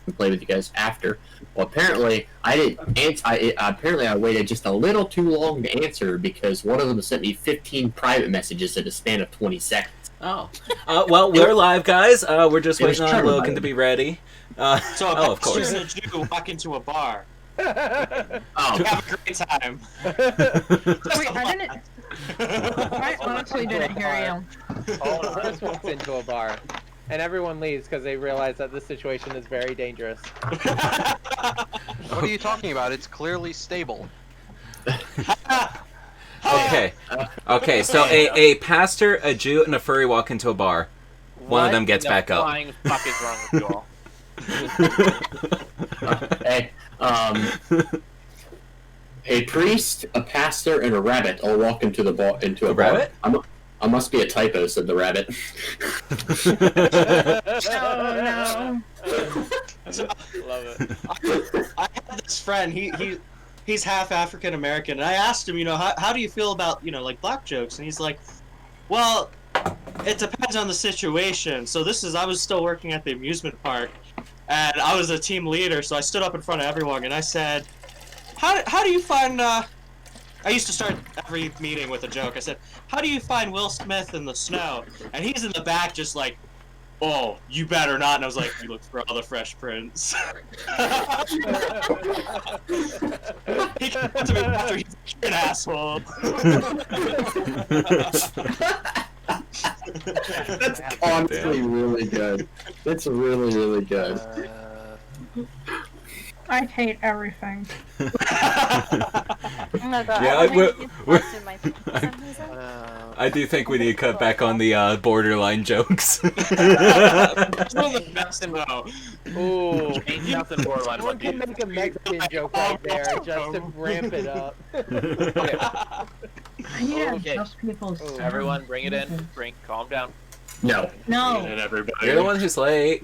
and play with you guys after. Well, apparently I didn't answer. Apparently I waited just a little too long to answer because one of them sent me 15 private messages in a span of 20 seconds. Oh. Well, we're live, guys. We're just waiting on Trevor, Logan to be ready. So of course. a Jew walk into a bar. Oh, Have a great time. Wait, I honestly didn't hear you. Chris walks into a bar, and everyone leaves because they realize that this situation is very dangerous. What are you talking about? It's clearly stable. Okay. Okay, so a pastor, a Jew, and a furry walk into a bar. One of them gets back up. What the fuck is wrong with you all? hey, a priest, a pastor, and a rabbit all walk into the bar. Into a bar. Rabbit? I must be a typo," said the rabbit. Oh Love it. I have this friend. He's half African American, and I asked him, how do you feel about like black jokes? And he's like, well, it depends on the situation. So I was still working at the amusement park, and I was a team leader, so I stood up in front of everyone and I said, how do you find I used to start every meeting with a joke. I said, how do you find Will Smith in the snow? And he's in the back just like, oh, you better not. And I was like, you look for all the Fresh Prince. He came up to me after he's an asshole. That's honestly really good. That's really, really good. I hate everything. Oh my god, Yeah, I want to we're- in my feet for some reason. I do think we need to cut back on the borderline jokes. That's one of the best in Ooh. Ain't nothing more like One what can you make a Mexican joke right there just to ramp it up. I need to Okay. adjust people's sound. Everyone, bring it in. Calm down. No. No. And everybody. You're the one who's late.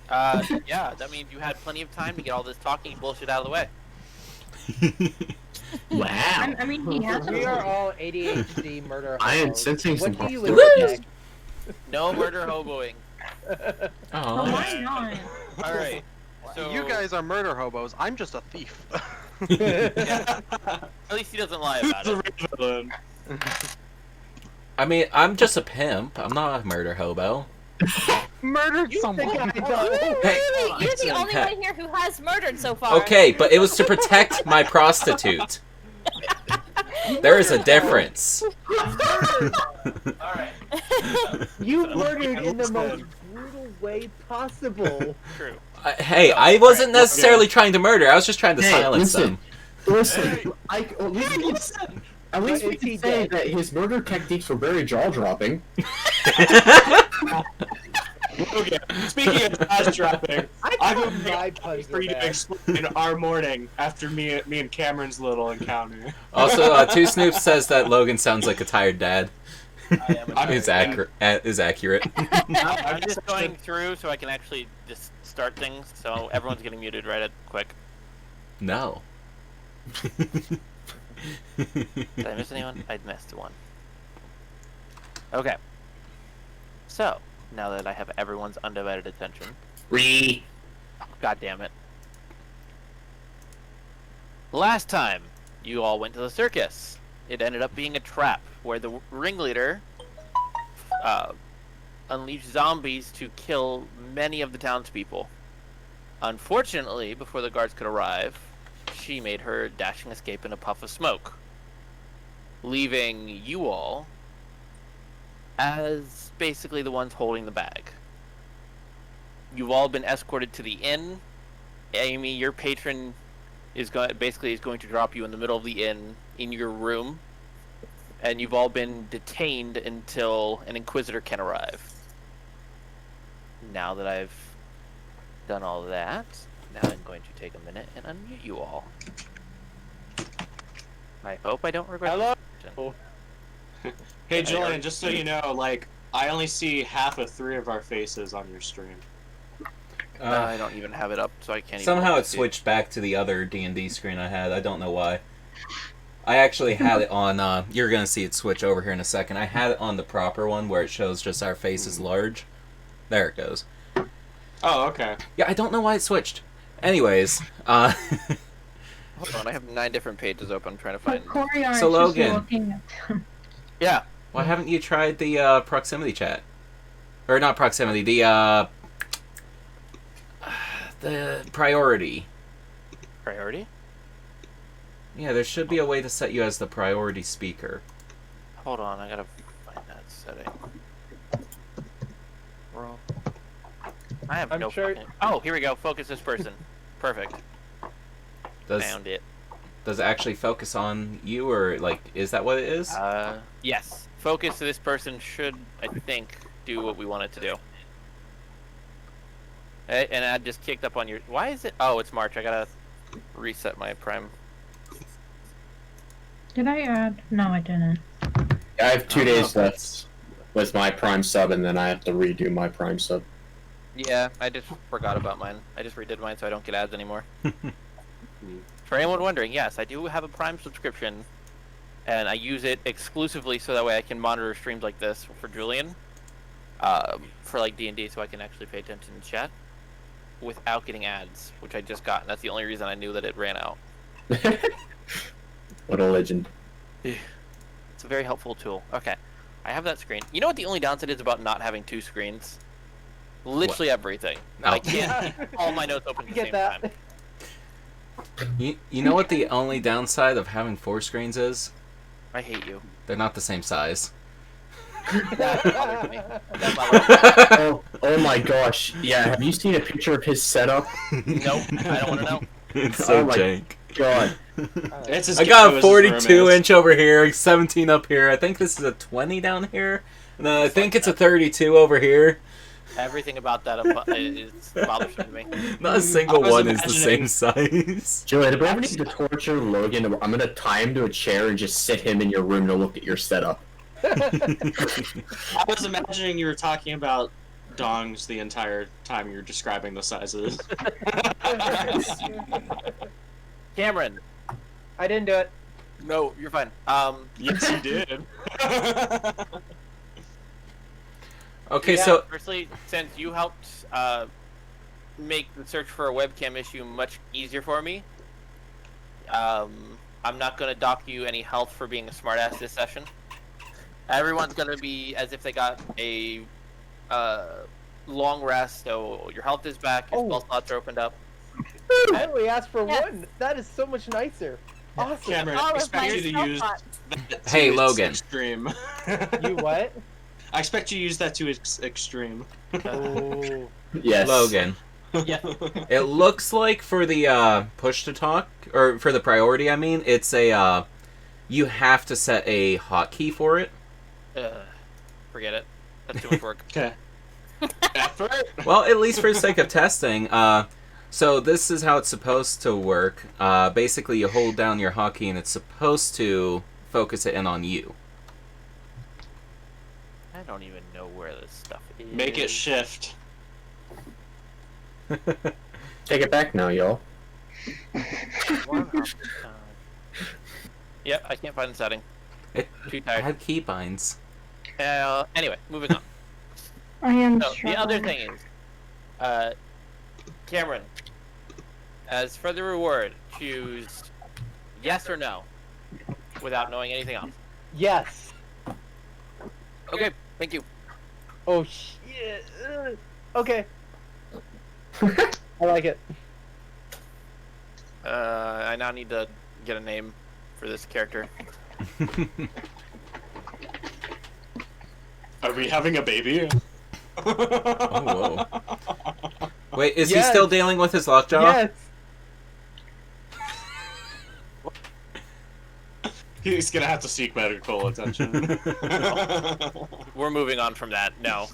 Yeah, that means you had plenty of time to get all this talking bullshit out of the way. Wow. I mean, he has We are all ADHD murder I am hobos. sensing some What do you hostility. expect? No murder hoboing. But Oh. why not? Alright. So You guys are murder hobos. I'm just a thief. at least he doesn't lie about Who's it. the real villain? I mean, I'm just a pimp. I'm not a murder hobo. Murdered someone. Hey, You're the only one here who has murdered so far. okay, but it was to protect my prostitute. There is a difference. Alright. You murdered in the most brutal way possible. True. Hey, I wasn't necessarily trying to murder. I was just trying to Hey, silence listen. them. Listen, at least we can say that his murder techniques were very jaw-dropping. Okay. Speaking of jaw dropping, I thought have my a puns for were you to bad. explain our morning after me and Cameron's little encounter. Also, Two Snoops says that Logan sounds like a tired dad. I'm Is accurate. I'm just going through so I can actually just start things, so everyone's getting muted right at quick. No. Did I miss anyone? I missed one. Okay. So, now that I have everyone's undivided attention. God damn it. Last time, you all went to the circus. It ended up being a trap where the ringleader unleashed zombies to kill many of the townspeople. Unfortunately, before the guards could arrive, she made her dashing escape in a puff of smoke, leaving you all as basically the ones holding the bag. You've all been escorted to the inn. Amy, your patron is going to drop you in the middle of the inn in your room, and you've all been detained until an inquisitor can arrive. Now that I've done all that, now I'm going to take a minute and unmute you all. I hope I don't regret Hello? this. Hey, Julian, just so you know, I only see half of 3 of our faces on your stream. I don't even have it up, so I can't even Somehow look it to see. switched back to the other D&D screen I had. I don't know why. I actually had it on, you're going to see it switch over here in a second. I had it on the proper one where it shows just our faces large. There it goes. Oh, okay. Yeah, I don't know why it switched. Anyways, Hold on, I have 9 different pages open. I'm trying to But find. Corriar So, is just Logan. looking at them. Yeah. why haven't you tried the proximity chat? Or not proximity, the priority. Priority? Yeah, there should be a way to set you as the priority speaker. Hold on, I gotta find that setting. Roll. I have I'm no sure- fucking... Oh, here we go. Focus this person. Perfect. Found it. Does it actually focus on you, or, like, is that what it is? Yes. Focus this person should, I think, do what we want it to do. And I just kicked up on your... Why is it... Oh, it's March. I gotta reset my prime. Did I add? No, I didn't. I have 2 days left with my Prime sub, and then I have to redo my Prime sub. Yeah, I just forgot about mine. I just redid mine so I don't get ads anymore. For anyone wondering, yes, I do have a Prime subscription, and I use it exclusively so that way I can monitor streams like this for Julian, for like D&D, so I can actually pay attention to chat without getting ads, which I just got. And that's the only reason I knew that it ran out. What a legend. It's a very helpful tool. Okay, I have that screen. You know what the only downside is about not having 2 screens? Literally everything. No. I can't have all my notes open at the Get same that. time. You know what the only downside of having 4 screens is? I hate you. They're not the same size. That bothers me. That bothers Oh my gosh. Yeah, have you seen a picture of his setup? me. Nope, I don't want to know. It's so Oh my jank. God. It's as I got a ghetto as his room 42 is. inch over here, 17 up here. I think this is a 20 down here. And then I think it's a 32 over here. Everything about that is bothersome to me. Not a single I was one is the same imagining- size. Julian, if we ever need to torture Logan, I'm gonna tie him to a chair and just sit him in your room to look at your setup. I was imagining you were talking about dongs the entire time you were describing the sizes. Cameron. I didn't do it. No, you're fine. Yes, you did. Okay, yeah, so firstly, since you helped make the search for a webcam issue much easier for me, I'm not going to dock you any health for being a smartass this session. Everyone's going to be as if they got a long rest, so your health is back, your spell slots are opened up. I only asked for Yes. 1. That is so much nicer. Awesome. Cameron, All I of expect my you to spell use slots. that to Hey, its Logan. extreme. You what? I expect you to use that to its extreme. Oh. Yes. Logan, Yeah. it looks like for the push to talk, or for the priority, I mean, it's a you have to set a hotkey for it. Forget it. That's too much work. Okay. Effort. Well, at least for the sake of testing. So this is how it's supposed to work. Basically, you hold down your hotkey and it's supposed to focus it in on you. I don't even know where this stuff is. Make it shift. Take it back now, y'all. Yep, I can't find the setting. It Too I tired. had keybinds. Anyway, moving on. I am So, the other struggling. thing is, Cameron, as for the reward, choose yes or no, without knowing anything else. Yes. Okay, thank you. Oh shit. Okay. I like it. I now need to get a name for this character. Are we having a baby? Oh, whoa. Wait, is he Yes. still dealing with his lockjaw? Yes. He's gonna have to seek medical attention. We're moving on from that. No.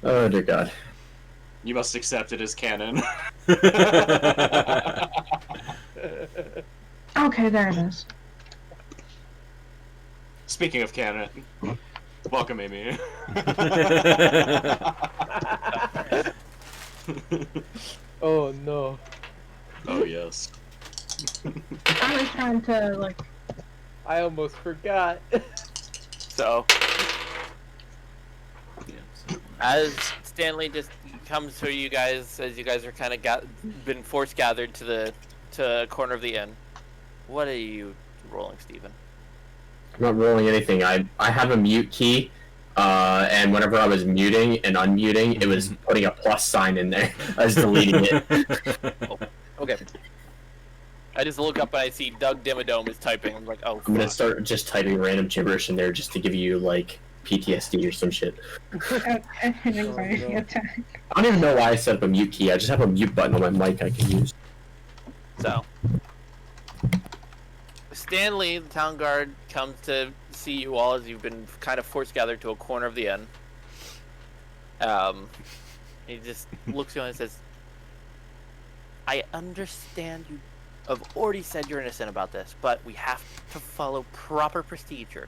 Oh dear God. You must accept it as canon. Okay, there it is. Speaking of canon, welcome, Amy. Oh no. Oh yes. I was trying to, like, I almost forgot. So, As Stanley just comes to you guys, as you guys are kind of been force gathered to a corner of the inn. What are you rolling, Steven? I'm not rolling anything. I have a mute key, and whenever I was muting and unmuting, it was putting a plus sign in there. I was deleting it. Okay. I just look up and I see Doug Dimmadome is typing. I'm like, oh, I'm gonna fuck. start just typing random gibberish in there just to give you like PTSD or some shit. Anxiety attack. I don't even know why I set up a mute key. I just have a mute button on my mic I can use. So, Stanley, the town guard, comes to see you all as you've been kind of force gathered to a corner of the inn. He just looks at you and says, I understand you have already said you're innocent about this, but we have to follow proper procedure.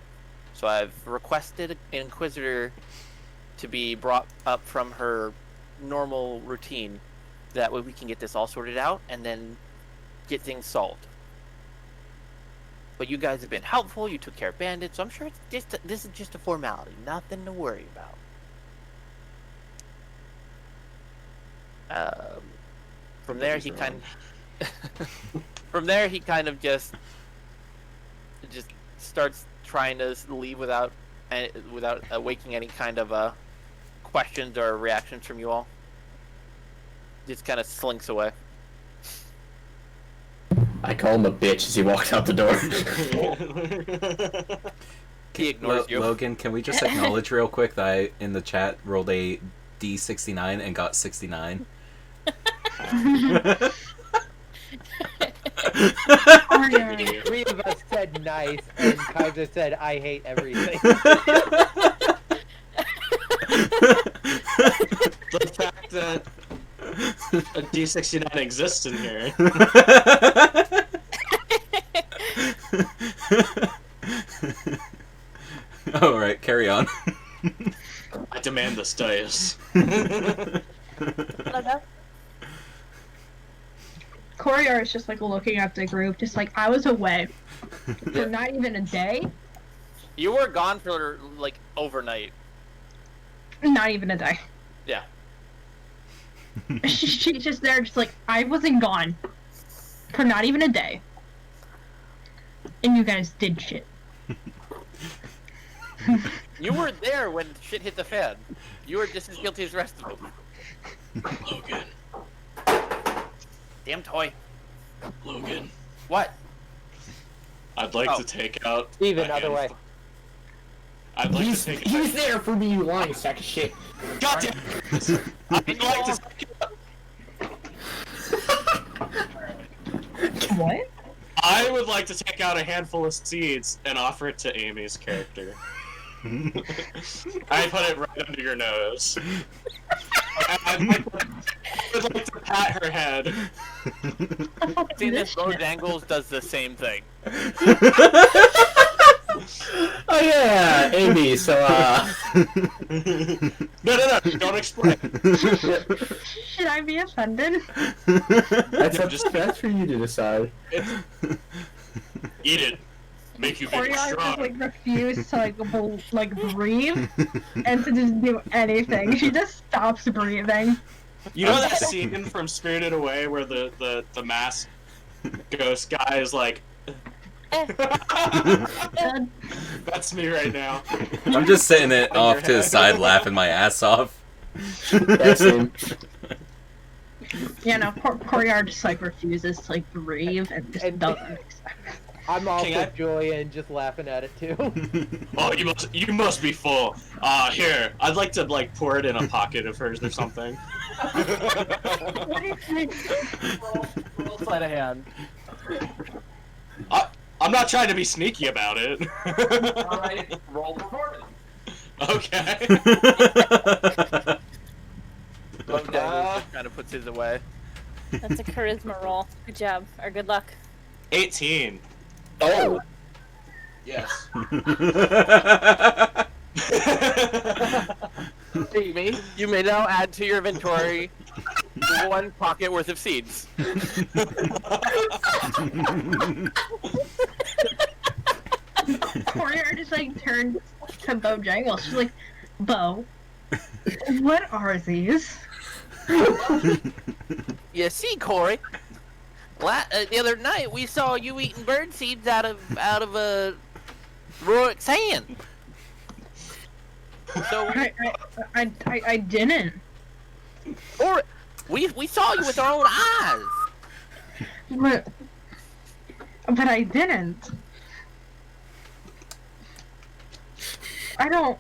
So I've requested an Inquisitor to be brought up from her normal routine. That way we can get this all sorted out and then get things solved. But you guys have been helpful, you took care of bandits, so I'm sure this is just a formality, nothing to worry about. From there he kind of just starts trying to leave without awakening any kind of questions or reactions from you all. Just kind of slinks away. I call him a bitch as he walks out the door. He ignores you. Logan, can we just acknowledge real quick that I, in the chat, rolled a D69 and got 69? Three of us said nice, and Kaiser said, I hate everything. The fact that a D69 exists in here. Alright, carry on. I demand this dice. Corriar is just like looking at the group, just like, I was away for not even a day. You were gone for like overnight. Not even a day. Yeah. She's just there, just like, I wasn't gone for not even a day. And you guys did shit. You were there when shit hit the fan. You were just as guilty as the rest of them. Logan. Damn toy. Logan. What? I'd like to take out. Steven, a other way. handful- I'd like to take He's there for me, you lying sack of shit. God damn it! I'd like to take What? I would like to take out a handful of seeds and offer it to Amy's character. I put it right under your nose. I would like to pat her head. Seeing this Bojangles does the same thing. Oh yeah, Amy, so No, don't explain. Should I be offended? that's for you to decide. Eat it. Make you big and Corriar just strong. like refused to like breathe and to just do anything. She just stops breathing. You know that scene from Spirited Away where the mask ghost guy is like, that's me right now. I'm just sitting it off to the side laughing my ass off. That's him. Yeah, no, Corriar just like refuses to like breathe and just doesn't accept. I'm also King, I- Julian, just laughing at it too. Oh, you must be full. Here, I'd like to like pour it in a pocket of hers or something. Roll sleight of hand. I'm not trying to be sneaky about it. Alright, roll performance. Okay. Bojangles kind of puts his away. That's a charisma roll. Good job, or good luck. 18. Oh. Yes. Amy, you may now add to your inventory 1 pocket worth of seeds. Corriar just like turned to Bojangles. She's like, Bo, What are these? You see, Corey, the other night we saw you eating bird seeds out of a Rourke's hand. So I didn't. or we saw you with our own eyes. But I didn't. I don't.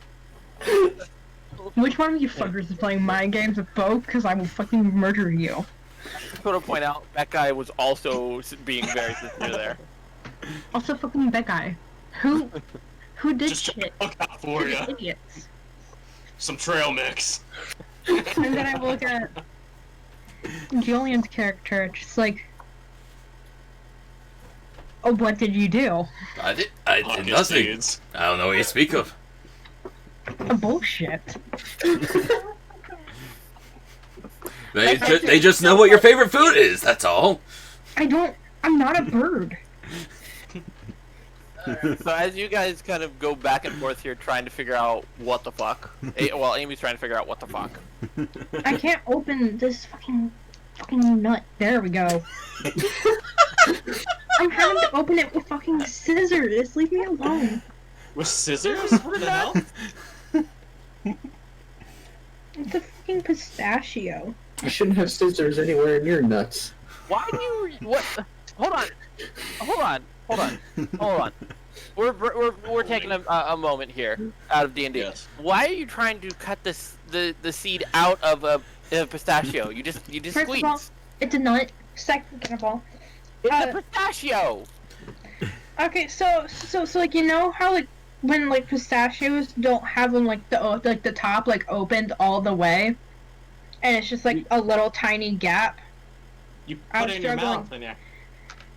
Which one of you fuckers is playing mind games with both? Because I will fucking murder you. I want to point out that guy was also being very sincere there. Also, fucking that guy. Who did Just shit? look out for They're you. idiots. Some trail mix. And then I look at Julian's character, just like, oh, what did you do? I did Pocket nothing. seeds. I don't know what you speak of. Bullshit. They just know what your favorite food is, that's all. I'm not a bird. So as you guys kind of go back and forth here, trying to figure out what the fuck. Well, Amy's trying to figure out what the fuck. I can't open this fucking nut. There we go. I'm having to open it with fucking scissors. Leave me alone. With scissors? What the hell? It's a fucking pistachio. You shouldn't have scissors anywhere near nuts. Why do you what? Hold on. We're taking a moment here out of D&D. Yes. Why are you trying to cut the seed out of a pistachio? You just First squeeze. of all, it's a nut. Second of all, It's a pistachio. okay, so like, you know how like when like pistachios don't have them like the top like opened all the way, and it's just like a little tiny gap. You I put was it in your struggling. mouth and yeah.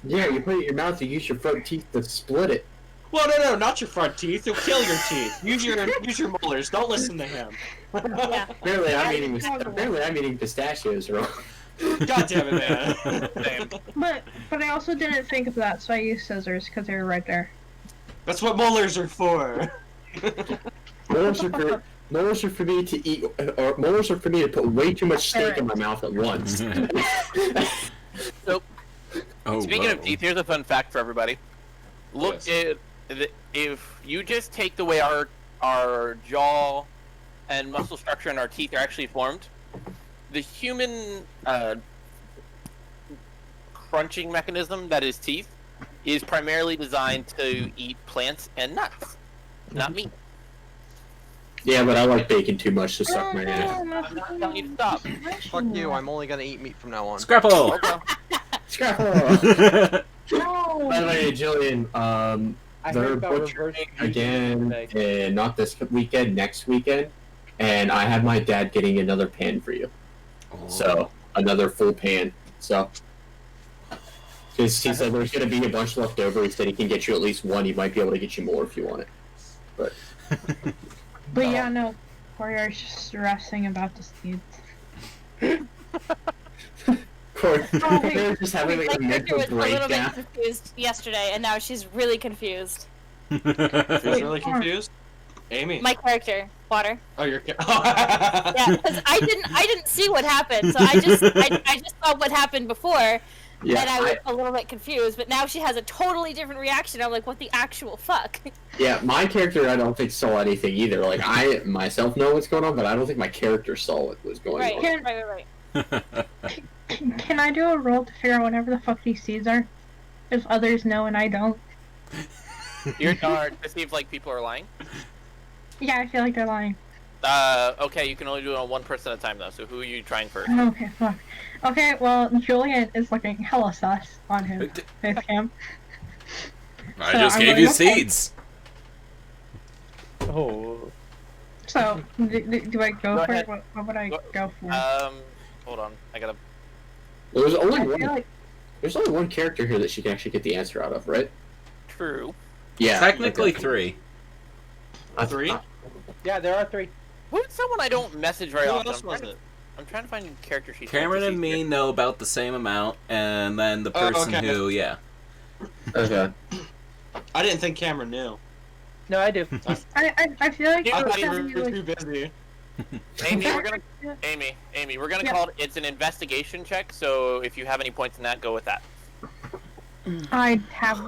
Yeah, you put it in your mouth, you use your front teeth to split it. Well, no, not your front teeth. You'll kill your teeth. Use your molars. Don't listen to him. Yeah. Apparently I'm eating pistachios wrong. God damn it, man. Same. But I also didn't think of that, so I used scissors because they were right there. That's what molars are for. Molars are for me to eat, or molars are for me to put way too much steak in my mouth at once. So Oh, speaking of whoa. teeth, here's a fun fact for everybody. Look Yes. at if you just take the way our jaw and muscle structure and our teeth are actually formed, the human crunching mechanism that is teeth is primarily designed to eat plants and nuts, not meat. Yeah, but I like bacon too much to suck my ass. I'm not telling you to stop. Fuck you, I'm only gonna eat meat from now on. Scrapple! Okay. Scrapple! No. By the way, Jillian, I they're heard about butchering reverse again, today. not this weekend, next weekend, and I have my dad getting another pan for you. So, another full pan. So, because he said there's going to be a bunch left over, he said he can get you at least one, he might be able to get you more if you want it. But Yeah, no. Corriar's just stressing about the seeds. Corey, just having My like a character mental was a little bit breakdown. confused yesterday, and now she's really confused. She's really confused. Amy. My character, Water. Oh, you're. Yeah, because I didn't see what happened, so I just saw what happened before, Yeah, and I was a little bit confused. But now she has a totally different reaction. I'm like, what the actual fuck? yeah, my character I don't think saw anything either. Like, I myself know what's going on, but I don't think my character saw what was going Right, on. right. Can I do a roll to figure out whatever the fuck these seeds are? If others know and I don't. Your card to see if like people are lying. Yeah, I feel like they're lying. Okay, you can only do it on one person at a time though. So who are you trying first? Okay, fuck. Okay, well, Julian is looking hella sus on his cam. I So just I'm gave going, you okay. seeds. Oh. So, do I go Go for ahead. it? What would I go for? Hold on. I gotta. There's only I one. feel like There's only one character here that she can actually get the answer out of, right? True. Yeah. Technically okay. 3. Three? Yeah, there are 3. Who's someone I don't message very Who often? else was it? I'm trying to find character sheets. Cameron and me know about the same amount, and then the Oh, person okay. who, yeah. Okay. I didn't think Cameron knew. No, I do. I feel like Yeah, I thought it's you gonna be were like, too busy. Amy, we're gonna Yeah. call it. It's an investigation check. So if you have any points in that, go with that. I have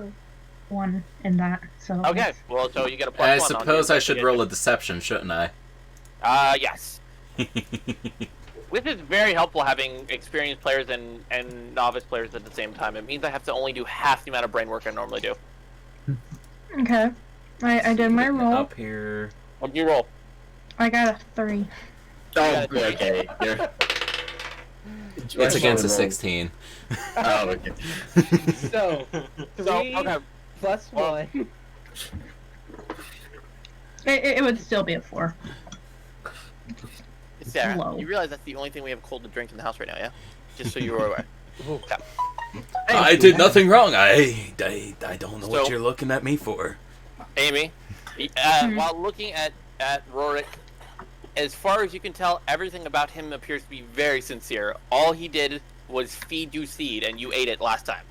one in that, so. Okay. Well, so you get a plus I one. on suppose your I should roll a deception, shouldn't I? Yes. This is very helpful having experienced players and novice players at the same time. It means I have to only do half the amount of brain work I normally do. Okay. I did my roll. Up here. What do you roll? I got a 3. Oh, okay. It's against a 16. Oh, okay. So, 3 okay. plus 1. It would still be a 4. Sarah, Low. you realize that's the only thing we have cold to drink in the house right now, yeah? Just so you're aware. Okay. I did nothing wrong. I don't know what So- you're looking at me for. Amy, while looking at Rorik, as far as you can tell, everything about him appears to be very sincere. All he did was feed you seed, and you ate it last time.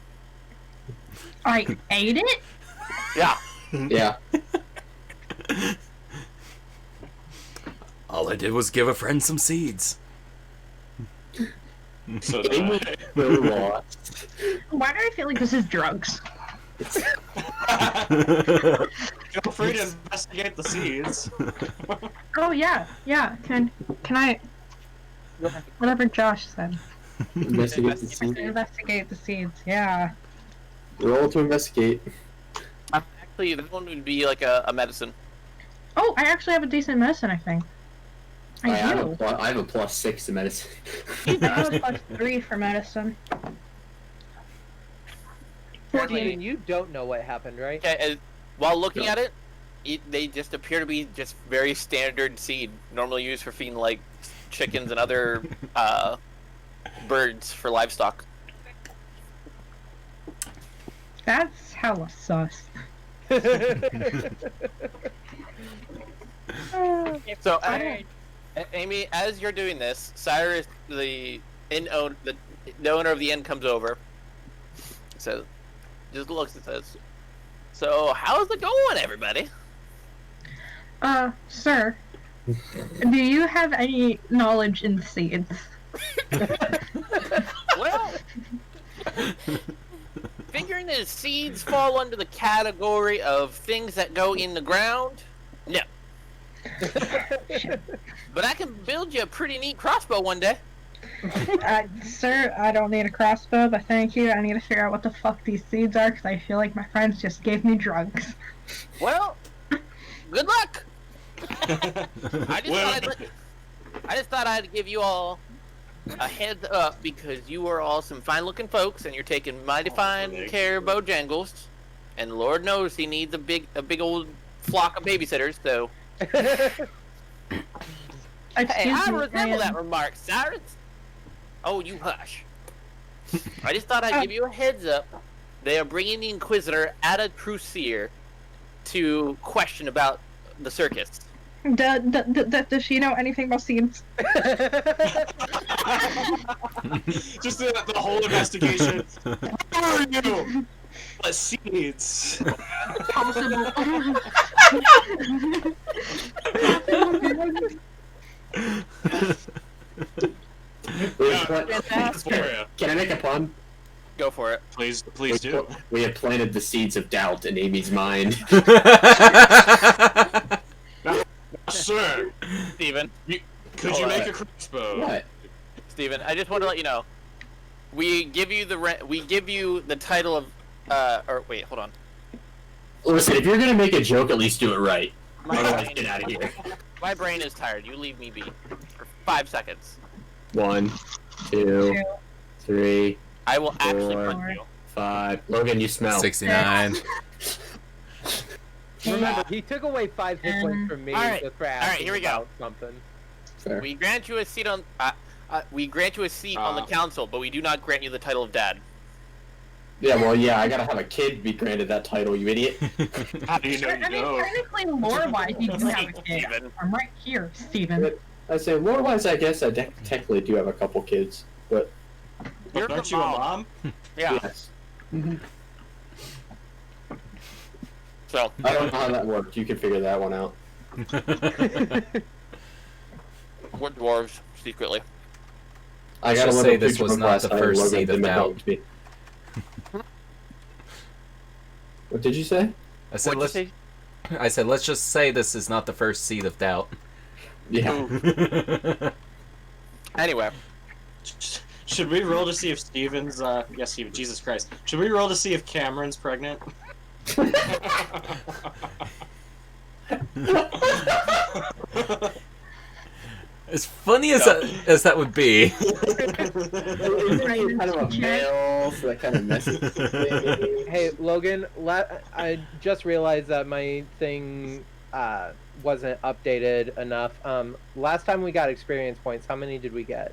I ate it? Yeah. Yeah. All I did was give a friend some seeds. So Amy will lost. Why do I feel like this is drugs? feel free to investigate the seeds. Oh yeah. Can I? Whatever Josh said. Investigate the seed. Investigate the seeds. Yeah. Roll to investigate. Actually, that one would be like a medicine. Oh, I actually have a decent medicine, I think. I do. I have a +6 to medicine. I have a +3 for medicine. 14. You don't know what happened, right? Okay, while looking at it, they just appear to be just very standard seed, normally used for feeding like chickens and other birds for livestock. That's hella sus. So, Amy, as you're doing this, Cyrus, the owner of the inn, comes over. So, just looks and says, "So, how's it going, everybody?" Sir, do you have any knowledge in seeds? Well, figuring that seeds fall under the category of things that go in the ground, no. But I can build you a pretty neat crossbow one day. Sir, I don't need a crossbow, but thank you. I need to figure out what the fuck these seeds are, because I feel like my friends just gave me drugs. Well, good luck. I just thought I'd give you all a heads up because you are all some fine-looking folks, and you're taking mighty fine care of Bojangles, and Lord knows he needs a big old flock of babysitters. So, hey, I resemble that remark, Cyrus. Oh, you hush. I just thought I'd give you a heads up. They are bringing the Inquisitor Ada Crucier to question about the circus. Does she know anything about seeds? Just the whole investigation. Who are you? What seeds? Possible. Can I make a pun? Go for it. Please do. We have planted the seeds of doubt in Amy's mind. Sir, Steven. could you make a crossbow? What? Steven, I just want to let you know. We give you the title of or wait, hold on. Listen, if you're gonna make a joke, at least do it right. My Otherwise, brain, get out of here. my brain is tired. You leave me be for 5 seconds. 1, 2, 3, I will actually 4, punch you. 5. Logan, you smell. 69. Remember, he took away 5 hit points from me Alright, just for alright, asking here we go. about something. Fair. We grant you a seat on on the council, but we do not grant you the title of dad. Yeah, well, yeah, I gotta have a kid be granted that title, you idiot. How do you know I you mean, know? technically, lore-wise, you do have a kid. Steven. I'm right here, Steven. I say, lore-wise, I guess I technically do have a couple kids, but You're Aren't the you a mom. mom? Yeah. yes. So I don't know how that worked. You can figure that one out. We're dwarves, secretly. I Let's got a just little say this picture was from not last the night, first Logan seed of didn't doubt. help me. What did you say? I said, What'd you say? let's just say this is not the first seed of doubt. Yeah. Ooh. Anyway, Should we roll to see if Steven's, yes, Steven, Jesus Christ. Should we roll to see if Cameron's pregnant? As funny as that would be. kind of a male, so that kind of messes things. Hey, Logan, I just realized that my thing wasn't updated enough. Last time we got experience points, how many did we get?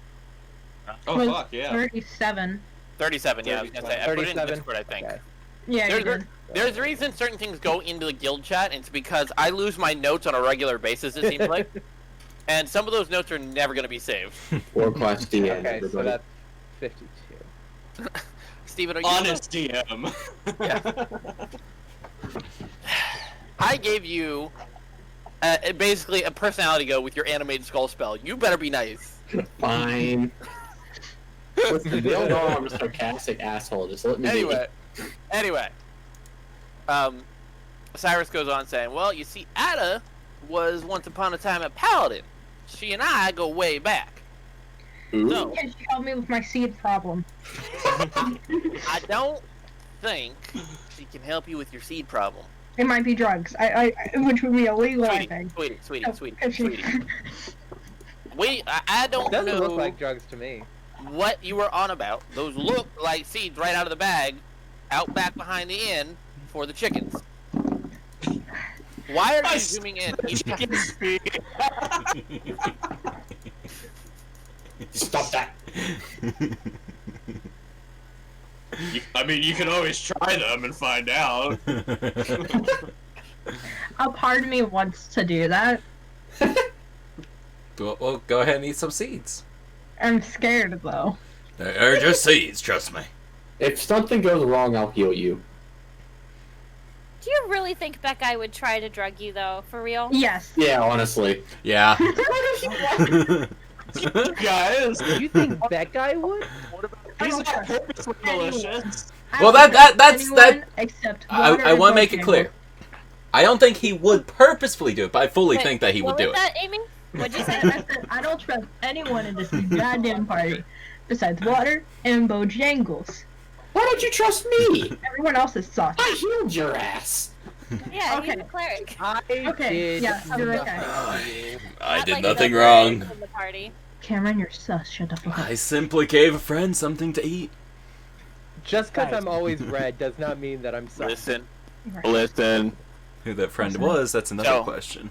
Oh, Was fuck, yeah. 37. 37, yeah, I was gonna say. I put it in 37? Discord, I think. Okay. Yeah, you There's, did. there's a reason certain things go into the guild chat, and it's because I lose my notes on a regular basis, it seems like. And some of those notes are never going to be saved. World class DM. Okay, so everybody. that's 52. Steven, are you... Honest DM. I gave you basically a personality go with your animated skull spell. You better be nice. Fine. Listen, they all know I'm a sarcastic asshole. Just let me Anyway. Cyrus goes on saying, well, you see, Ada was once upon a time a paladin. She and I go way back. Ooh. So, Yeah, she helped me with my seed problem. I don't think she can help you with your seed problem. It might be drugs. Which would be illegal, I think. Sweetie. If I don't It doesn't know look like drugs to me. what you were on about. Those look like seeds right out of the bag, out back behind the inn for the chickens. Why are you zooming in? Stop that. I mean, you can always try them and find out. A part of me wants to do that. Well, go ahead and eat some seeds. I'm scared, though. They're just seeds, trust me. If something goes wrong, I'll heal you. Do you really think Becca would try to drug you, though? For real? Yes. Yeah, honestly. Yeah. Guys, You think that guy would? he's not purposely malicious. Well, Anyone except I want to make it clear. I don't think he would purposefully do it, but I fully Wait, think that he would what do was it. that, Amy? What'd you say? I said I don't trust anyone in this goddamn party besides Water and Bojangles. Why don't you trust me? Everyone else is sus. I healed your ass. Yeah, Okay. he's a cleric. I Okay, did. yeah, you're okay. I Not did like nothing the wrong. clerics in the party. Cameron, you're sus. Shut the fuck up. I simply gave a friend something to eat. Just because I'm always red does not mean that I'm sus. Listen. Who that friend was, that's another So- question.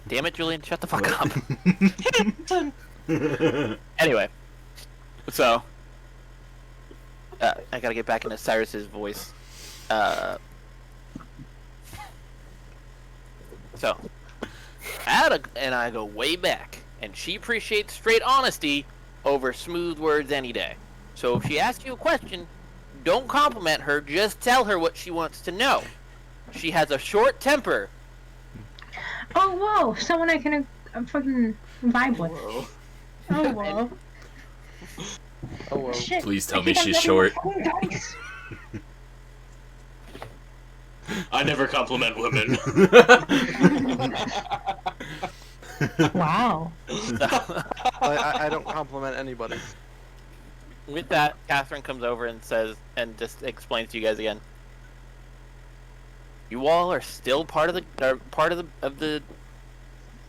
Damn it, Julian, shut the fuck up. Anyway, so I gotta get back into Cyrus's voice. So Ada and I go way back, and she appreciates straight honesty over smooth words any day. So if she asks you a question, don't compliment her, just tell her what she wants to know. She has a short temper. Oh, whoa. Someone I can fucking vibe with. Whoa. Oh, whoa. Oh well. Shit. Please tell I me think I'm she's getting short. fucking dice. I never compliment women. Wow. I don't compliment anybody. With that, Catherine comes over and says, and just explains to you guys again. You all are still part of the,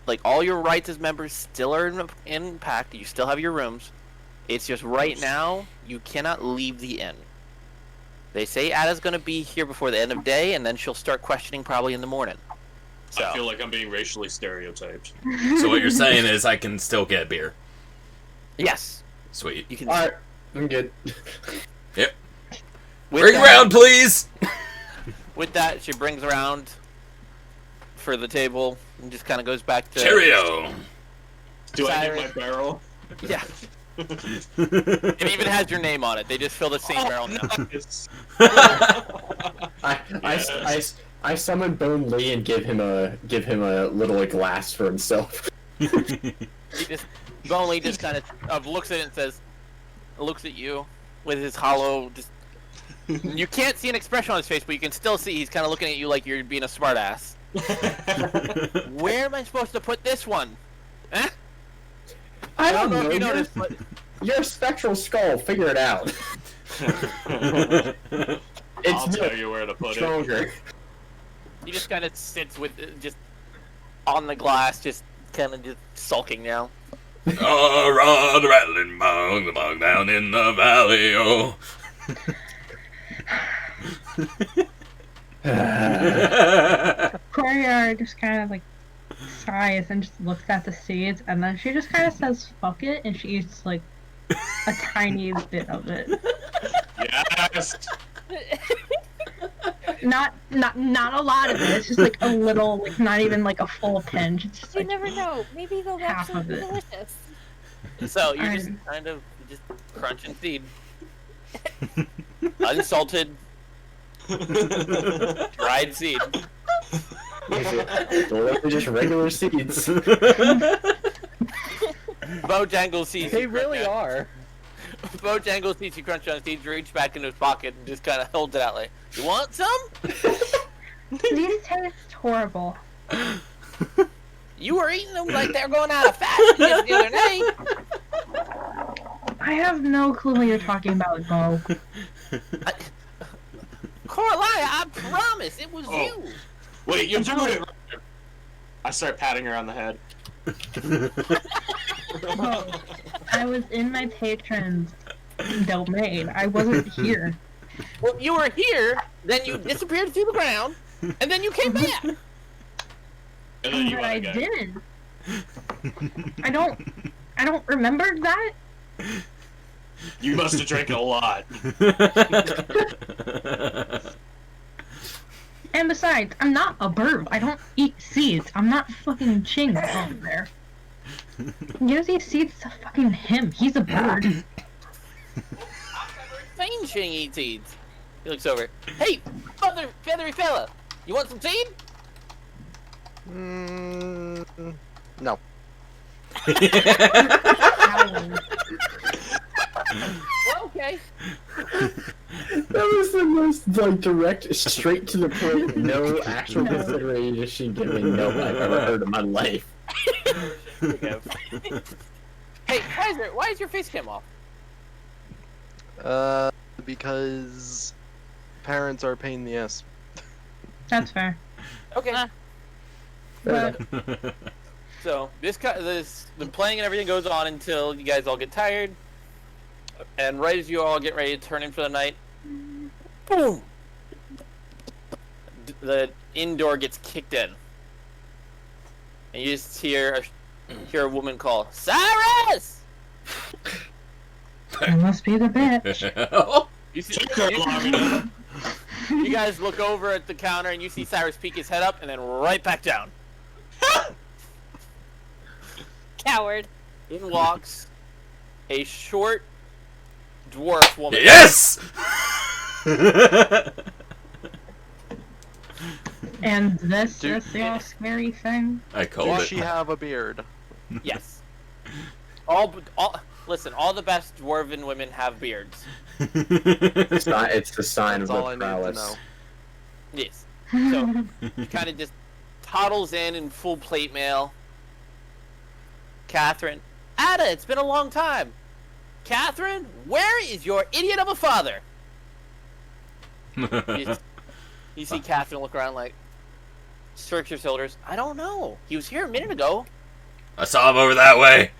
like, all your rights as members still are in pact. You still have your rooms. It's just right now you cannot leave the inn. They say Ada's gonna be here before the end of day, and then she'll start questioning probably in the morning. So I feel like I'm being racially stereotyped. So what you're saying is I can still get beer. yes, Sweet. you can. Alright, I'm good. Yep. With Bring that- around, please! With that, she brings around for the table and just kind of goes back to Cheerio! Do I Cyrus. get my barrel? Yeah. It even has your name on it. They just fill the same barrel now. Nice. I summon Bone Lee and give him a little glass for himself. He just Bonely just kind of looks at it and says, looks at you with his hollow. Just you can't see an expression on his face, but you can still see he's kind of looking at you like you're being a smartass. Where am I supposed to put this one? Eh? I don't know. if you noticed, but You're a spectral skull. Figure it out. I'll tell you where to put it. Stronger. he just kind of sits with just on the glass, just kind of just sulking now. Oh, rod rattling among the bog down in the valley, oh. Corriar just kind of like sighs and just looks at the seeds, and then she just kind of says "fuck it," and she eats like a tiny bit of it. Yes. Not a lot of it. It's just like a little, like not even like a full pinch. It's just You like never know. Maybe they'll half actually of be it. delicious. So you're just kind of just crunching seed, unsalted, dried seed. They're just regular seeds. Bojangles sees They you really crunch are. on- Bojangles sees you crunch on seeds, reach back into his pocket and just kind of holds it out like, "You want some? these taste horrible. You were eating them like they're going out of fashion just the other night." I have no clue what you're talking about, Bo. Coraline, I promise it was Oh. you. Wait, you're doing it right. I start patting her on the head. Oh, I was in my patron's domain. I wasn't here. Well, you were here, then you disappeared through the ground, and then you came back. And then you But went I again. didn't. I don't remember that. You must have drank a lot. And besides, I'm not a bird. I don't eat seeds. I'm not fucking Ching over there. You know these seeds to fucking him. He's a bird. Fine Shing eats seeds. He looks over. Hey, feathery fella, you want some seed? No. Well, okay. That was the most like direct, straight to the point, no actual consideration given. No, I've ever heard in my life. Hey, Kaiser, why is your face cam off? Because parents are a pain in the ass. That's fair. Okay. But So the playing and everything goes on until you guys all get tired, and right as you all get ready to turn in for the night, boom! The indoor gets kicked in, and you just hear a woman call, "Cyrus!" I must be the bitch. You, see, Took her long enough. you guys look over at the counter and you see Cyrus peek his head up and then right back down. Coward. In walks a short dwarf woman. Yes! And this Dude. is your scary thing. I called Does it. she have a beard? Yes. Listen, all the best dwarven women have beards. It's the sign That's of all I the need to prowess. know. Yes. So he kind of just toddles in full plate mail. Catherine, Ada, it's been a long time. Catherine, where is your idiot of a father? You see Catherine look around like, search your shoulders. I don't know. He was here a minute ago. I saw him over that way.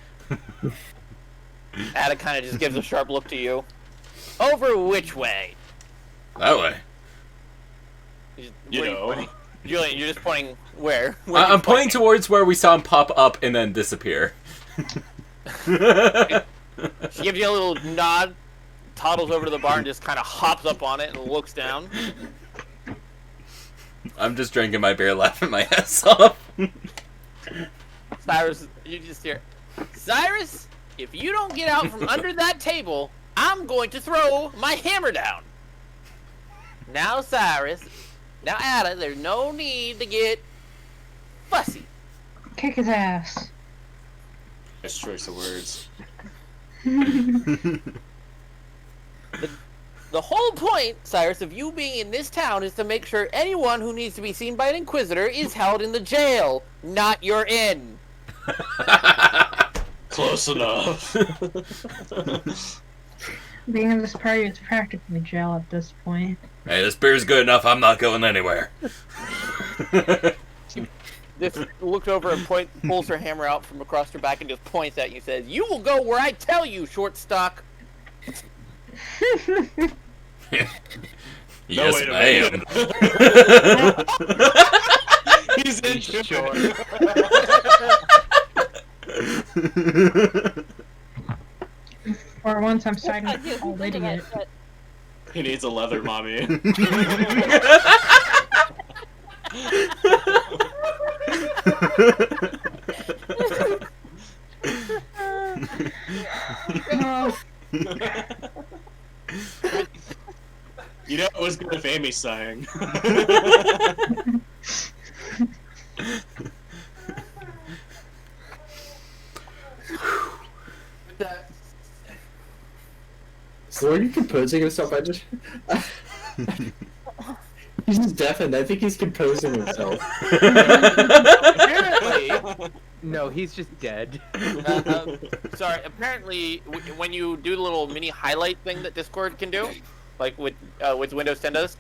Ada kind of just gives a sharp look to you. Over which way? That way. You Where are know. pointing? Julian, you're just pointing where? I'm pointing towards where we saw him pop up and then disappear. She gives you a little nod, toddles over to the bar, and just kind of hops up on it and looks down. I'm just drinking my beer, laughing my ass off. Cyrus, you just hear, Cyrus, if you don't get out from under that table, I'm going to throw my hammer down. Now, Cyrus, now, Ada, there's no need to get fussy. Kick his ass. Nice choice of words. The whole point, Cyrus, of you being in this town is to make sure anyone who needs to be seen by an Inquisitor is held in the jail, not your inn. Close enough. Being in this party is practically jail at this point. Hey, this beer's good enough. I'm not going anywhere. Just looks over and pulls her hammer out from across her back and just points at you and says, "You will go where I tell you, short stock." Yes, wait a ma'am. He's in short. For once, I'm siding He's with old into that idiot. shit. He needs a leather mommy. You know it was good if Amy sang. So are you composing himself? He's just deafened. I think he's composing himself. Apparently, No, he's just dead. sorry. Apparently, when you do the little mini highlight thing that Discord can do, like with Windows 10 does,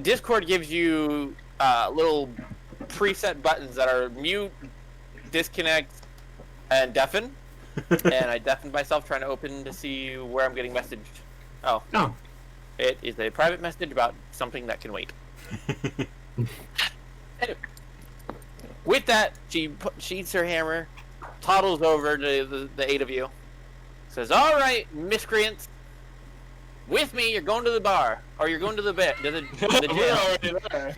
Discord gives you little preset buttons that are mute, disconnect, and deafen. And I deafened myself trying to open to see where I'm getting messaged. Oh. Oh. It is a private message about something that can wait. Anyway, with that, she sheathes her hammer, toddles over to the eight of you, says, "All right, miscreants, with me, you're going to the bar, or you're going to the bed, to the jail.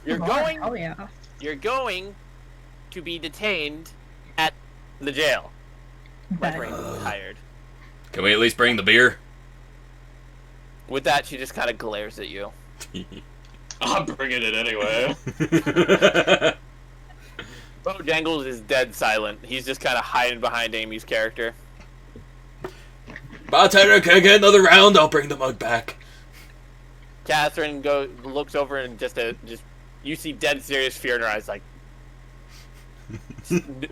You're going. Oh yeah. You're going to be detained at the jail." My Okay. brain is tired. Can we at least bring the beer? With that, she just kind of glares at you. I'm bringing it anyway. Bojangles is dead silent. He's just kind of hiding behind Amy's character. Bartender, can I get another round? I'll bring the mug back. Catherine looks over and just you see dead serious fear in her eyes, like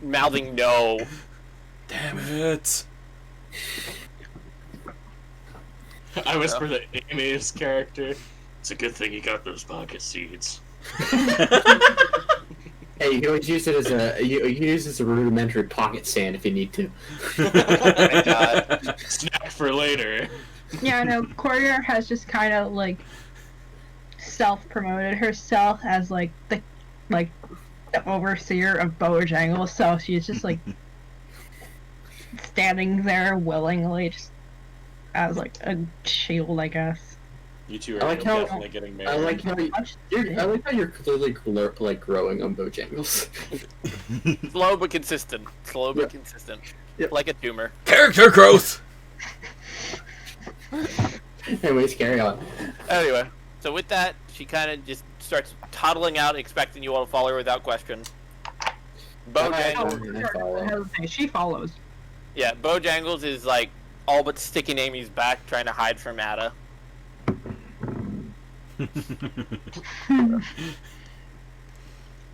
mouthing no. Damn it. I whisper to Amy's character, "It's a good thing you got those pocket seeds." Hey, you can always use it as you can use it as a rudimentary pocket sand if you need to. Oh my God. Snack for later. Yeah, I know. Corriar has just kind of like self-promoted herself as like the overseer of Bojangles, so she's just like standing there willingly, just as like a shield, I guess. You two I are like how- definitely getting married. I like how you're clearly growing on Bojangles. Slow but consistent. Slow but consistent. Yep. Like a tumor. Character growth. Anyways, carry on. Anyway, so with that, she kind of just starts toddling out, expecting you all to follow her without question. Bojangles, I follow. She follows. yeah, Bojangles is like all but sticking Amy's back, trying to hide from Ada.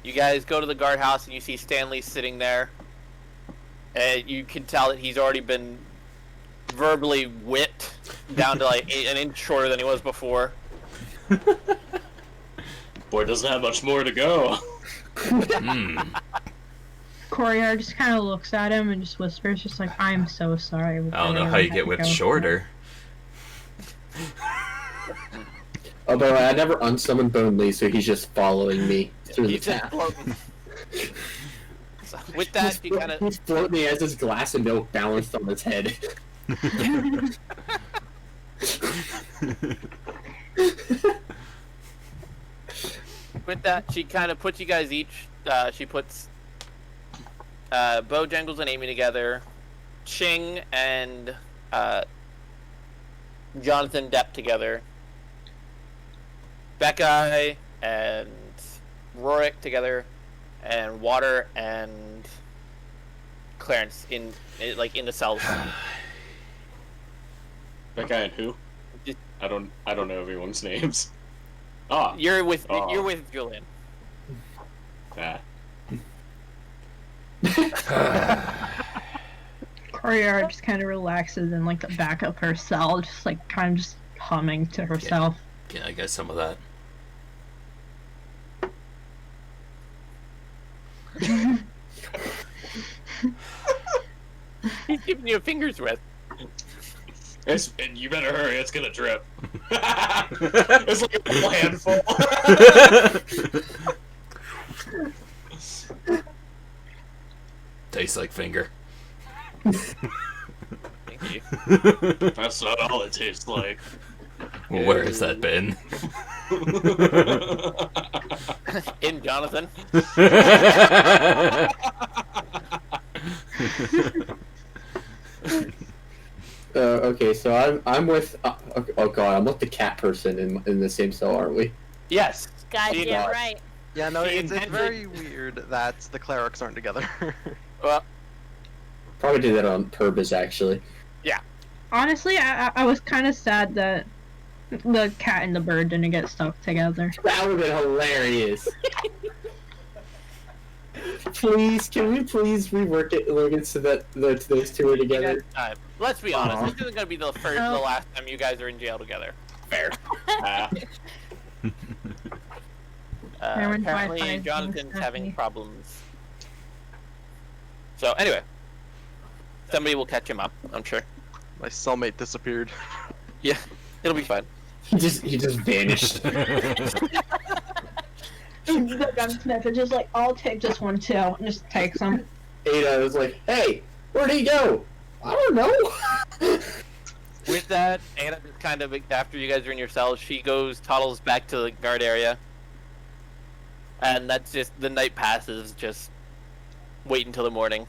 You guys go to the guardhouse and you see Stanley sitting there. And you can tell that he's already been verbally whipped down to like an inch shorter than he was before. Boy, doesn't have much more to go. Corriar just kind of looks at him and just whispers, just like, "I'm so sorry." I don't know how you get whipped shorter. Although I never unsummoned Bone Lee, so he's just following me through the He's just tap. floating. So with that, she kind of He's floating as his glass of milk balanced on his head. puts you guys each. She puts Bojangles and Amy together, Ching and Jonathan Depp together, Becca and Rorik together, and Water and Clarence in the cells. That guy and who? I don't know everyone's names. Ah. You're with Julian. Ah. Corriar just kind of relaxes in like the back of her cell, just like kind of just humming to herself. Can I get some of that? He's giving you a finger's width. And you better hurry, it's gonna drip. It's like a whole handful. Tastes like finger. Thank you. That's not all it tastes like. Where has that been? In Jonathan. Okay, so I'm with. Oh god, I'm with the cat person in the same cell, aren't we? Yes. Goddamn right. Yeah, no, She it's intended- very weird that the clerics aren't together. Well, Probably did that on purpose, actually. Honestly, I was kind of sad that the cat and the bird didn't get stuck together. That would have been hilarious. Please, can we please rework it, Logan, so that those two are together? let's be honest. Aw. This isn't gonna be the last time you guys are in jail together. Fair. Ah. Cameron's Apparently, Wi-Fi is Jonathan's being having stuffy. problems. So anyway, somebody will catch him up. I'm sure. My cellmate disappeared. Yeah, it'll be fine. He just vanished. The gunsmith is just like, I'll take this one too, and just takes him. Ada was like, "Hey, where'd he go? I don't know." With that, Anna just kind of, after you guys are in your cells, she toddles back to the guard area. And that's just, the night passes, just wait until the morning.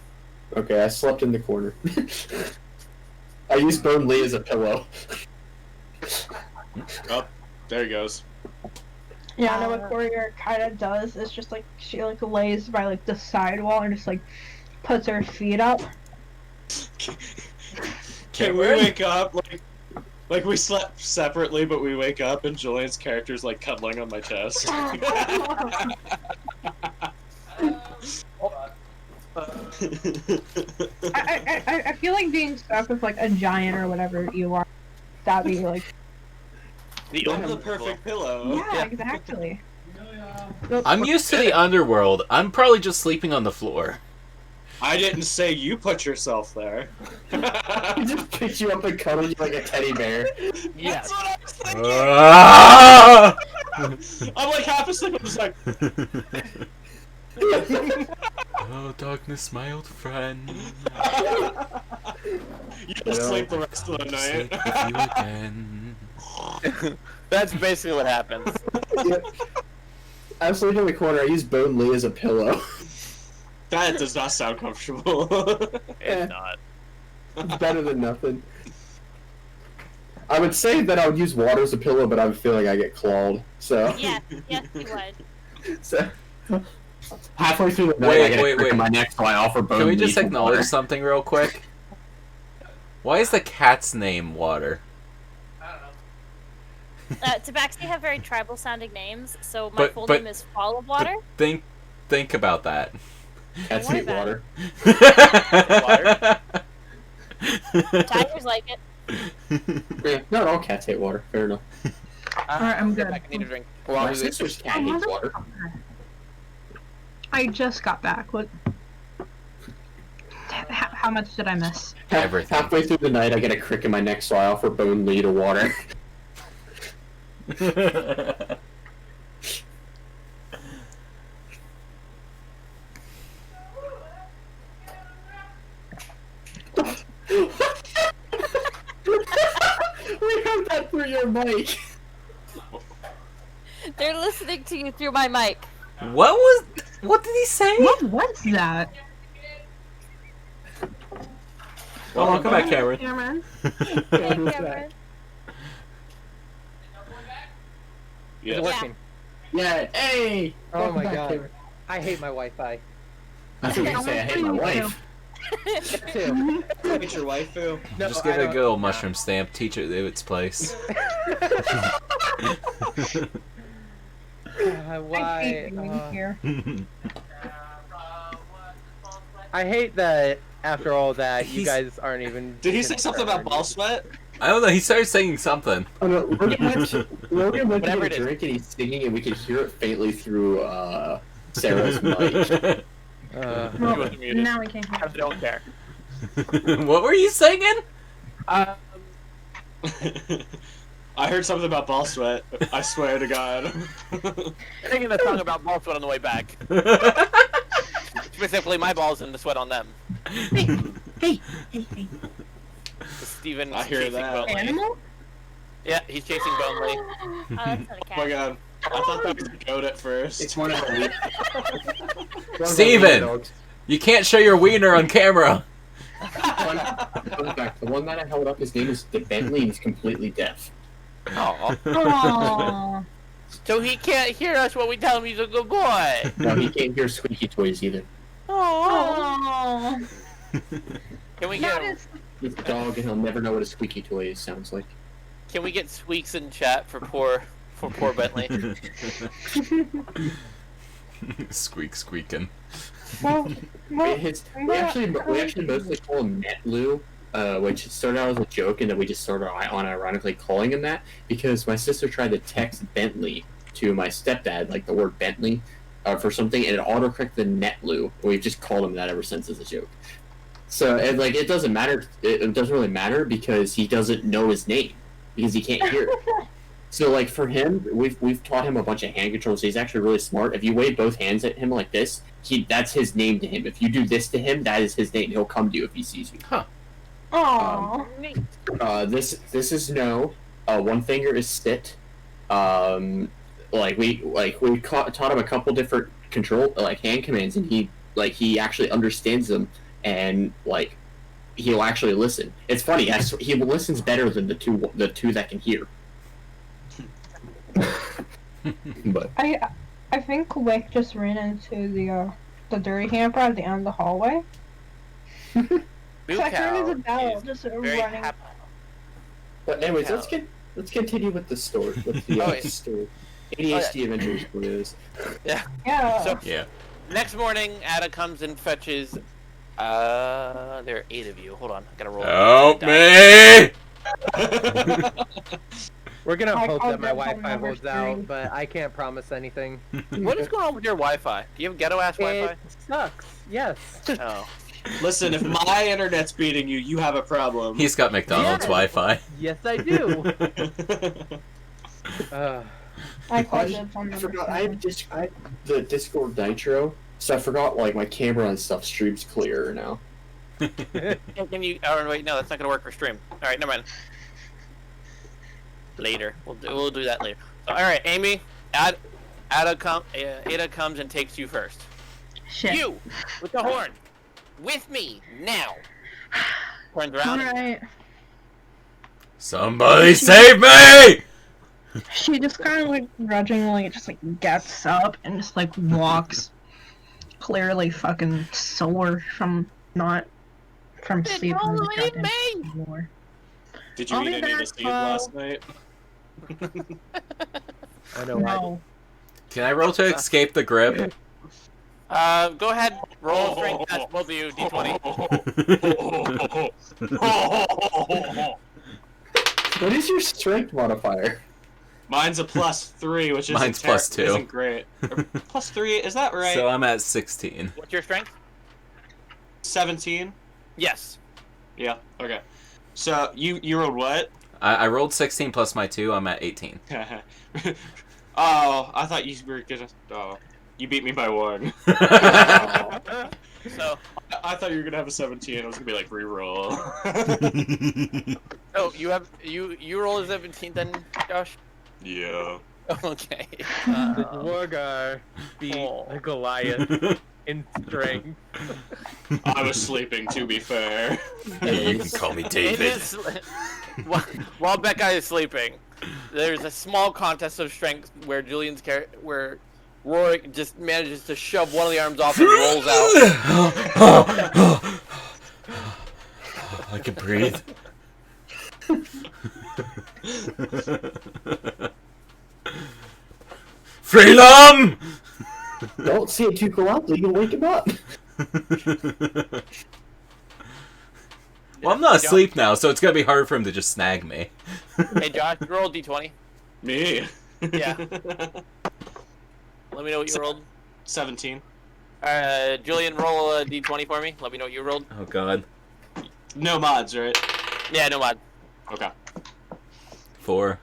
Okay, I slept in the corner. I used Bone Lee as a pillow. Oh, there he goes. Yeah, I know what Corriar kind of does. It's just like she like lays by like the sidewall and just like puts her feet up. Can we wake up like we slept separately, but we wake up and Julian's character's like cuddling on my chest. I feel like being stuck with like a giant or whatever you are, that'd be like I'm the perfect pillow. yeah, exactly. I'm used to the underworld. I'm probably just sleeping on the floor. I didn't say you put yourself there. He just picks you up and cuddles you like a teddy bear. Yes. That's what I was thinking. Ah! I'm like half asleep. I'm just like, Oh, darkness, my old friend. you just sleep the rest of the Sleep night. with you again. That's basically what happens. I'm sleeping in the corner. I use Bone Lee as a pillow. That does not sound comfortable. It's not. It's better than nothing. I would say that I would use water as a pillow, but I'm feeling I get clawed. So. Yes, yes, you would. So. Halfway through the night, I get a crick in my neck, so I offer Bone Can we Lee just some acknowledge water. something real quick? Why is the cat's name Water? Tabaxi have very tribal sounding names, so my But- full but- name is Fall of Water. Think about that. Cats Don't hate worry water. Tigers like it. Yeah, not all cats hate water. Fair enough. Alright, I'm good. I need a drink. My sister's cat hates water. I just got back. What? How much did I miss? Everything. Halfway through the night, I get a crick in my neck, so I offer Bone Lee to water. We have that through your mic. They're listening to you through my mic. What did he say? What was that? Well, welcome back, Cameron. Cameron? Hey, Cameron. Yeah. It's working. Yeah, hey! Oh Welcome my back, god. Cameron. I hate my Wi-Fi. I was gonna say I hate my wife. Too. It's your waifu. No, Just give I it a don't- good old mushroom stamp. Teach it its place. Why? I hate being here. I hate that after all that, you He's- guys aren't even. Did he say something about ball sweat? I don't know. He started saying something. Oh, no, Logan went to Whatever get it a is. drink and he's singing, and we could hear it faintly through Sarah's mic. Uh, He wasn't muted. Now we can hear. I don't care. What were you singing? I heard something about ball sweat. I swear to God. Singing a song about ball sweat on the way back. Specifically, my balls and the sweat on them. Hey. Steven I hear chasing that. Bonely. Animal? Yeah, he's chasing Bonely. Oh, that's not a Oh my cat. God. I thought that was a goat at first. It's one of the Steven! You can't show your wiener on camera. The one that I held up, his name is Bentley, and he's completely deaf. Oh, Aww. so he can't hear us when we tell him he's a good boy. No, he can't hear squeaky toys either. Aww. Can we Not get as He's a dog, and he'll never know what a squeaky toy sounds like. squeaks in chat for poor Bentley? Squeaking. well, We actually mostly call him Netloo, which started out as a joke, and then we just started unironically calling him that because my sister tried to text Bentley to my stepdad, like the word Bentley, for something, and it autocorrected Netloo. We've just called him that ever since as a joke. So, and like, it doesn't matter. It doesn't really matter because he doesn't know his name because he can't hear it. So, like, for him, we've taught him a bunch of hand controls. So he's actually really smart. If you wave both hands at him like this, that's his name to him. If you do this to him, that is his name. He'll come to you if he sees you. Aww. This is no. One finger is sit. We taught him a couple different hand commands, and he actually understands them, and like he'll actually listen. It's funny. He listens better than the two that can hear. But I think Wick just ran into the dirty hamper at the end of the hallway. Boo So I heard his Cow bell is just very running. happy. But anyways, let's continue with the story. With the Oh, yeah. story. ADHD Avengers Blues. Yeah. So Yeah. next morning, Ada comes and fetches. There are 8 of you. Hold on, I gotta roll. Help me! we're gonna I hope called that my them Wi-Fi phone numbers holds out, three. but I can't promise anything. What is going on with your Wi-Fi? Do you have ghetto-ass Wi-Fi? It sucks. Yes. Oh. Listen, if my internet's beating you, you have a problem. He's got McDonald's Wi-Fi. Yes, I do. I called I them phone number forgot. I seven. have the Discord Nitro, so I forgot like my camera and stuff streams clearer now. Can you? Oh wait, no, that's not gonna work for stream. All right, never mind. Later, we'll do that later. So, all right, Amy, Ada comes and takes you first. Shit. You with the horn, with me now. Turns around. Alright. Somebody save me! She just kind of like grudgingly just like gets up and just like walks, clearly fucking sore from sleeping on the goddamn floor. Did you I'll eat be any of the back, seeds last night? I know. I No. Can I roll to escape the grip? Go ahead, roll strength test, both of you, d20. What is your strength modifier? Mine's a +3, which isn't Mine's +2. Isn't great. Or +3, is that right? So I'm at 16. What's your strength? 17. Yes. Yeah. Okay. So you rolled what? I rolled 16 plus my 2. I'm at 18. Oh, I thought you were gonna. Oh, you beat me by 1. So, I thought you were gonna have a 17. I was gonna be like re-roll. oh, you roll a 17 then, Josh? Yeah. Okay. The Dwargar beat Oh. the Goliath in strength. I was sleeping, to be fair. You can call me It David. is, while Becca is sleeping, there's a small contest of strength where where Roy just manages to shove one of the arms off and rolls out. I can breathe. Freedom! Don't see it too loudly, you'll wake him up. Well, I'm not asleep now, so it's gonna be hard for him to just snag me. Hey, Josh, roll a d20. Me. Yeah. Let me know what you rolled. 17. Julian, roll a d20 for me. Let me know what you rolled. Oh god. No mods, right? Yeah, no mod. Okay. 4.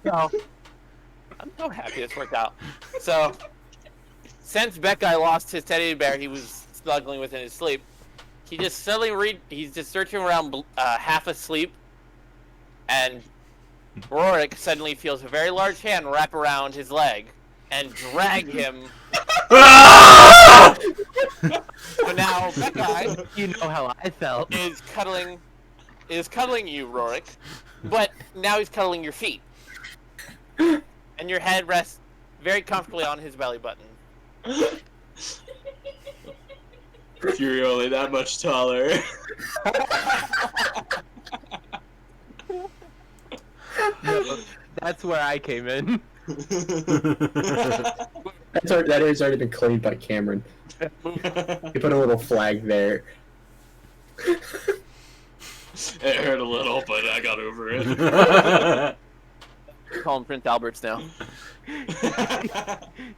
So, I'm so happy this worked out. So, since Becca lost his teddy bear he was snuggling with in his sleep, he just suddenly he's just searching around half asleep, and Rorik suddenly feels a very large hand wrap around his leg and drag him. So now Becca, You know how I felt. is cuddling you, Rorik, but now he's cuddling your feet, and your head rests very comfortably on his belly button. You're only that much taller. No, that's where I came in. That area's already been claimed by Cameron. He put a little flag there. It hurt a little, but I got over it. Call him Prince Albert's now.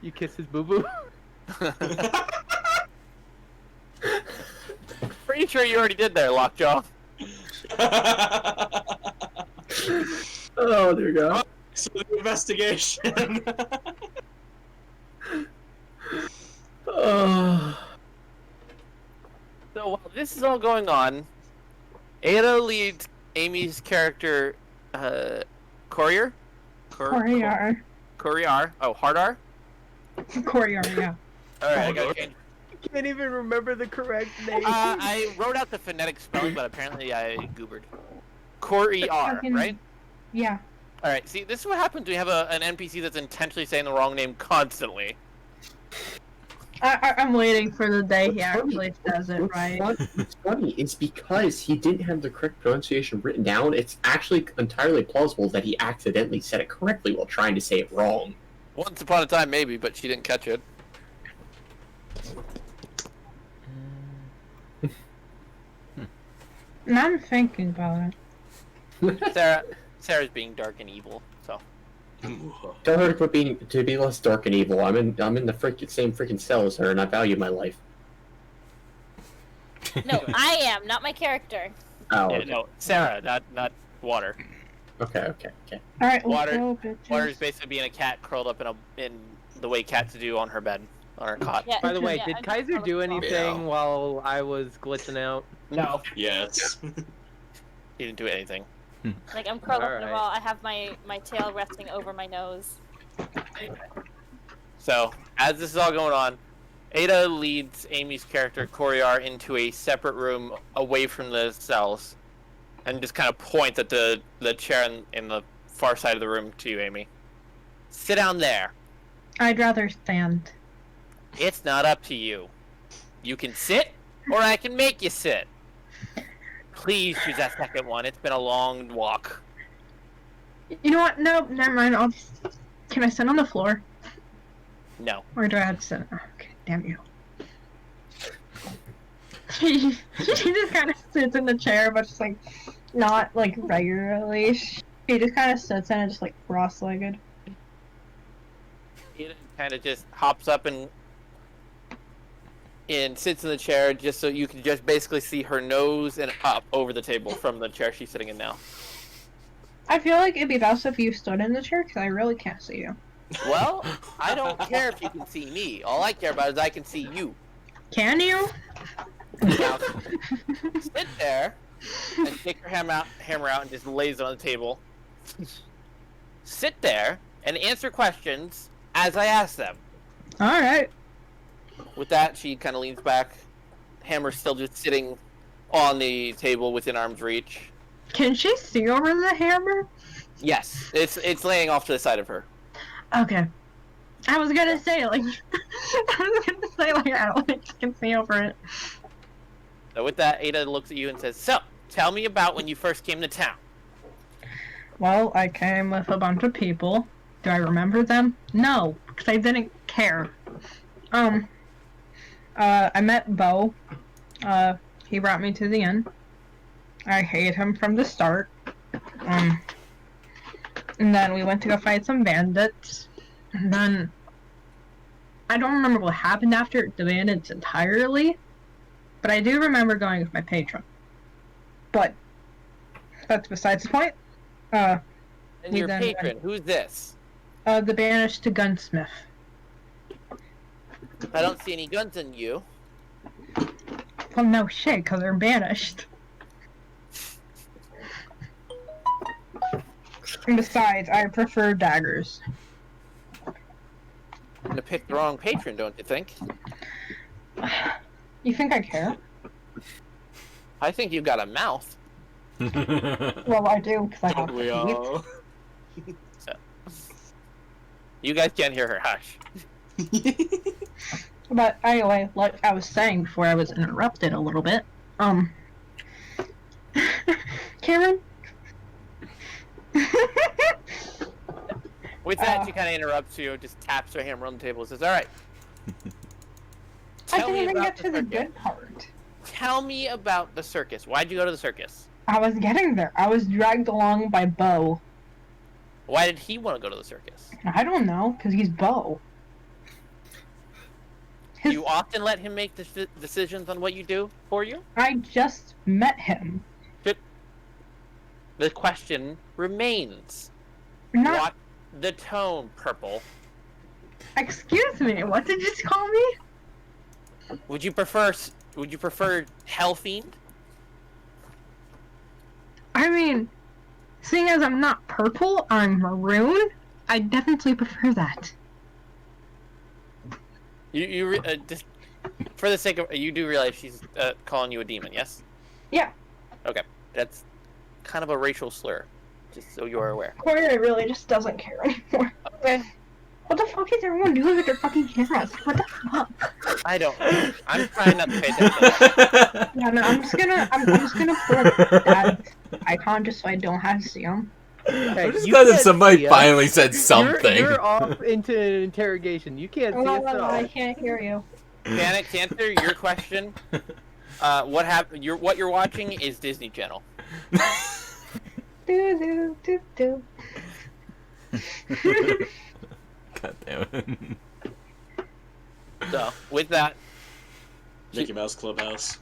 You kiss his boo boo. Pretty sure you already did there, Lockjaw. Oh, there you go. So the investigation. Oh. So while this is all going on, Ada leads Amy's character, Corriar? Corriar. Corriar. Oh, Hardar? Corriar, yeah. Alright, I gotta change. I can't even remember the correct name. I wrote out the phonetic spelling, but apparently I goobered. Corriar, right? Yeah. Alright, see, this is what happens when you have an NPC that's intentionally saying the wrong name constantly. I'm waiting for the day he actually says it right. What's funny is because he didn't have the correct pronunciation written down, it's actually entirely plausible that he accidentally said it correctly while trying to say it wrong. Once upon a time, maybe, but she didn't catch it. And I'm thinking about it. Sarah's being dark and evil, so. Tell her to be less dark and evil. I'm in the same freaking cell as her, and I value my life. No, I am, not my character. Oh, Yeah, okay. no, Sarah, not Water. Okay. Alright, Water- let's go, bitches. Water's basically being a cat curled up in the way cats do on her bed, on her cot. Yeah, By the way, yeah, did I'm Kaiser just do probably anything Yeah. while I was glitching out? No, Yes. he didn't do anything. like I'm curled up in a Alright. ball. I have my tail resting over my nose. So, as this is all going on, Ada leads Amy's character, Corriar, into a separate room away from the cells, and just kind of points at the chair in the far side of the room to you, Amy. Sit down there. I'd rather stand. It's not up to you. You can sit, or I can make you sit. Please choose that second one. It's been a long walk. You know what? No, never mind. Can I sit on the floor? No. Or do I have to sit? Oh, okay, damn you. She just kind of sits in the chair, but just like not like regularly. She just kind of sits in it, just like cross-legged. Ada kind of just hops up and sits in the chair just so you can just basically see her nose and up over the table from the chair she's sitting in now. I feel like it'd be best if you stood in the chair because I really can't see you. Well, I don't care if you can see me. All I care about is I can see you. Can you? Now, sit there and take her hammer out and just lays it on the table. Sit there and answer questions as I ask them. All right. With that, she kind of leans back. Hammer's still just sitting on the table within arm's reach. Can she see over the hammer? Yes, it's laying off to the side of her. Okay. I was gonna say like I don't think she can see over it. So with that, Ada looks at you and says, "So, tell me about when you first came to town." Well, I came with a bunch of people. Do I remember them? No, because I didn't care. I met Bo. He brought me to the inn. I hated him from the start. And then we went to go fight some bandits. And then I don't remember what happened after the bandits entirely, but I do remember going with my patron. But that's besides the point. And We your then patron, who's this? The banished to gunsmith. I don't see any guns in you. Well, no shit, because they're banished. And besides, I prefer daggers. You're gonna pick the wrong patron, don't you think? You think I care? I think you've got a mouth. Well, I do, because I have We teeth. all. You guys can't hear her. Hush. But anyway, like I was saying before I was interrupted a little bit, Cameron? With that, she kind of interrupts you, just taps her hammer on the table and says, "All right. I Tell didn't me even about get to the circus. good part. Tell me about the circus. Why'd you go to the circus? I was getting there. I was dragged along by Bo. Why did he want to go to the circus? I don't know, because he's Bo. Do you often let him make decisions on what you do for you? I just met him. The question remains. Not. Watch the tone, Purple. Excuse me. What did you just call me? Would you prefer Hellfiend? I mean, seeing as I'm not purple, I'm maroon. I definitely prefer that. You just for the sake of you do realize she's calling you a demon, yes? Yeah. Okay, that's kind of a racial slur, just so you are aware. Corriar really just doesn't care anymore. Okay. What the fuck is everyone doing with their fucking cameras? What the fuck? I don't know. I'm trying not to pay attention. Yeah, no, I'm just gonna put that icon just so I don't have to see them. Hey, I'm just you glad that can't somebody see us. finally said something. You're off into an interrogation. You can't see us at all. I can't hear you. Panic, to answer your question, what happened? What you're watching is Disney Channel. Do do do do. God damn it. So with that, Mickey Mouse Clubhouse.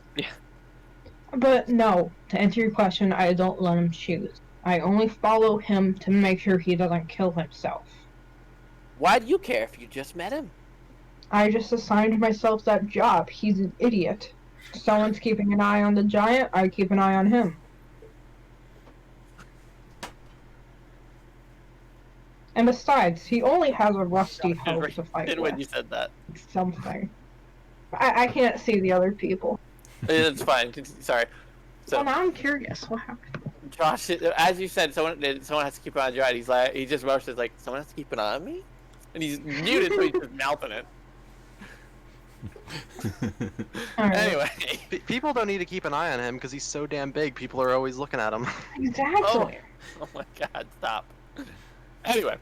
But no, to answer your question, I don't let him choose. I only follow him to make sure he doesn't kill himself. why do you care if you just met him? I just assigned myself that job. He's an idiot. Someone's keeping an eye on the giant, I keep an eye on him. And besides, he only has a rusty hoe to fight And when with. you said that, Something. I can't see the other people. it's fine. Sorry. So Well, now I'm curious. What happened? Josh, as you said, someone has to keep an eye on Josh. He's like, he just rushes like, someone has to keep an eye on me, and he's muted, so he's just mouthing it. Alright. Anyway, People don't need to keep an eye on him because he's so damn big. People are always looking at him. Exactly. oh my God, stop. Anyway,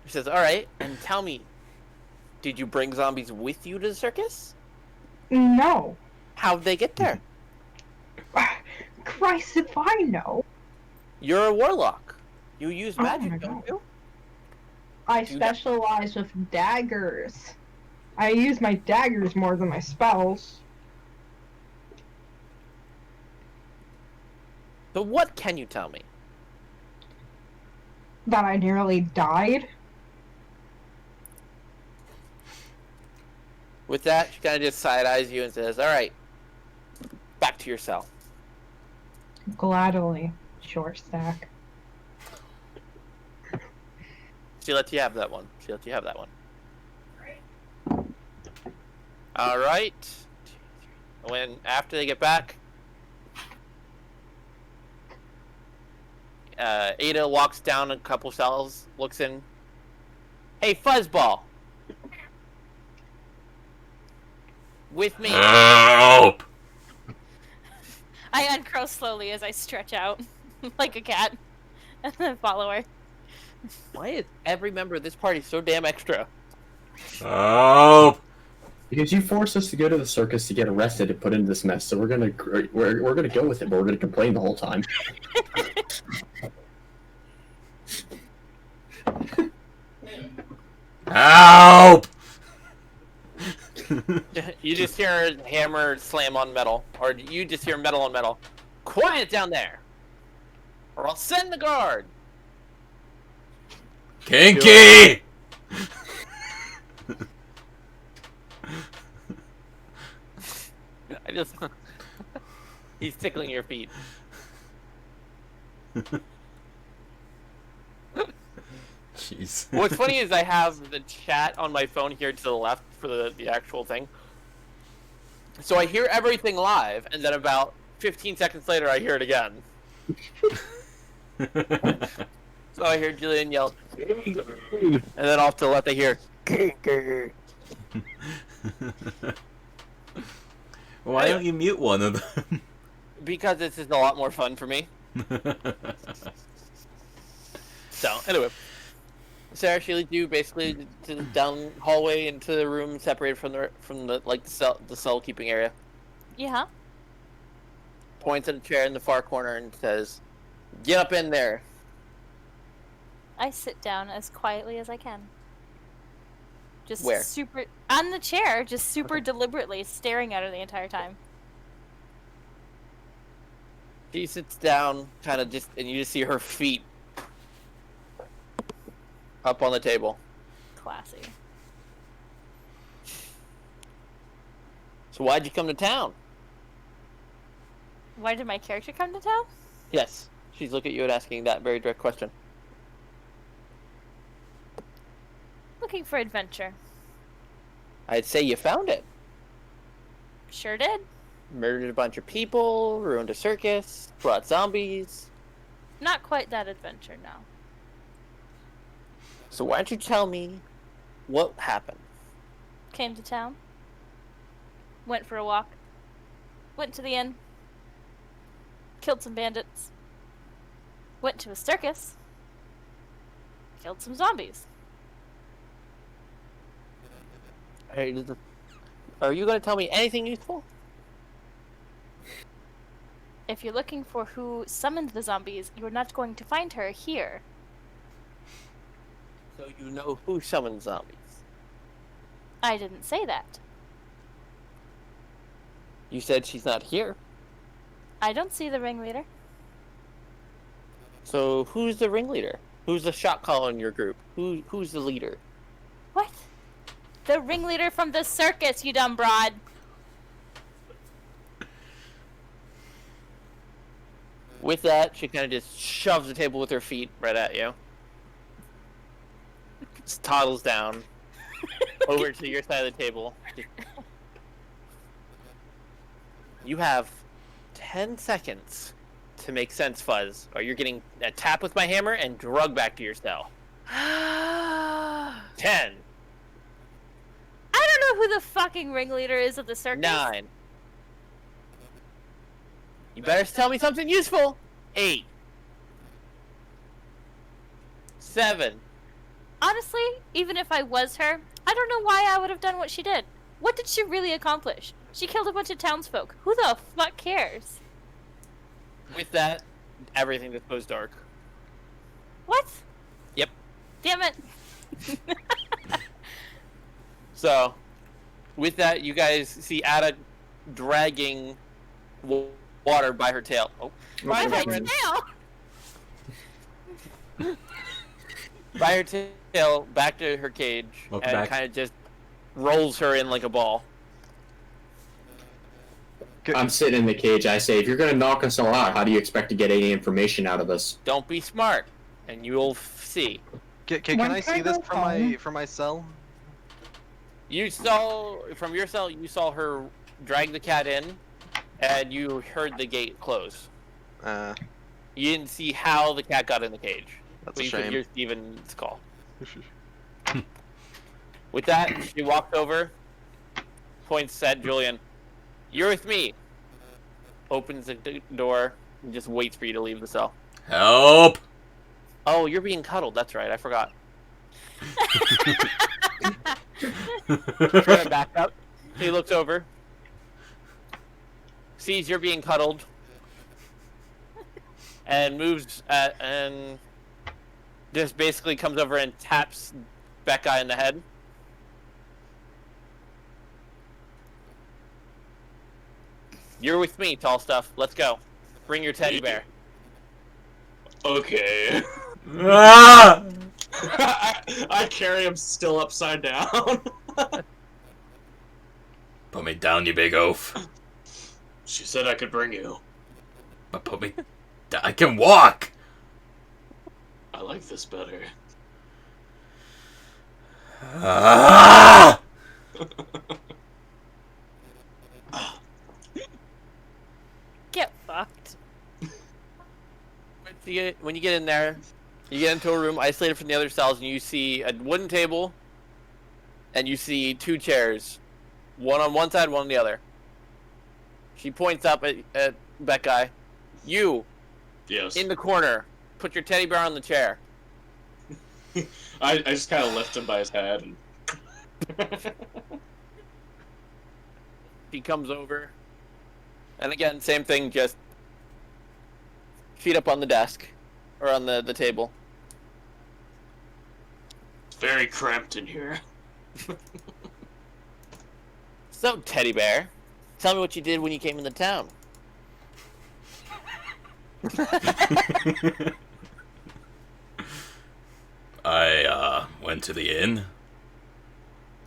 he says, "All right, and tell me, did you bring zombies with you to the circus? No. How'd they get there? Christ, if I know. You're a warlock. You use Oh magic, my don't God. you? I Do that. specialize with daggers. I use my daggers more than my spells. So what can you tell me?" That I nearly died. With that, she kind of just side-eyes you and says, "All right, back to your cell." Gladly, short stack. She lets you have that one. All right. When after they get back, Ada walks down a couple cells, looks in. "Hey, Fuzzball. With me. Help! I uncrow slowly as I stretch out like a cat, and then follow her. Why is every member of this party so damn extra? Oh. Because you forced us to go to the circus to get arrested and put in this mess, so we're gonna go with it, but we're gonna complain the whole time. Help! You just hear a hammer slam on metal, or you just hear metal on metal. Quiet down there, or I'll send the guard. Kinky! I just... He's tickling your feet. Jeez. What's funny is I have the chat on my phone here to the left for the actual thing. So I hear everything live, and then about 15 seconds later I hear it again. So I hear Julian yell, and then off to the left I hear, Why don't you mute one of them? because this is a lot more fun for me. So, anyway. Sarah, she leads you basically to the down hallway into the room separated from the like the cell keeping area. Yeah. Points at a chair in the far corner and says, "Get up in there." I sit down as quietly as I can. Just Where? super on the chair, just super deliberately staring at her the entire time. She sits down, kind of just, and you just see her feet up on the table. Classy. So why'd you come to town? Why did my character come to town? Yes. She's looking at you and asking that very direct question. Looking for adventure. I'd say you found it. Sure did. Murdered a bunch of people, ruined a circus, brought zombies. Not quite that adventure, no. So why don't you tell me what happened? Came to town. Went for a walk. Went to the inn. Killed some bandits. Went to a circus. Killed some zombies. Hey, are you going to tell me anything useful? If you're looking for who summoned the zombies, you're not going to find her here. So you know who summoned zombies? I didn't say that. You said she's not here. I don't see the ringleader. So who's the ringleader? Who's the shot caller in your group? Who's the leader? What? The ringleader from the circus, you dumb broad. With that, she kind of just shoves the table with her feet right at you. Just toddles down over to your side of the table. You have 10 seconds to make sense, Fuzz, or you're getting a tap with my hammer and drugged back to your cell. 10. I don't know who the fucking ringleader is of the circus. 9. You better tell me something useful. 8. 7. Honestly, even if I was her, I don't know why I would have done what she did. What did she really accomplish? She killed a bunch of townsfolk. Who the fuck cares? With that, everything just goes dark. What? Yep. Damn it. So, with that, you guys see Ada dragging water by her tail. Oh, By my Cameron. tail. By her tail back to her cage, Welcome and back. kind of just rolls her in like a ball. I'm sitting in the cage. I say, if you're going to knock us all out, how do you expect to get any information out of us? Don't be smart, and you'll see. Can When I can I see this go from my cell? You saw from your cell. You saw her drag the cat in, and you heard the gate close. You didn't see how the cat got in the cage. That's But a you could shame. hear Steven's call. With that, she walked over, points at Julian. You're with me. opens the door, and just waits for you to leave the cell. Help! Oh, you're being cuddled. That's right. I forgot. Trying to back up. He looks over, sees you're being cuddled, and moves and just basically comes over and taps Becca in the head. You're with me, tall stuff. Let's go. Bring your teddy bear. Okay. Ah! I carry him still upside down. Put me down, you big oaf. She said I could bring you. But put me down. I can walk! I like this better. Ah! Get fucked. When you get in there, you get into a room isolated from the other cells, and you see a wooden table, and you see 2 chairs, one on one side, one on the other. She points up at Becca. You, Yes. in the corner, put your teddy bear on the chair. I just kind of lift him by his head. And... She comes over, and again, same thing, just feet up on the desk, or on the table. It's very cramped in here. So, teddy bear, tell me what you did when you came into town. I went to the inn,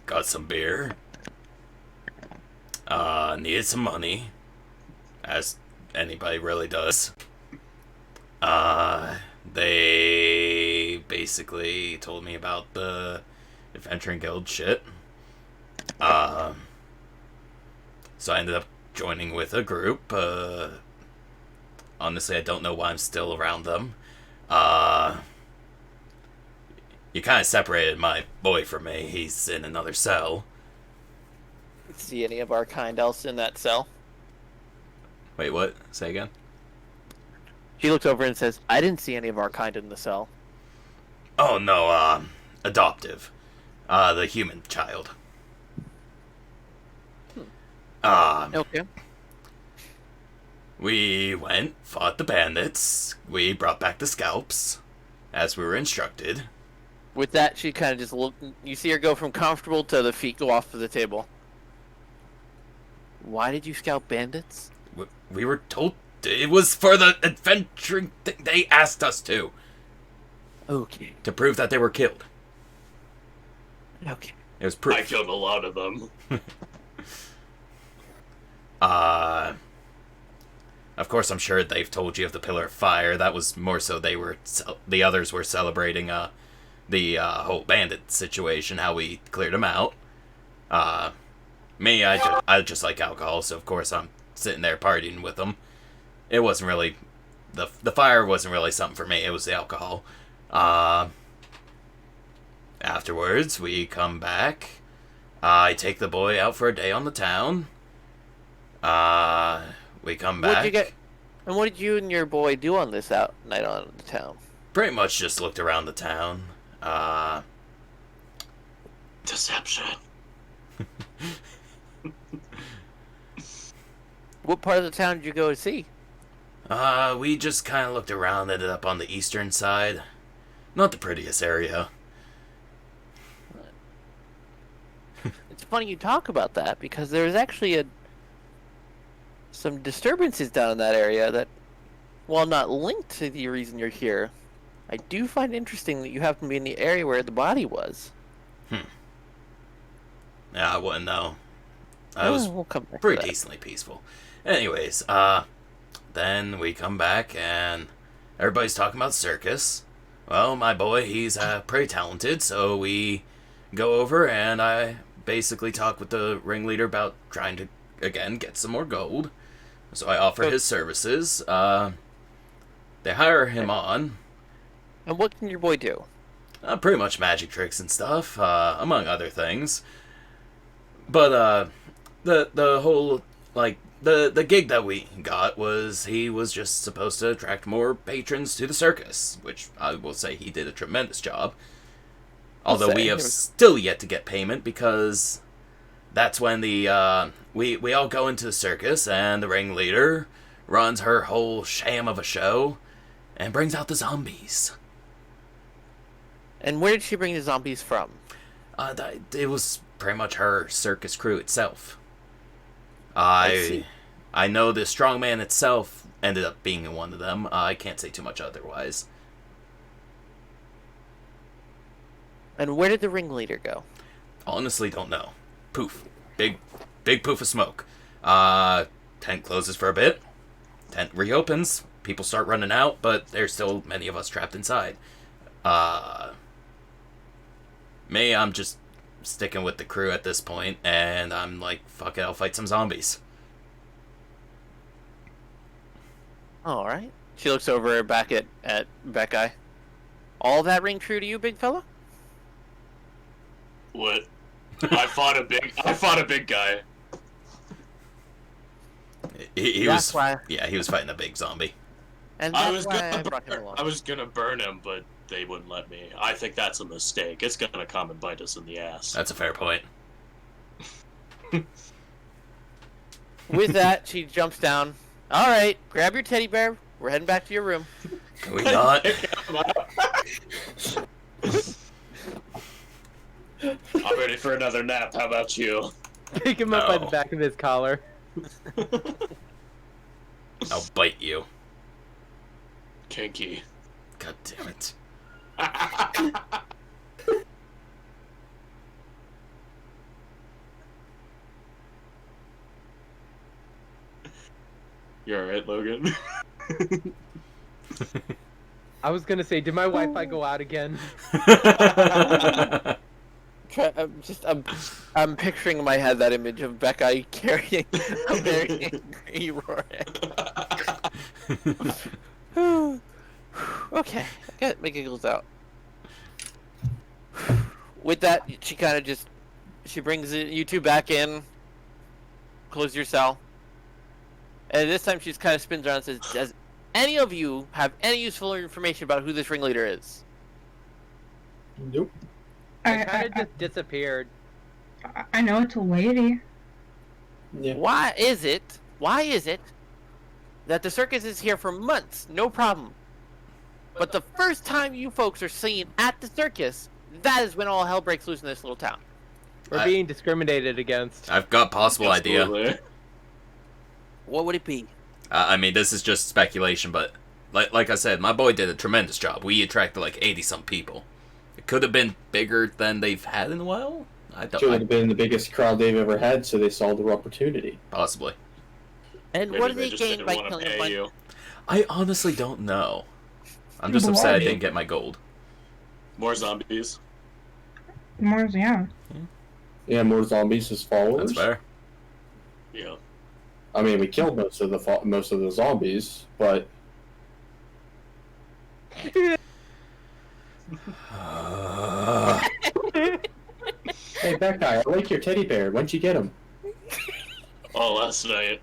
got some beer, needed some money, as anybody really does. They basically told me about the Adventuring Guild shit. So I ended up joining with a group. Honestly, I don't know why I'm still around them. You kind of separated my boy from me. He's in another cell. See any of our kind else in that cell? Wait, what? Say again? She looks over and says, I didn't see any of our kind in the cell. Oh, no, adoptive. The human child. Okay. We went, fought the bandits. We brought back the scalps, as we were instructed. With that, she kind of just look. You see her go from comfortable to the feet go off of the table. Why did you scalp bandits? We were told it was for the adventuring thing. They asked us to. Okay. To prove that they were killed. Okay. It was proof. I killed a lot of them. Of course, I'm sure they've told you of the Pillar of Fire. That was more so the others were celebrating the whole bandit situation, how we cleared them out. Me, I just like alcohol, so of course I'm sitting there partying with them. It wasn't really the fire wasn't really something for me. It was the alcohol. Afterwards, we come back. I take the boy out for a day on the town. We come back. And what did you and your boy do on this night on the town? Pretty much just looked around the town. Deception. What part of the town did you go to see? We just kind of looked around, ended up on the eastern side. Not the prettiest area. It's funny you talk about that, because there's actually some disturbances down in that area that, while not linked to the reason you're here, I do find interesting that you happen to be in the area where the body was. Yeah, I wouldn't know. I was we'll come back pretty to that. decently peaceful. Anyways, then we come back and everybody's talking about circus. Well, my boy, he's pretty talented, so we go over and I basically talk with the ringleader about trying to, again, get some more gold. So I offer his services. They hire him on. And what can your boy do? Pretty much magic tricks and stuff, among other things. But the whole, like, the gig that we got was he was just supposed to attract more patrons to the circus, which I will say he did a tremendous job. Although we have still yet to get payment because that's when the we all go into the circus and the ringleader runs her whole sham of a show and brings out the zombies. And where did she bring the zombies from? It was pretty much her circus crew itself. I know the strongman itself ended up being one of them. I can't say too much otherwise. And where did the ringleader go? Honestly, don't know. Poof. Big poof of smoke. Tent closes for a bit. Tent reopens. People start running out, but there's still many of us trapped inside. Me, I'm just sticking with the crew at this point, and I'm like, fuck it, I'll fight some zombies. Alright. She looks over back at Beckai. All that ring true to you, big fella? What? I fought a big guy. He That's was why. Yeah, he was fighting a big zombie. And I that's was why I gonna brought him along. I was gonna burn him, but they wouldn't let me. I think that's a mistake. It's gonna come and bite us in the ass. That's a fair point. With that, she jumps down. Alright, grab your teddy bear. We're heading back to your room. Can we not? I'm ready for another nap. How about you? Pick him up by the No. back of his collar. I'll bite you. Kinky. God damn it. You alright, Logan? I was gonna say, did my Wi-Fi go out again? I'm picturing in my head that image of Becca carrying a very angry Rory. Okay, I got my giggles out. With that, she kind of she brings you two back in, close your cell, and this time she's kind of spins around and says, "Does any of you have any useful information about who this ringleader is?" Nope. I kind of just disappeared. I know it's a lady. Yeah. Why is it that the circus is here for months, no problem, but the first time you folks are seen at the circus, that is when all hell breaks loose in this little town? We're being discriminated against. I've got a possible idea. Absolutely. What would it be? I mean, this is just speculation, but like I said, my boy did a tremendous job. We attracted like 80-some people. It could have been bigger than they've had in a while. Should have been the biggest crowd they've ever had, so they saw the opportunity. Possibly. And Maybe what do they they just gain didn't by want to killing a pay bunch? you. I honestly don't know. I'm just upset I Why? didn't get my gold. More zombies. More, yeah. Yeah, more zombies as followers. That's fair. Yeah. I mean, we killed most of the zombies, but hey, that guy, I like your teddy bear. When'd you get him? Oh, last night.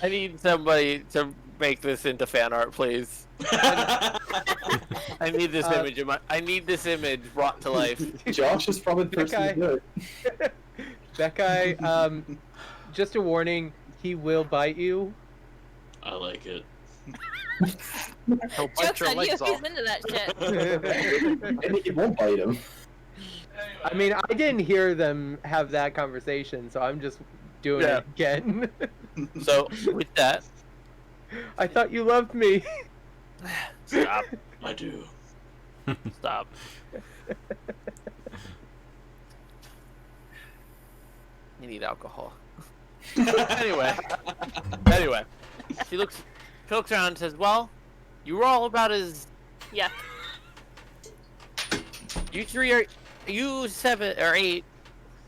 I need somebody to make this into fan art, please. I need this image. I need this image brought to life. Josh is probably the person to do it. That guy, just a warning, he will bite you. I like it. He'll bite Joke's your on you, legs he's off. into that shit. And he won't bite him. I mean, I didn't hear them have that conversation, so I'm just doing it again. So, with that, I thought you loved me. stop. I do. Stop. You need alcohol. anyway, she looks around and says, "Well, you were all about as Yeah. you 7 or 8.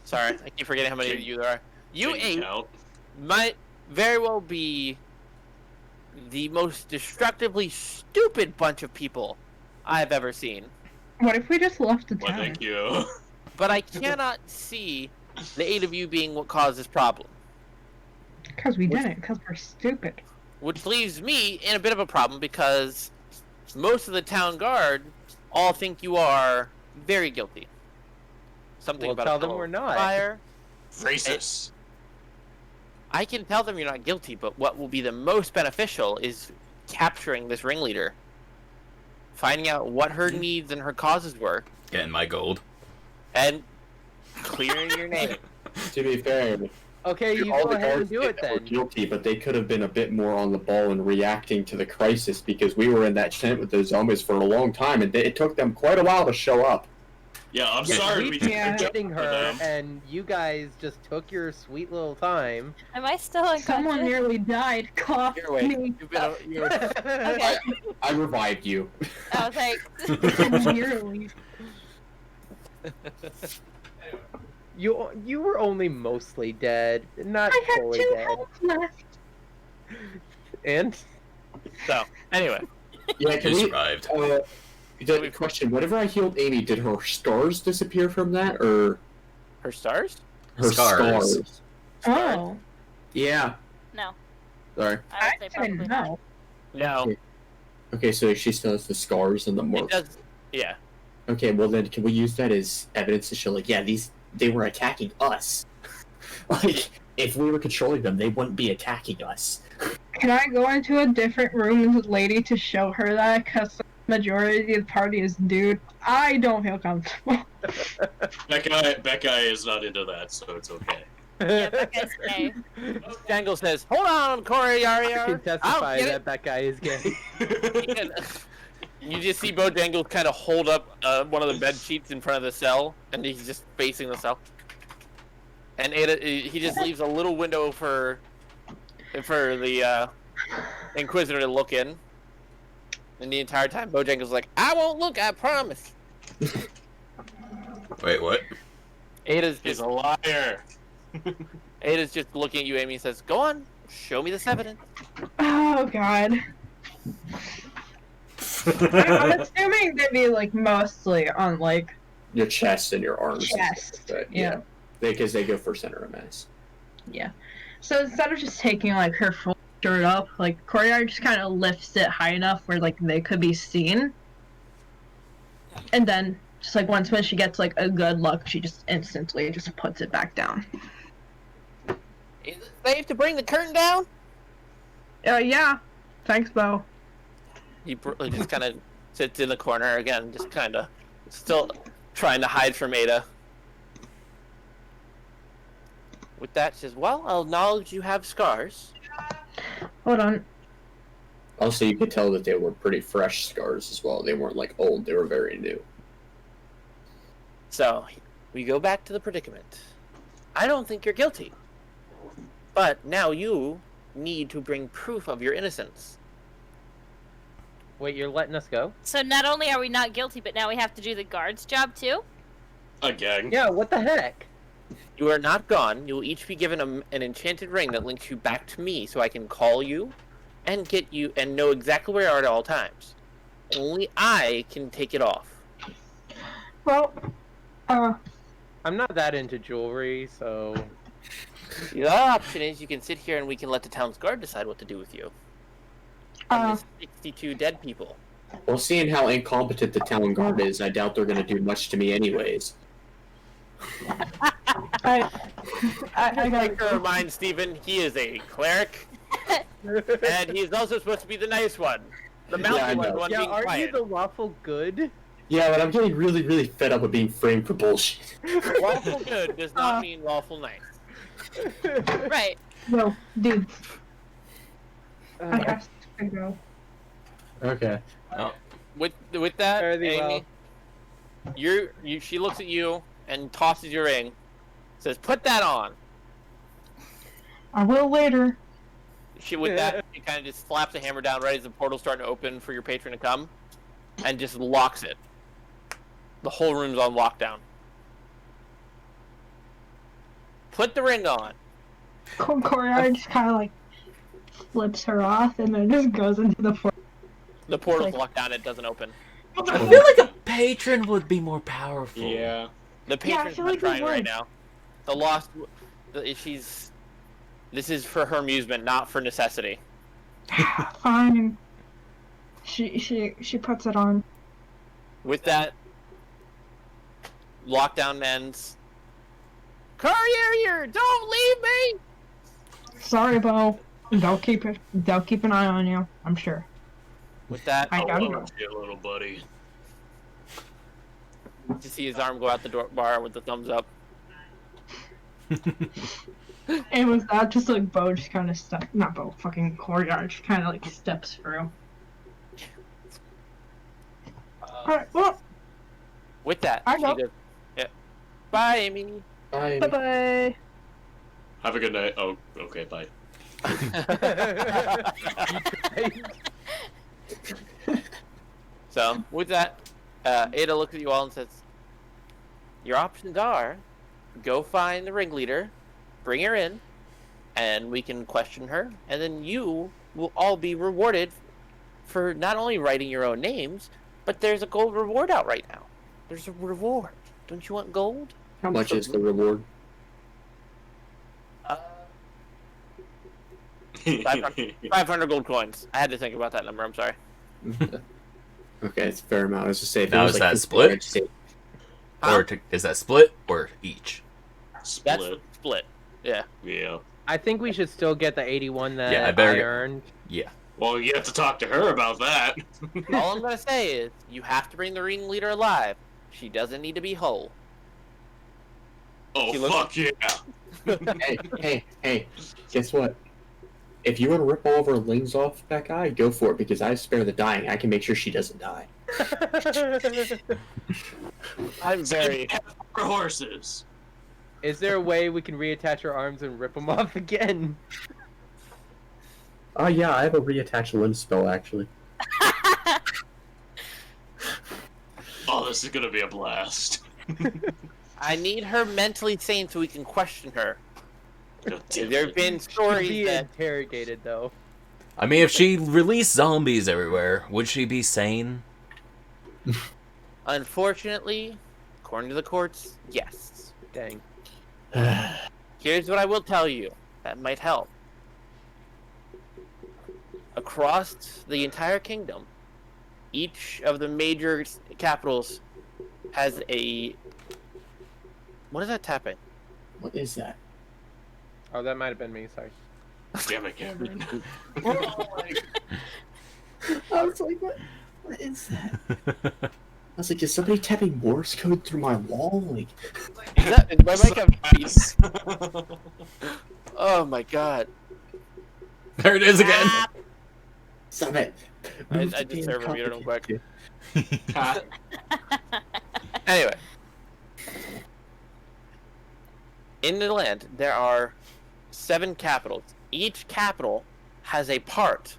Sorry, I keep forgetting how many of you there are. You Can 8 count? might very well be the most destructively stupid bunch of people I've ever seen. What if we just left the Well, town? thank you. But I cannot see The 8 of you being what caused this problem. Because we didn't, because we're stupid. Which leaves me in a bit of a problem because most of the town guard all think you are very guilty. Something We'll about tell a them fellow we're not. fire. Racist. I can tell them you're not guilty, but what will be the most beneficial is capturing this ringleader. Finding out what her needs and her causes were. Getting my gold. And clearing your name. To be fair, Okay, you all go the ahead and guards do it were then. guilty, but they could have been a bit more on the ball in reacting to the crisis because we were in that tent with the zombies for a long time, and it took them quite a while to show up. Yeah, I'm Yeah, sorry we we didn't Yeah. getting for her, them. and you guys just took your sweet little time. Am I still unconscious? Someone nearly died. Cough You're awake. me. You've been, you're, Okay. I revived you. I was like, Nearly. You were only mostly dead, not I had fully 2 dead. health left. And so, anyway. Yeah, can You we? survived. The question: whenever I healed Amy, did her scars disappear from that, or Her stars? her Scars. scars? Oh, Yeah. no. Sorry. I I would say probably didn't not. know. No. Okay, so she still has the scars and the It marks. does. Yeah. Okay, well then, can we use that as evidence to show, like, yeah, they were attacking us? Like, if we were controlling them, they wouldn't be attacking us. Can I go into a different room with Lady to show her that? Because the majority of the party is dude. I don't feel comfortable. Becca is not into that, so it's okay. Yeah, that guy's gay. Jangle says, "Hold on, Corey I Yariar. can testify get that that guy is gay. You just see Bojangles kind of hold up one of the bed sheets in front of the cell, and he's just facing the cell. And he just leaves a little window for the Inquisitor to look in. And the entire time, Bojangles like, "I won't look, I promise." Wait, what? Ada's He's just a liar. Ada's just looking at you, Amy, and says, "Go on, show me this evidence." Oh god. I'm assuming they'd be like mostly on like Your chest and your arms. and chest. stuff like that, Yeah. Because they go for center of mass. Yeah. So instead of just taking like her full shirt up, like Corriar just kind of lifts it high enough where like they could be seen, and then just like once when she gets like a good look, she just instantly just puts it back down. Is it safe to bring the curtain down? Yeah. Thanks, Bo. He just kind of sits in the corner again, just kind of still trying to hide from Ada. With that, she says, "Well, I'll acknowledge you have scars." Hold on. Also, you could tell that they were pretty fresh scars as well. They weren't like old; they were very new. So, we go back to the predicament. I don't think you're guilty. But now you need to bring proof of your innocence. Wait, you're letting us go? So not only are we not guilty, but now we have to do the guard's job too? Again. Yeah, what the heck? You are not gone. You will each be given an enchanted ring that links you back to me so I can call you and get you and know exactly where you are at all times. Only I can take it off. Well, I'm not that into jewelry, so... The other option is you can sit here and we can let the town's guard decide what to do with you. And there's 62 dead people. Well, seeing how incompetent the town guard is, I doubt they're going to do much to me anyways. I I'd gotta like to remind Stephen he is a cleric, and he's also supposed to be the nice one. The mouthy I one, know. the one Yeah, being aren't you quiet. the lawful good? Yeah, but I'm getting really, really fed up with being framed for bullshit. Lawful good does not mean lawful nice. Right. No, dude. I have to go. Okay. With that, Fare thee Amy, she looks at you and tosses your ring. Says, "Put that on." I will later. With that, she kind of just slaps the hammer down right as the portal's starting to open for your patron to come, and just locks it. The whole room's on lockdown. Put the ring on. Corriar just kind of like flips her off and then just goes into the portal. The portal's locked down. It doesn't open. I feel like a patron would be more powerful. Yeah. The patron's feel not like we trying right would. now. The lost. She's. This is for her amusement, not for necessity. Fine. She puts it on. With that, lockdown ends. Corriar, don't leave me! Sorry, Bo. They'll keep an eye on you. I'm sure. With that, I got Oh, it. you little buddy. you see his arm go out the door bar with the thumbs up. And with that, just like Bo just kind of not Bo, fucking Corriar just kind of like steps through. Alright, well, With that, I she know. goes, yeah. Bye, Amy. Bye. bye bye. Have a good night. Oh, okay, bye. So, with that, Ada looks at you all and says, your options are, go find the ringleader, bring her in, and we can question her, and then you will all be rewarded for not only writing your own names, but there's a gold reward out right now. There's a reward. Don't you want gold? How much is the reward? 500 gold coins. I had to think about that number, I'm sorry. Okay, it's a fair amount. I was just saying. Now, is that split? Or is that split or each? Split. That's split. Yeah. Yeah. I think we should still get the 81 that Yeah, I better I get- earned. Yeah. Well, you have to talk to her about that. All I'm gonna say is, you have to bring the ringleader alive. She doesn't need to be whole. Oh, She looks- fuck yeah. Hey! Guess what? If you want to rip all of her limbs off that guy, go for it because I spare the dying. I can make sure she doesn't die. I'm very. For horses. Is there a way we can reattach her arms and rip them off again? Oh yeah, I have a reattach limb spell actually. Oh, this is gonna be a blast. I need her mentally sane so we can question her. God damn There it. have been She'd stories be that interrogated though. I mean, if she released zombies everywhere, would she be sane? unfortunately, according to the courts, yes. Dang. Here's what I will tell you that might help. Across the entire kingdom, each of the major capitals has a. What is that tapping? What is that? Oh, that might have been me. Sorry. Damn it, Cameron. I was like, what is that? I was like, is somebody tapping Morse code through my wall? Like, Is that my mic have peace? Oh my god! There it is again. stop it. I Move just the damn server muted him quick. complicated. Anyway, in the land there are 7 capitals. Each capital has a part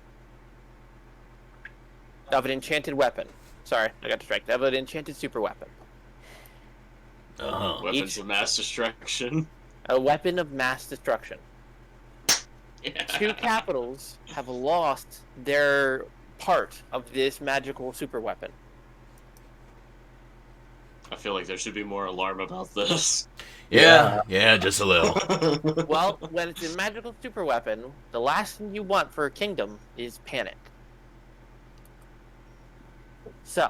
of an enchanted weapon. Sorry, I got distracted. Of an enchanted super weapon. Uh-huh. Weapons of mass destruction. A weapon of mass destruction. Yeah. 2 capitals have lost their part of this magical super weapon. I feel like there should be more alarm about this. Yeah, just a little. Well, when it's a magical super weapon, the last thing you want for a kingdom is panic. So,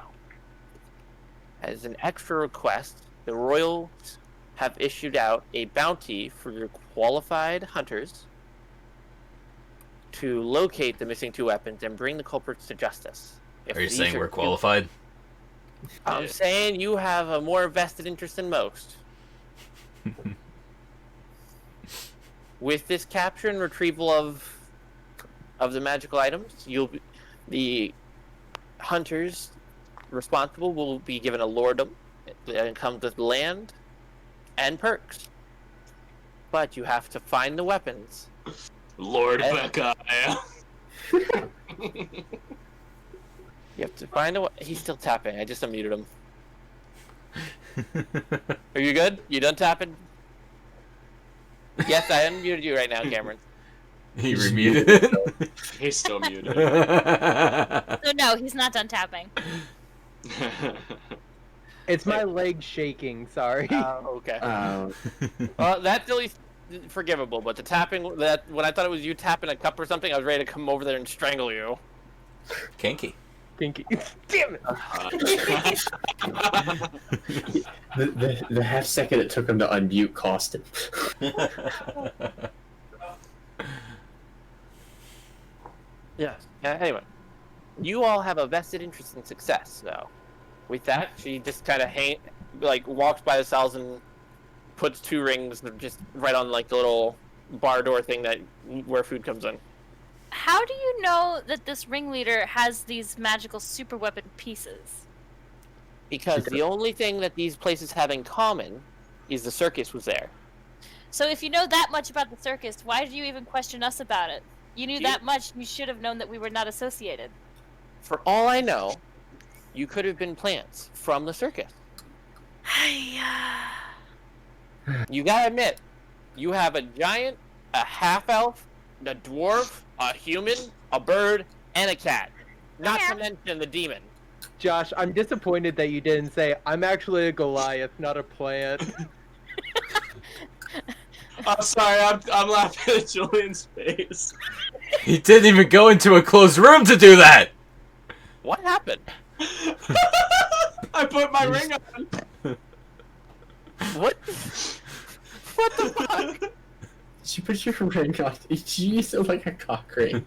as an extra request, the royals have issued out a bounty for your qualified hunters to locate the missing 2 weapons and bring the culprits to justice. If Are you these saying we're qualified? I'm saying you have a more vested interest than most. With this capture and retrieval of the magical items, the hunters responsible will be given a lordom that comes with land and perks. But you have to find the weapons. Lord And- Becca. You have to find a. He's still tapping. I just unmuted him. Are you good? You done tapping? Yes, I unmuted you right now, Cameron. He remuted. He's still muted. So no, he's not done tapping. It's my leg shaking. Sorry. Okay. Oh. That's at least forgivable. But the tapping, that when I thought it was you tapping a cup or something, I was ready to come over there and strangle you. Kinky. Pinky. Damn it. The half second it took him to unmute cost him. Yes. Anyway, you all have a vested interest in success, though. With that, she just kind of walks by the cells and puts 2 rings just right on like the little bar door thing where food comes in. How do you know that this ringleader has these magical super weapon pieces? Because the only thing that these places have in common is the circus was there. So if you know that much about the circus, why did you even question us about it? You knew that much, you should have known that we were not associated. For all I know, you could have been plants from the circus. You gotta admit, you have a giant, a half-elf, a dwarf, a human, a bird, and a cat. Not to mention the demon. Josh, I'm disappointed that you didn't say, I'm actually a Goliath, not a plant. I'm sorry, I'm laughing at Julian's face. He didn't even go into a closed room to do that! What happened? I put my ring on. What? What the fuck? Did you put your ring on? Did you use it like a cock ring?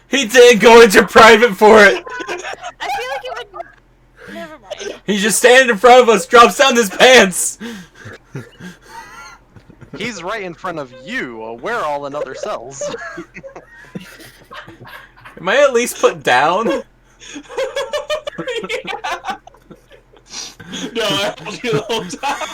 He didn't go into private for it! I feel like it would... Never mind. He's just standing in front of us, drops down his pants! He's right in front of you. We're all in other cells. Am I at least put down? Yeah. No, I held you the whole time.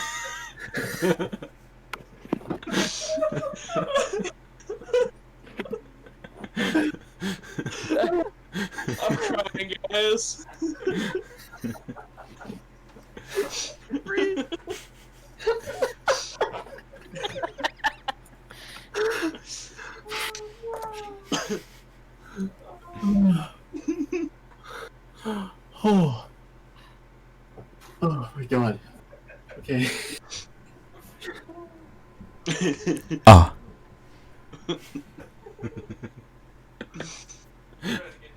I'm crying, guys. Oh. Oh my god. Okay. Ah.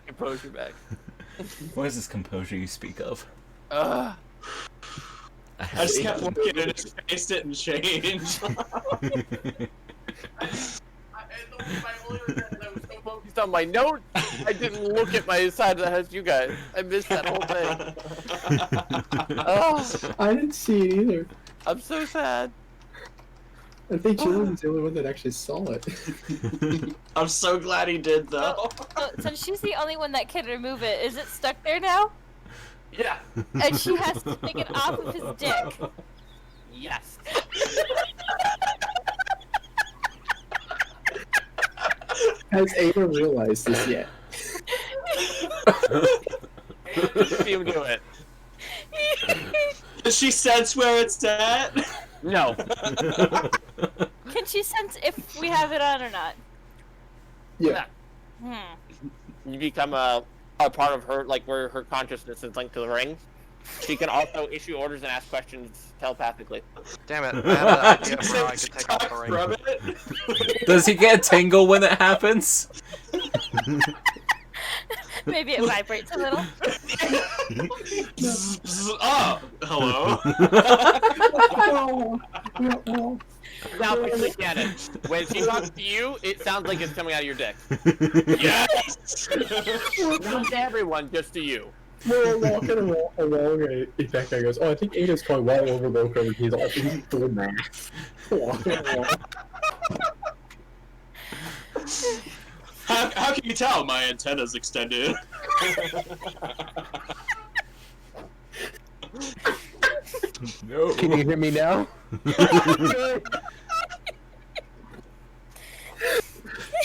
Composure back. What is this composure you speak of? I just kept looking at his face, didn't change. I was so focused on my notes, I didn't look at my side that has you guys. I missed that whole thing. Oh, I didn't see it either. I'm so sad. I think Julian's the only one that actually saw it. I'm so glad he did, though. So, since she's the only one that can remove it, is it stuck there now? Yeah. And she has to take it off of his dick. Yes. Has Ada realized this yet? See him do it. Does she sense where it's at? No. Can she sense if we have it on or not? Yeah. Hmm. You become a part of her, like where her consciousness is linked to the ring. She can also issue orders and ask questions telepathically. Damn it! I had an idea for how I could take off the ring. Rub it? Does he get a tingle when it happens? Maybe it vibrates a little. Oh, hello. Now quickly get it. When she talks to you, it sounds like it's coming out of your dick. Yes. Not to everyone, just to you. We're walking along, and that guy goes, "Oh, I think Ada's going well over Loco, and he's doing math." Walking along. How can you tell my antenna's extended? No. Can you hear me now?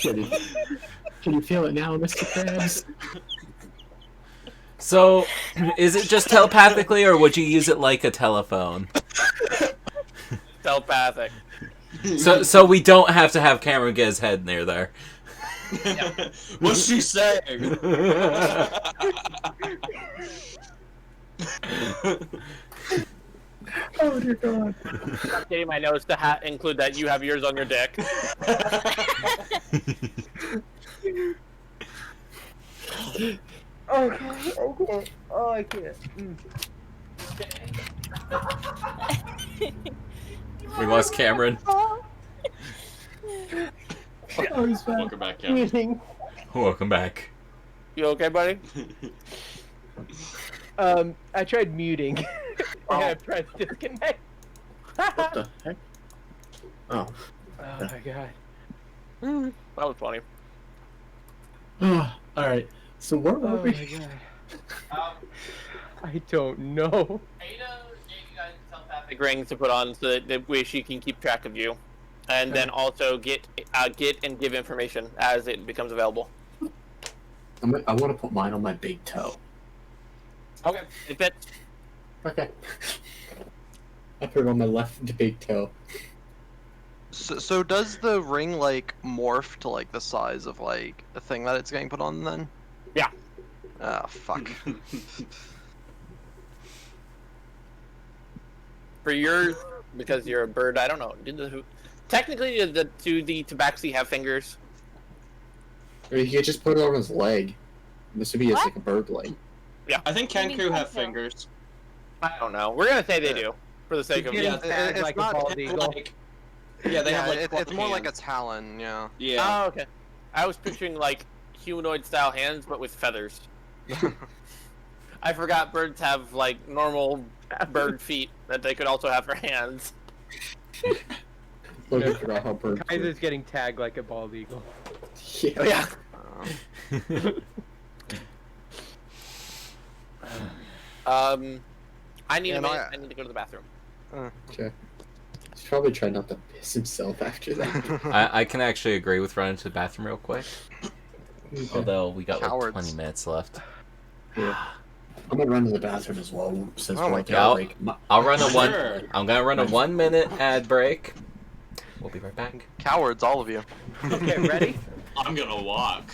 Can you feel it now, Mr. Krabs? So, is it just telepathically, or would you use it like a telephone? Telepathic. So we don't have to have Cameron get his head near there. What's she saying? Oh dear God. Updating my notes to include that you have yours on your dick. Okay. Okay. Oh, I can't. We lost Cameron. Oh, he's back. Welcome back, Cameron. Welcome back. You okay, buddy? I tried muting. And I pressed disconnect. What the heck? Oh. Oh my God. That was funny. Alright. So where were Oh we? my God. I don't know. Ada gave you guys telepathic rings to put on so that way she can keep track of you, and then also get and give information as it becomes available. I want to put mine on my big toe. Okay, it fits. Okay. I put it on my left big toe. So does the ring like morph to like the size of like a thing that it's getting put on then? Yeah. Ah, fuck. For yours, because you're a bird, I don't know. Technically, do the tabaxi have fingers? I mean, he could just put it on his leg. This would be just What? like a bird leg. Yeah. I think What do you Kenku mean have Kenku? fingers. I don't know. We're gonna say they do, for the sake of He's getting yeah. tagged it's like not a bald eagle. Yeah, they have like. it's more like a hands. talon, yeah. Yeah. Oh, okay. I was picturing like humanoid-style hands, but with feathers. I forgot birds have like normal bird feet that they could also have for hands. Look, I forgot how birds work. Kaiser's getting tagged like a bald eagle. Yeah. Yeah. I need Yeah, a no, minute. I need to go to the bathroom. Okay. He's probably trying not to piss himself after that. I can actually agree with running to the bathroom real quick. Although we got like Cowards. 20 minutes left. Yeah. I'm gonna run to the bathroom as well since Oh we're my like God. break. I'll run a one. Sure. I'm gonna run a 1 minute ad break. We'll be right back. Cowards, all of you. Okay, ready? I'm gonna walk.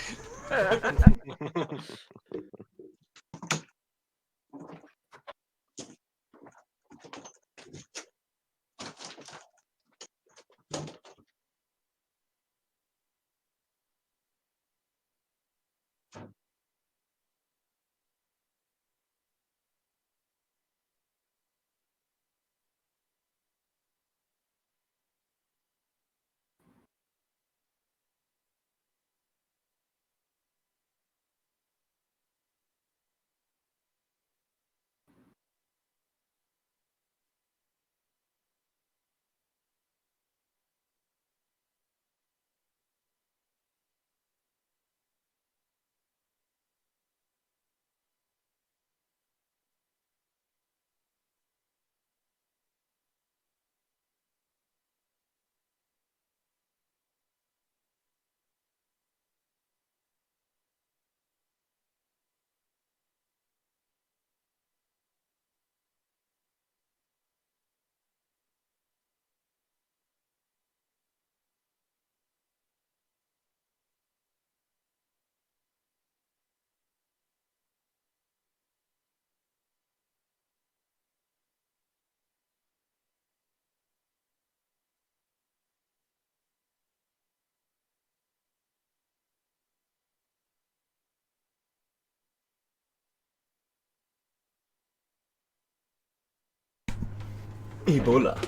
Ebola.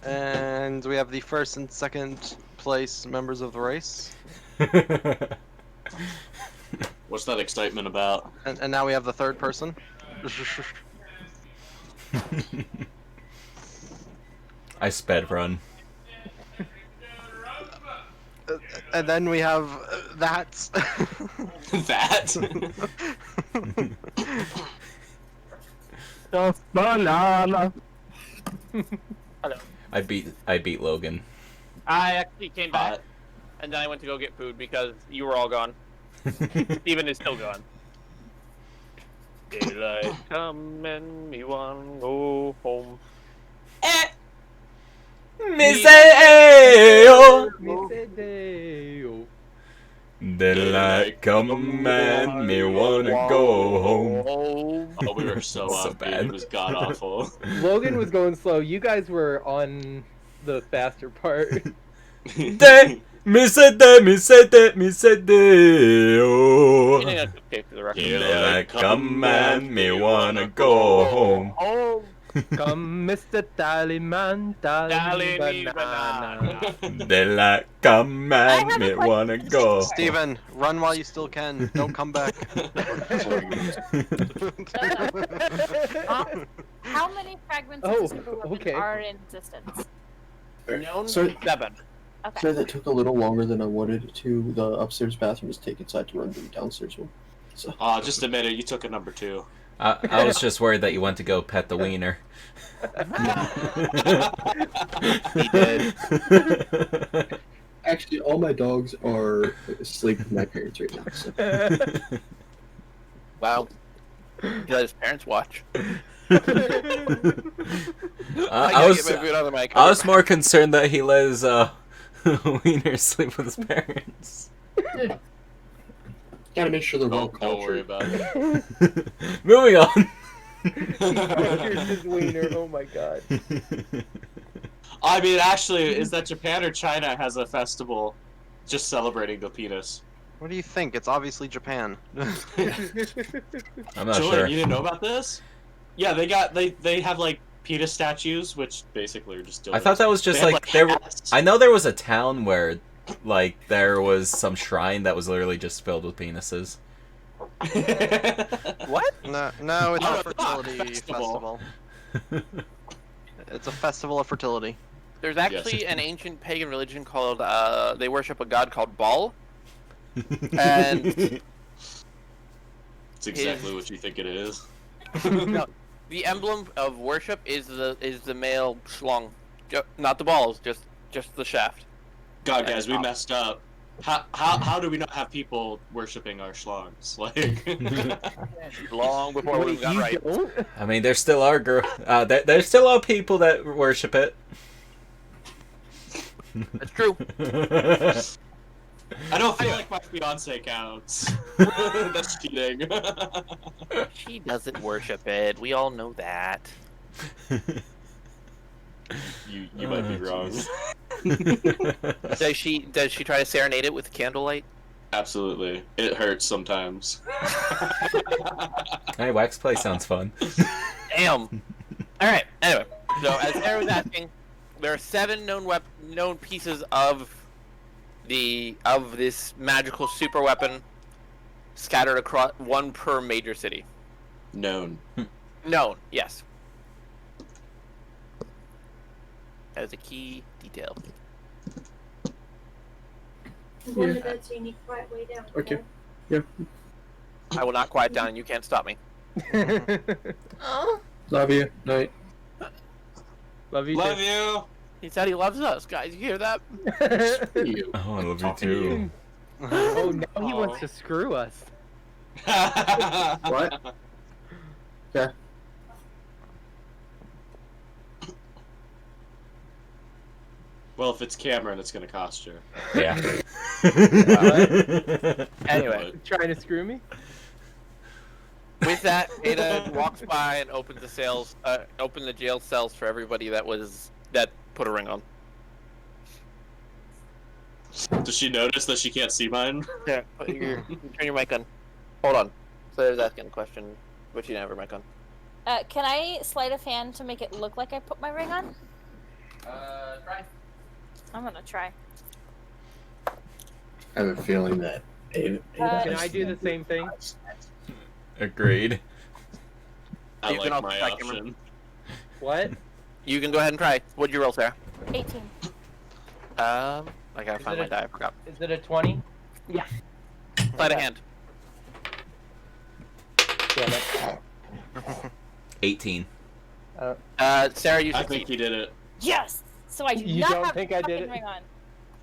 And we have the first and second place members of the race. What's that excitement about? And now we have the third person. I sped run. And then we have that. That? Banana. Hello. I beat Logan. I actually came back, and then I went to go get food because you were all gone. Steven is still gone. Daylight come and me one go home. Miseo. Miseo. Daylight come and me wanna go home. Oh, we were so So off, bad. dude. It was god awful. Logan was going slow. You guys were on the faster part. Day, me said that, me said that, me said that. Oh. You know, okay for the record. Daylight come and me wanna go home. Oh, Come, Mr. Tallyman, Dally me banana. Daylight come I and have a me question wanna for go. Steven, run while you still can. Don't come back. How many fragments Oh, of the super weapon okay. are in existence? known Sorry, 7. Okay. sorry, that took a little longer than I wanted it to. The upstairs bathroom was taken, so I had to run to the downstairs one. So Just a minute. You took a number 2. I was just worried that you went to go pet the wiener. He did. actually, all my dogs are asleep with my parents right now. So. Wow. He let his parents watch. I gotta was get my food on the mic. I was more concerned that he let his wiener sleep with his parents. Gotta make sure they're well Don't worry cultured. about it. Moving on. Here's his wiener. Oh my god. I mean, actually, is that Japan or China has a festival just celebrating the penis? What do you think? It's obviously Japan. I'm not Jordan, sure. you didn't know about this? Yeah, they have like penis statues, which basically are just. I thought that was just They have, like there. hats. I know there was a town where, like, there was some shrine that was literally just filled with penises. What? No, it's Oh, a it's not a fertility festival. festival. It's a festival of fertility. There's actually an ancient pagan religion called, they worship a god called Baal. And It's exactly what you think it is. no, the emblem of worship is the male schlong. Not the balls, just the shaft. God, guys, we messed up. How do we not have people worshiping our schlongs? Like, Long before we Wait, got you right. don't? I mean, there still are there still are people that worship it. That's true. I don't feel like my fiance counts. That's cheating. She doesn't worship it. We all know that. You might be wrong. Does she try to serenade it with candlelight? Absolutely, it hurts sometimes. Hey, wax play sounds fun. Damn. All right. Anyway, so as Sarah was asking, there are 7 known pieces of this magical super weapon scattered across 1 per major city. Known. Known, yes. That is a key detail. One of those you need quiet way down. Okay. Yeah. I will not quiet down, and you can't stop me. Love you. Night. Love you. Love too. you. He said he loves us, guys. You hear that? You. Oh, I love you Talking to too. Oh, now he wants to screw us. What? Yeah. Well, if it's Cameron, it's gonna cost you. Yeah. Anyway, Trying to screw me? with that, Ada walks by and opens the jail cells for everybody that put a ring on. Does she notice that she can't see mine? Yeah, turn your mic on. Hold on. So there's asking a question, but you didn't have her mic on. Can I sleight of hand to make it look like I put my ring on? Try. I'm gonna try. I have a feeling that. Can I do the same thing? Agreed. I You can like also my try, Cameron. option. What? You can go ahead and try. What'd you roll, Sarah? 18. I gotta Is find it my die. I forgot. Is it a 20? Sleight of hand. Damn it. 18. Sarah, you I succeed. think he did it. Yes! So I do You not don't have think the I did fucking it? ring on.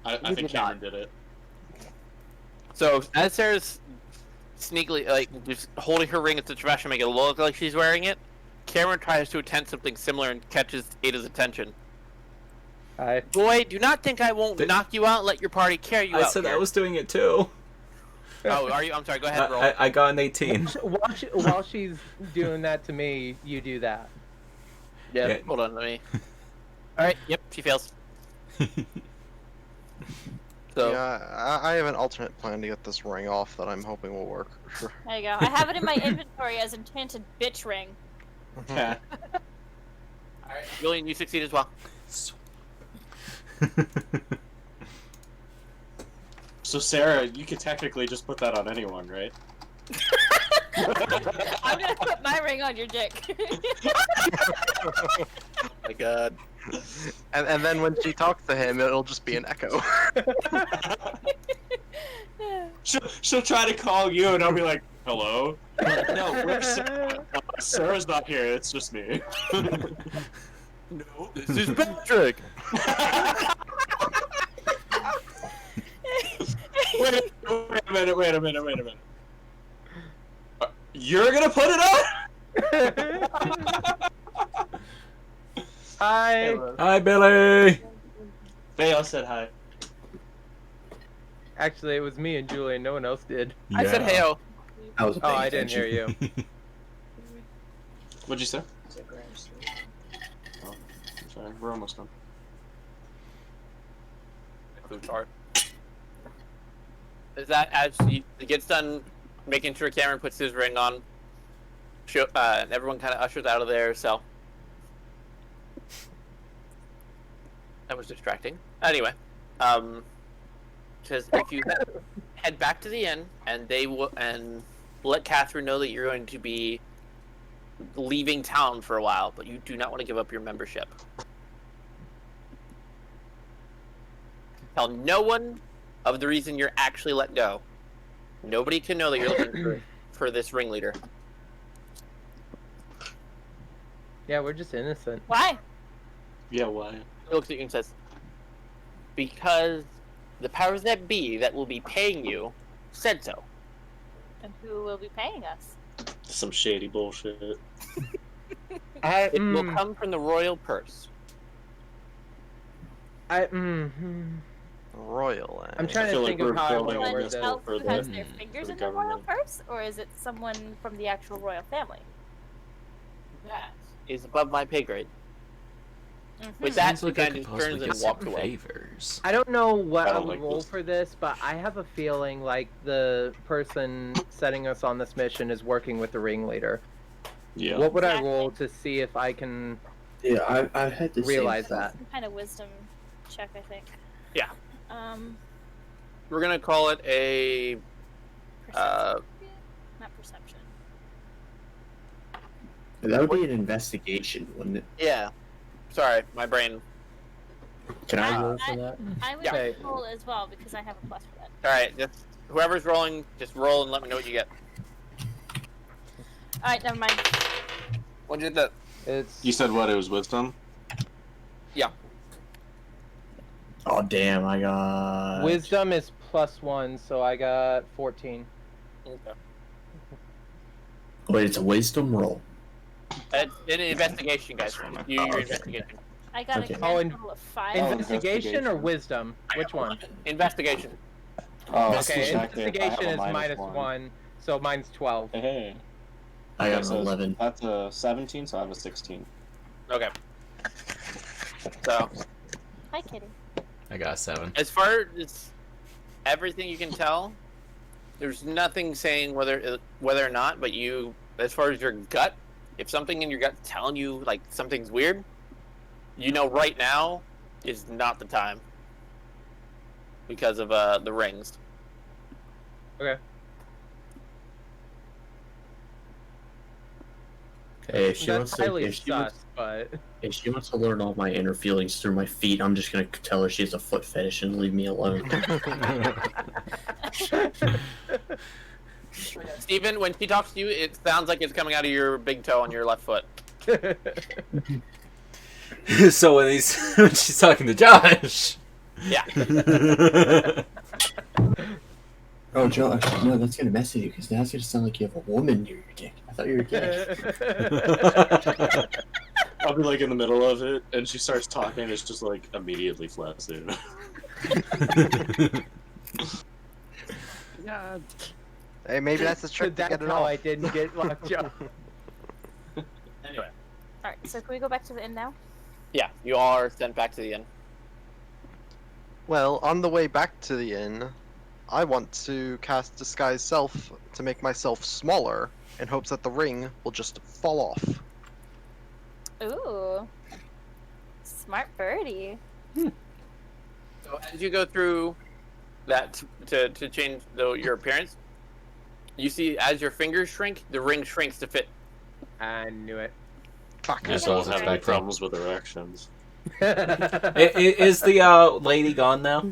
I You think did Cameron did it. So as Sarah's sneakily, just holding her ring at the trash to make it look like she's wearing it, Cameron tries to attempt something similar and catches Ada's attention. Hi. Boy, do not think I won't Did- knock you out and let your party carry you I out said here. I was doing it too. Oh, are you? I'm sorry. Go ahead, roll. I got an 18. While she's doing that to me, you do that. Yeah. Yeah. Hold on. Let me. All right. Yep. She fails. So Yeah, I have an alternate plan to get this ring off that I'm hoping will work. Sure. There you go. I have it in my inventory as enchanted bitch ring. Yeah. all right, Julian, you succeed as well. So Sarah, you could technically just put that on anyone, right? I'm gonna put my ring on your dick. Oh my God. And then when she talks to him, it'll just be an echo. She'll try to call you, and I'll be like, "Hello." No, where's Sarah? Sarah's not here. It's just me. No, this is Patrick. Wait a minute. You're gonna put it on? Hi. Hi, Billy. Vale said hi. Actually, it was me and Julian. No one else did. I said heyo. I was Oh, paying I didn't hear attention. you. What'd you say? Oh, sorry, we're almost done. Is that as he gets done making sure Cameron puts his ring on, and everyone kind of ushers out of there, so. That was distracting. Anyway, says if you head back to the inn and they will and let Catherine know that you're going to be leaving town for a while, but you do not want to give up your membership. Tell no one of the reason you're actually let go. Nobody can know that you're looking for this ringleader. Yeah, we're just innocent. Why? Yeah, why? He looks at you and says, because the powers that be that will be paying you said so. And who will be paying us? Some shady bullshit. It will come from the royal purse. Royal. I'm trying I feel to like think of we're how I building want to on word this this. Else for who has the- their for fingers the in the royal government. purse, or is it someone from the actual royal family? That is above my pay grade. Mhm. With that, Sounds the like guy I could just possibly turns get and some walks away. favors. I don't know what I I don't would like roll this. for this, but I have a feeling like the person setting us on this mission is working with the ringleader. Yeah. What would I Exactly. roll to see if I can Yeah, I've had the realize same that? Some kind of wisdom check, I think. Yeah. Um, We're gonna call it a. perception. Not perception. That would be an investigation, wouldn't it? Yeah. Sorry, my brain. Can I Uh, roll for that? I would Okay. roll as well because I have a plus for that. All right, just whoever's rolling, just roll and let me know what you get. All right, never mind. What'd you get? It's You said what? It was wisdom? Oh damn! I got wisdom is +1, so I got 14. Okay. Wait, it's a wisdom roll. It's an investigation, guys. You your investigation. I got Okay. a Oh, grand total of 5. Investigation or investigation. wisdom? Which one? Investigation. Oh, Okay, exactly. investigation I is have a -1, so mine's 12. Hey. I got Okay, an 11. That's a 17, so I have a 16. Okay. So, Hi, Kitty. I got a 7. as far as everything you can tell, there's nothing saying whether or not, but you, as far as your gut, if something in your gut's telling you like something's weird, you know right now is not the time because of the rings. Okay. Hey, if she That's wants to, highly if she sus, wants, but if she wants to learn all my inner feelings through my feet, I'm just gonna tell her she has a foot fetish and leave me alone. Steven, when she talks to you, it sounds like it's coming out of your big toe on your left foot. So when she's talking to Josh. Yeah. Oh, Josh, no, that's gonna mess with you because now it's gonna sound like you have a woman near your dick. I thought you were gay. I'll be like in the middle of it, and she starts talking, and it's just like immediately flaccid. Yeah. Hey, maybe that's the trick to That's get it how off. I didn't get lockjaw. Anyway, Alright, so can we go back to the inn now? yeah, you all are sent back to the inn. Well, on the way back to the inn, I want to cast Disguise Self to make myself smaller in hopes that the ring will just fall off. Ooh. Smart birdie. So as you go through that to change your appearance, you see as your fingers shrink, the ring shrinks to fit. I knew it. Fuck. Just Okay. won't have any Expecting. problems with erections. Is the lady gone now?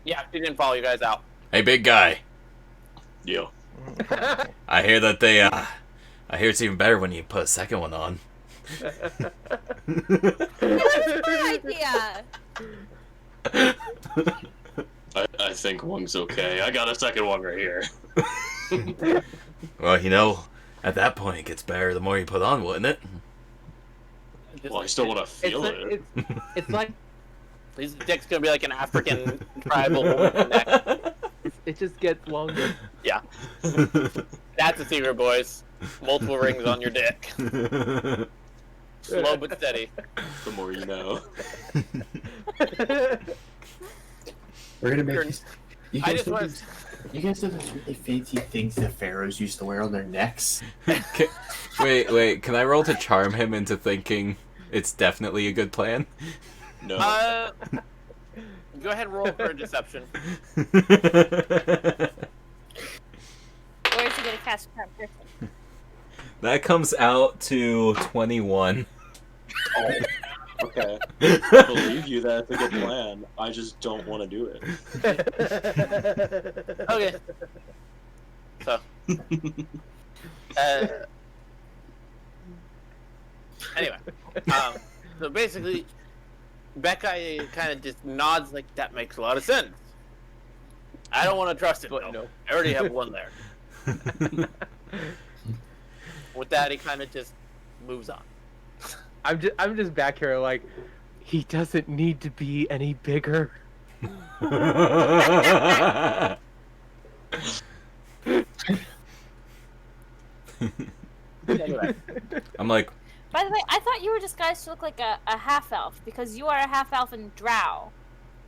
Yeah, she didn't follow you guys out. Hey, big guy. Yo. I hear that they, I hear it's even better when you put a second one on. Good idea. I think one's okay. I got a second one right here. Well, you know, at that point it gets better the more you put on, wouldn't it? Well, I still want to It's, feel like, it. it's like His dick's gonna be like an African tribal neck. it just gets longer. Yeah. That's a secret, boys. Multiple rings on your dick. Slow but steady. The more you know. We're gonna make You're- these. You I guys, just know want these, you guys know those really fancy things the pharaohs used to wear on their necks? Wait, can I roll to charm him into thinking it's definitely a good plan? No. Go ahead and roll for a deception. Or is he gonna cast charm person? That comes out to 21. Oh, okay. I believe you that it's a good plan. I just don't want to do it. Okay. So. Anyway. So basically, Becca kind of just nods like, that makes a lot of sense. I don't want to trust it, But though. no. I already have one there. With that, he kind of just moves on. I'm just back here like, he doesn't need to be any bigger. Anyway. I'm like, By the way, I thought you were disguised to look like a half elf because you are a half elf in Drow.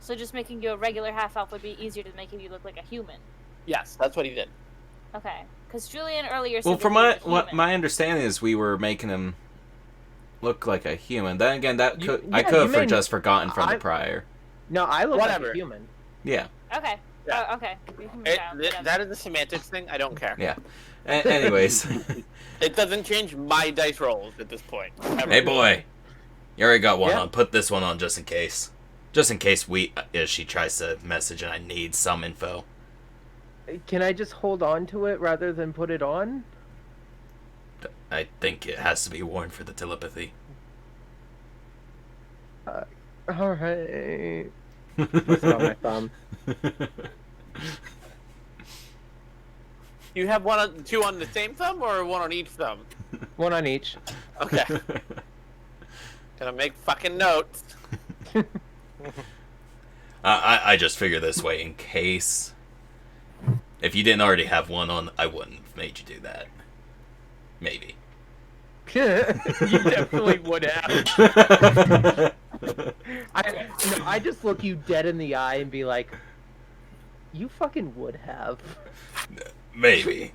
So just making you a regular half elf would be easier than making you look like a human. Yes, that's what he did. Okay, because Julian earlier said well, that from he was a what human. my understanding is, we were making him look like a human. Then again, that could I yeah, could have you made- just forgotten from the I'm- prior. No, I look like Whatever. a human. Yeah. Okay. Yeah. Oh, okay. You're a human child, yeah. That is a semantics thing. I don't care. Yeah. Anyways, It doesn't change my dice rolls at this point. Ever. hey boy, you already got one Yeah. on. Put this one on just in case. Just in case she tries to message and I need some info. Can I just hold on to it rather than put it on? I think it has to be worn for the telepathy. All right. What's on my thumb? You have two on the same thumb or one on each thumb? One on each. Okay. Gonna make fucking notes. I just figure this way in case. If you didn't already have one on, I wouldn't have made you do that. Maybe. You definitely would have. I just look you dead in the eye and be like, you fucking would have. Maybe.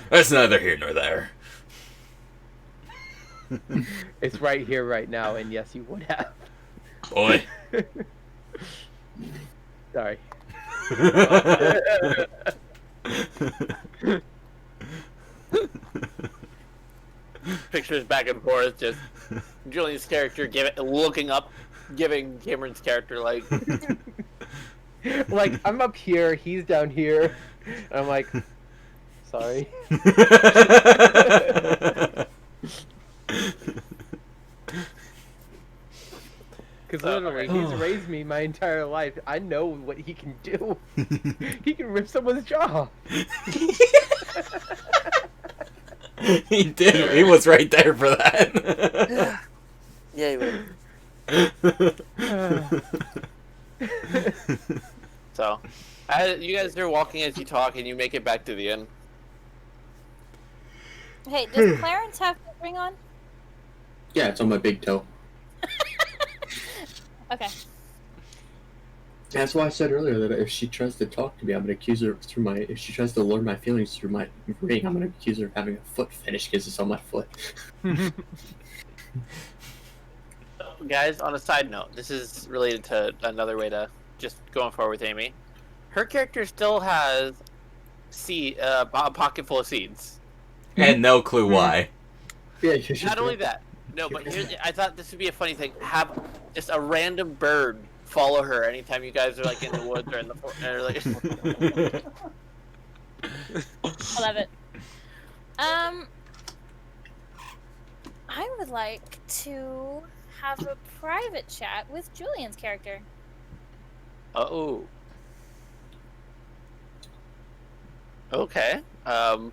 That's neither here nor there. It's right here, right now, and yes, you would have. Boy. Sorry. Pictures back and forth, just Julian's character looking up, giving Cameron's character like, Like, I'm up here, he's down here, and I'm like, sorry. Because literally, he's raised me my entire life. I know what he can do. He can rip someone's jaw. He did. He was right there for that. yeah, he would. So, you guys are walking as you talk, and you make it back to the inn. Hey, does Clarence have his ring on? Yeah, it's on my big toe. Okay. That's why I said earlier that if she tries to talk to me, I'm gonna accuse her through my. If she tries to lure my feelings through my ring, I'm gonna accuse her of having a foot fetish because it's on my foot. Guys, on a side note, this is related to another way to just going forward with Amy. Her character still has a pocket full of seeds. And no clue why. Yeah, Not only that, no, but I thought this would be a funny thing. Have just a random bird follow her anytime you guys are like in the woods or in the forest. I love it. I would like to have a private chat with Julian's character. Oh. Okay. All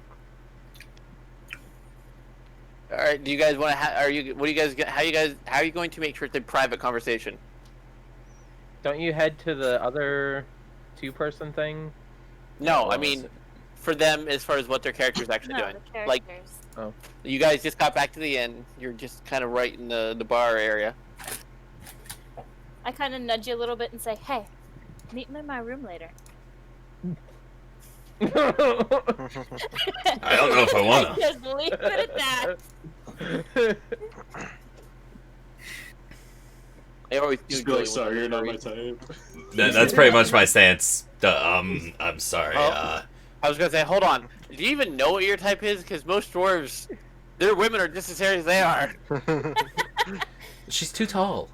right. Do you guys want to? How are you going to make sure it's a private conversation? Don't you head to the other two-person thing? No, I mean, for them, as far as what their character's actually doing. The Like, Oh. you guys just got back to the inn. You're just kind of right in the bar area. I kind of nudge you a little bit and say, "Hey, meet me in my room later." I don't know if I wanna. Just leave it at that. They always do. Just be like, sorry, you're not my type. That's pretty much my stance. I'm sorry. Oh. I was gonna say, hold on. Do you even know what your type is? Because most dwarves, their women are just as hairy as they are. She's too tall.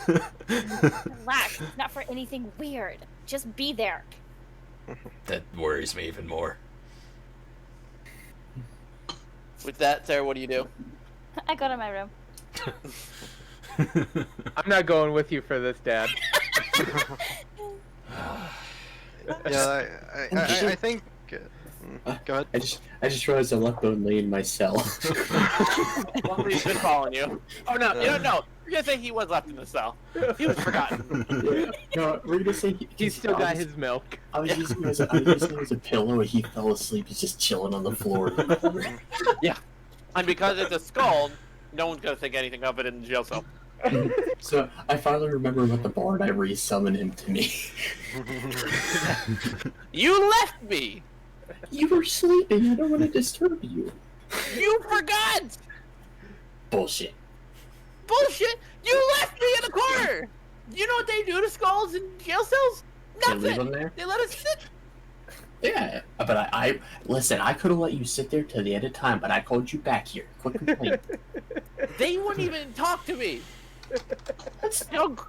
Relax. It's not for anything weird. Just be there. That worries me even more. With that, Sarah, what do you do? I go to my room. I'm not going with you for this, Dad. Yeah, I think. Go ahead. I just realized I left Bone Lee in my cell. Well, he's been following you. Oh no, no. You're gonna say he was left in the cell. He was forgotten. No, we're gonna say He's still got his milk. I was using him as a pillow, and he fell asleep. He's just chilling on the floor. Yeah, and because it's a skull, no one's gonna think anything of it in the jail cell. So I finally remember what the bard. I re-summoned him to me. You left me. You were sleeping. I don't want to disturb you. You forgot. Bullshit. Bullshit. You left me in the corner. You know what they do to skulls in jail cells? They Nothing. leave him there? They let us sit. Yeah, but I listen. I could have let you sit there till the end of time, but I called you back here. Quick complaint. They wouldn't even talk to me.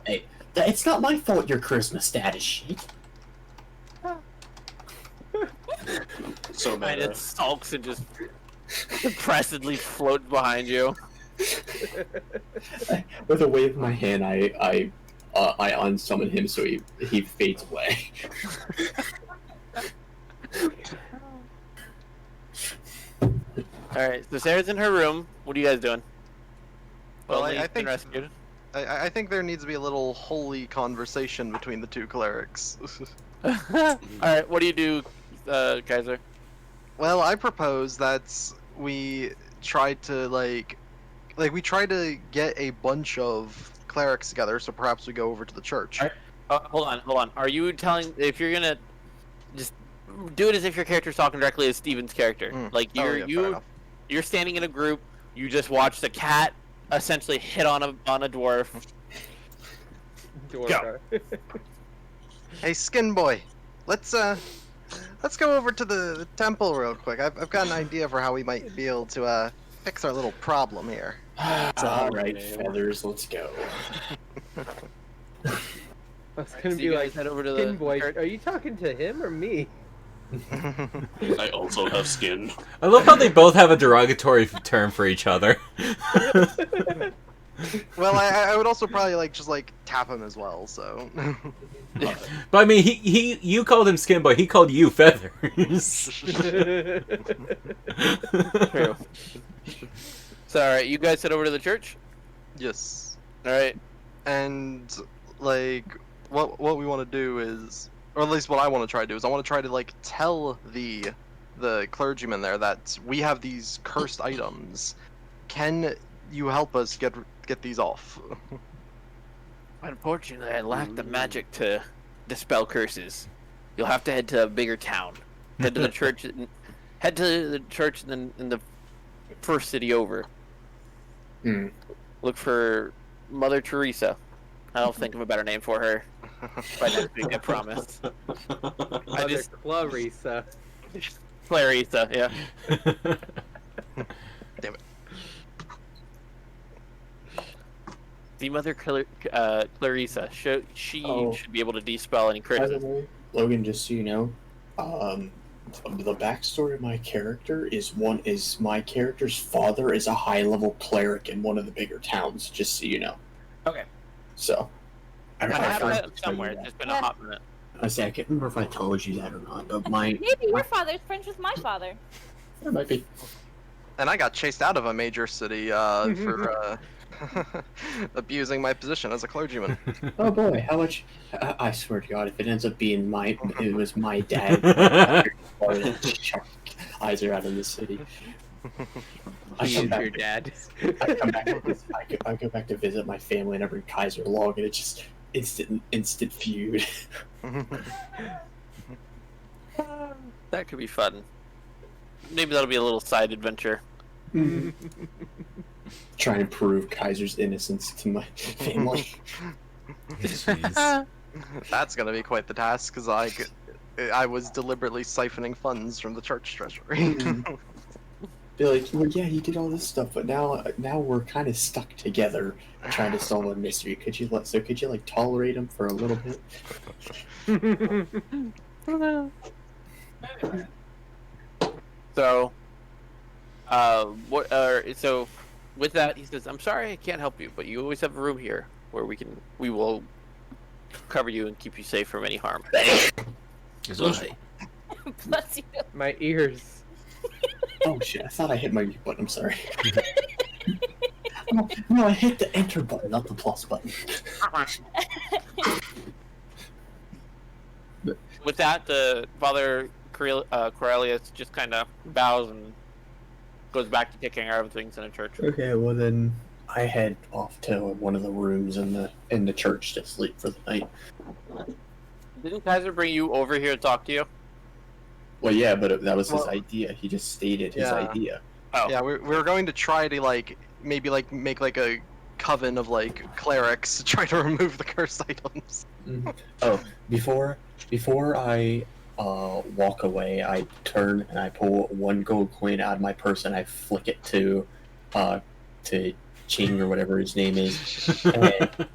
Hey, it's not my fault your charisma stat is shit. So And bad. it sulks and just depressedly floats behind you. With a wave of my hand, I unsummon him so he fades away. Alright, so Sarah's in her room. What are you guys doing? Well, Lee's I been think rescued. I think there needs to be a little holy conversation between the two clerics. Alright, what do you do, Kaiser? Well, I propose that we try to we try to get a bunch of clerics together. So perhaps we go over to the church. Hold on. Are you telling, if you're gonna just do it as if your character's talking directly as Steven's character? Like fair enough. you're standing in a group. You just watched the cat essentially hit on a dwarf. Go. Hey, Skin Boy, let's go over to the temple real quick. I've got an idea for how we might be able to fix our little problem here. All right, feathers, let's go. That's gonna So be you like, guys head over to the Skin Boy, church? are you talking to him or me? I also have skin. I love how they both have a derogatory term for each other. Well, I would also probably just tap him as well. So. But I mean, you called him Skin Boy. He called you Feathers. True. So, alright, you guys head over to the church? Yes. Alright. And like what we want to do is, or at least what I want to try to do is, I want to try to like tell the clergyman there that we have these cursed items. Can you help us get these off? Unfortunately, I lack the magic to dispel curses. You'll have to head to a bigger town. Head to the church. Head to the church in the first city over. Look for Mother Teresa. I'll think of a better name for her by next week, I promise. Mother Clarissa. Clarissa, yeah. Damn it. The Mother Clarissa. She should be able to dispel any By the curses. way, Logan, just so you know, the backstory of my character is my character's father is a high-level cleric in one of the bigger towns. Just so you know. Okay. So, I have forgot that to tell somewhere. you It's that. just been a hot minute. I say I can't remember if I told you that or not, but my Maybe your father's friends with my father. that might be. And I got chased out of a major city for abusing my position as a clergyman. Oh boy, how much? I swear to God, if it ends up being it was my dad. Eyes are out of the city. I He come is back. your dad. I come back. I go back to visit my family and I bring Kaiser along, and it's just instant feud. That could be fun. Maybe that'll be a little side adventure. Try and prove Kaiser's innocence to my family. Jeez. That's gonna be quite the task, because I was deliberately siphoning funds from the church treasury. Be like, well, yeah, you did all this stuff, but now we're kind of stuck together trying to solve a mystery. Could you like tolerate him for a little bit? So, so with that, he says, "I'm sorry, I can't help you, but you always have a room here where we will cover you and keep you safe from any harm." Bless you. My ears. Oh shit! I thought I hit my mute button. I'm sorry. No, I hit the enter button, not the plus button. With that, the Father Corellius just kind of bows and goes back to taking care of things in a church. Okay, well then I head off to one of the rooms in the church to sleep for the night. Didn't Kaiser bring you over here to talk to you? Well, yeah, but that was his idea. He just stated his Yeah. idea. Oh. Yeah, we were going to try to maybe make like a coven of clerics to try to remove the cursed items. Oh, before I walk away, I turn and I pull one gold coin out of my purse and I flick it to Ching or whatever his name is. And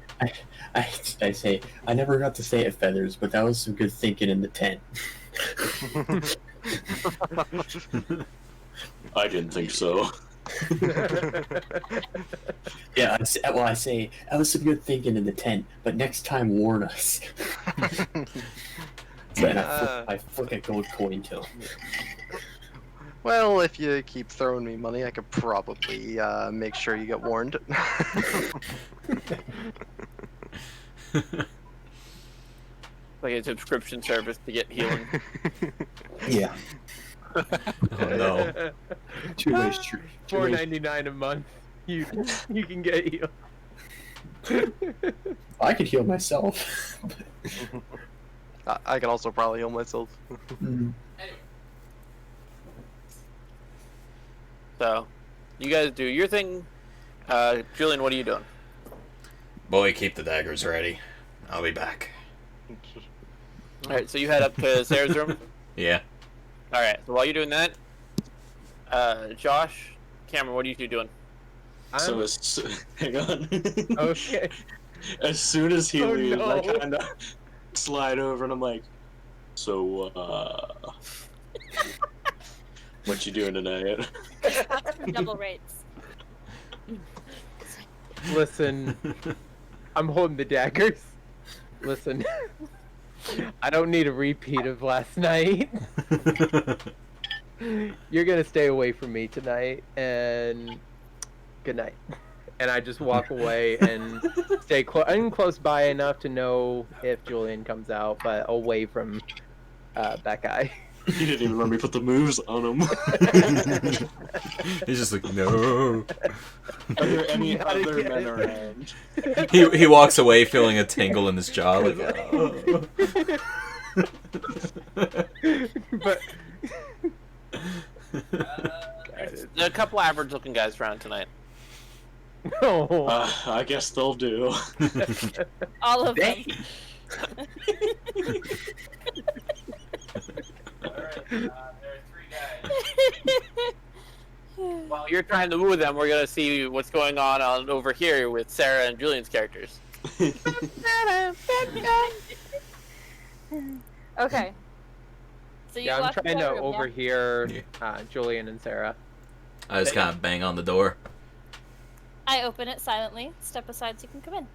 I say, I never got to say it, Feathers, but that was some good thinking in the tent. I didn't think so. Yeah, I say that was some good thinking in the tent, but next time warn us. So then I flick a gold coin to him. Well, if you keep throwing me money, I could probably make sure you get warned. Like a subscription service to get healing. Yeah. Oh no. Two ways true. $4.99 a month. You can get healed. I could heal myself. I can also probably heal myself. So, you guys do your thing. Julian, what are you doing? Boy, keep the daggers ready. I'll be back. Alright, so you head up to Sarah's room. Yeah. Alright, so while you're doing that, Josh, Cameron, what are you two doing? So hang on. Okay. As soon as he Oh, leaves, no. I kind of slide over and I'm like, so, what you doing tonight? Double rates. Listen, I'm holding the daggers. Listen, I don't need a repeat of last night. You're gonna stay away from me tonight, and good night. and I just walk away and stay close by enough to know if Julian comes out, but away from that guy. He didn't even let me put the moves on him. He's just like, no. Are there any other men around? He walks away feeling a tingle in his jaw. Like, oh. But There are a couple average-looking guys around tonight. no. I guess they'll do. All of them. While you're trying to woo them, we're gonna see what's going on over here with Sarah and Julian's characters. Okay. So you Yeah, I'm walk trying into to the room, overhear Julian and Sarah. I just kind of bang on the door. I open it silently. Step aside so you can come in.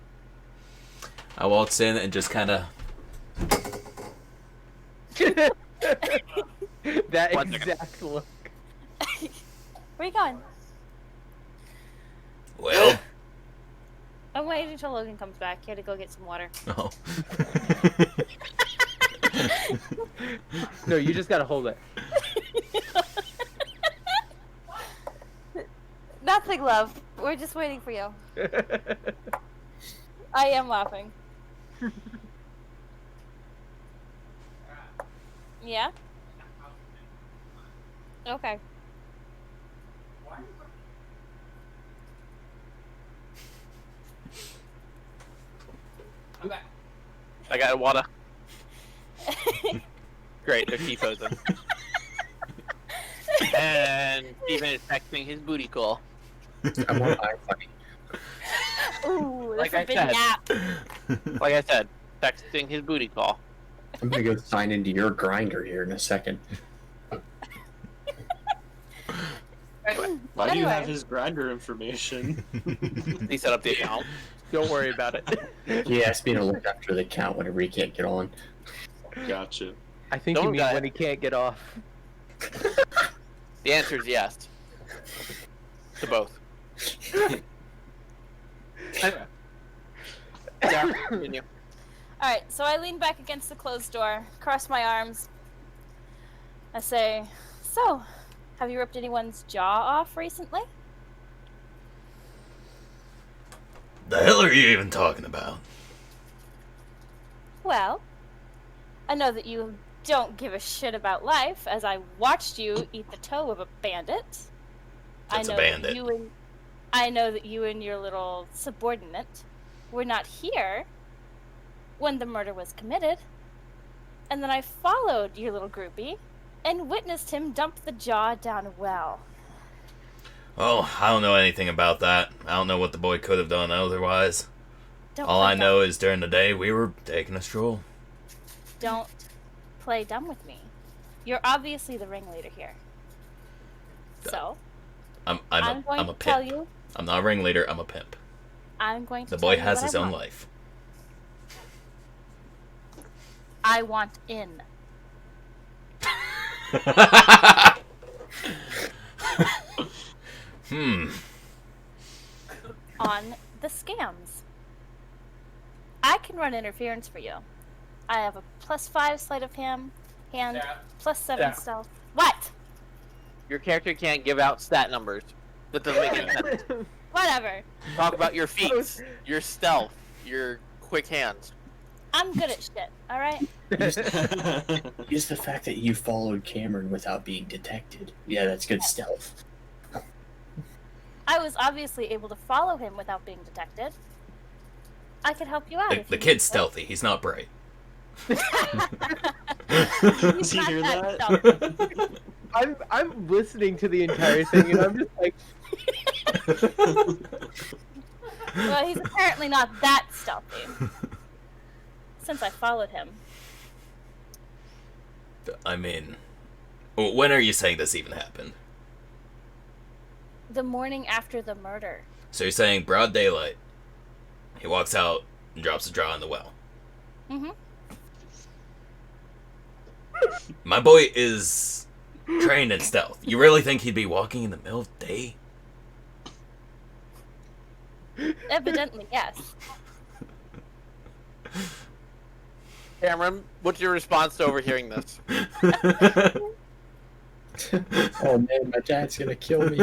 I waltz in and just kind of. That One second. exact look. Where you going? Well. I'm waiting until Logan comes back. He had to go get some water. Oh. No, you just gotta hold it. Nothing, love. We're just waiting for you. I am laughing. Yeah? Okay. I got water. Great, they're T-posing. And Steven is texting his booty call. I want eye funny. Ooh, the Like I forbidden said. app. Like I said, texting his booty call. I'm gonna go sign into your grinder here in a second. Why do you have Anyway. his grinder information? He set up the account. Don't worry about it. He asked me to look after the count whenever he can't get on. Gotcha. I think Don't you mean die. when he can't get off. The answer is yes. To both. Yeah, continue. Alright, so I lean back against the closed door, cross my arms. I say, so, have you ripped anyone's jaw off recently? The hell are you even talking about? Well, I know that you don't give a shit about life, as I watched you eat the toe of a bandit. That's a that bandit. I know that you and your little subordinate were not here when the murder was committed. And then I followed your little groupie and witnessed him dump the jaw down a well. Oh, I don't know anything about that. I don't know what the boy could have done otherwise. Don't All play I dumb. know is during the day we were taking a stroll. Don't play dumb with me. You're obviously the ringleader here. So, I'm going a to tell pimp. you. I'm not a ringleader, I'm a pimp. I'm going to The tell boy you has what his I own want. life. I want in. On the scams. I can run interference for you. I have a +5 sleight of hand, +7 Yeah. stealth. What? Your character can't give out stat numbers. That doesn't make any sense. Whatever. Talk about your feats, your stealth, your quick hands. I'm good at shit, alright? Use the fact that you followed Cameron without being detected. Yeah, that's good stealth. I was obviously able to follow him without being detected. I could help you out if The you kid's need stealthy, he's not bright. to. He's Does he not hear that? stealthy. I'm listening to the entire thing and I'm just like, Well, he's apparently not that stealthy. Since I followed him. I mean, when are you saying this even happened? The morning after the murder. So you're saying broad daylight. He walks out and drops a jaw in the well. Mm-hmm. My boy is trained in stealth. You really think he'd be walking in the middle of the day? Evidently, yes. Cameron, what's your response to overhearing this? Oh man, my dad's gonna kill me.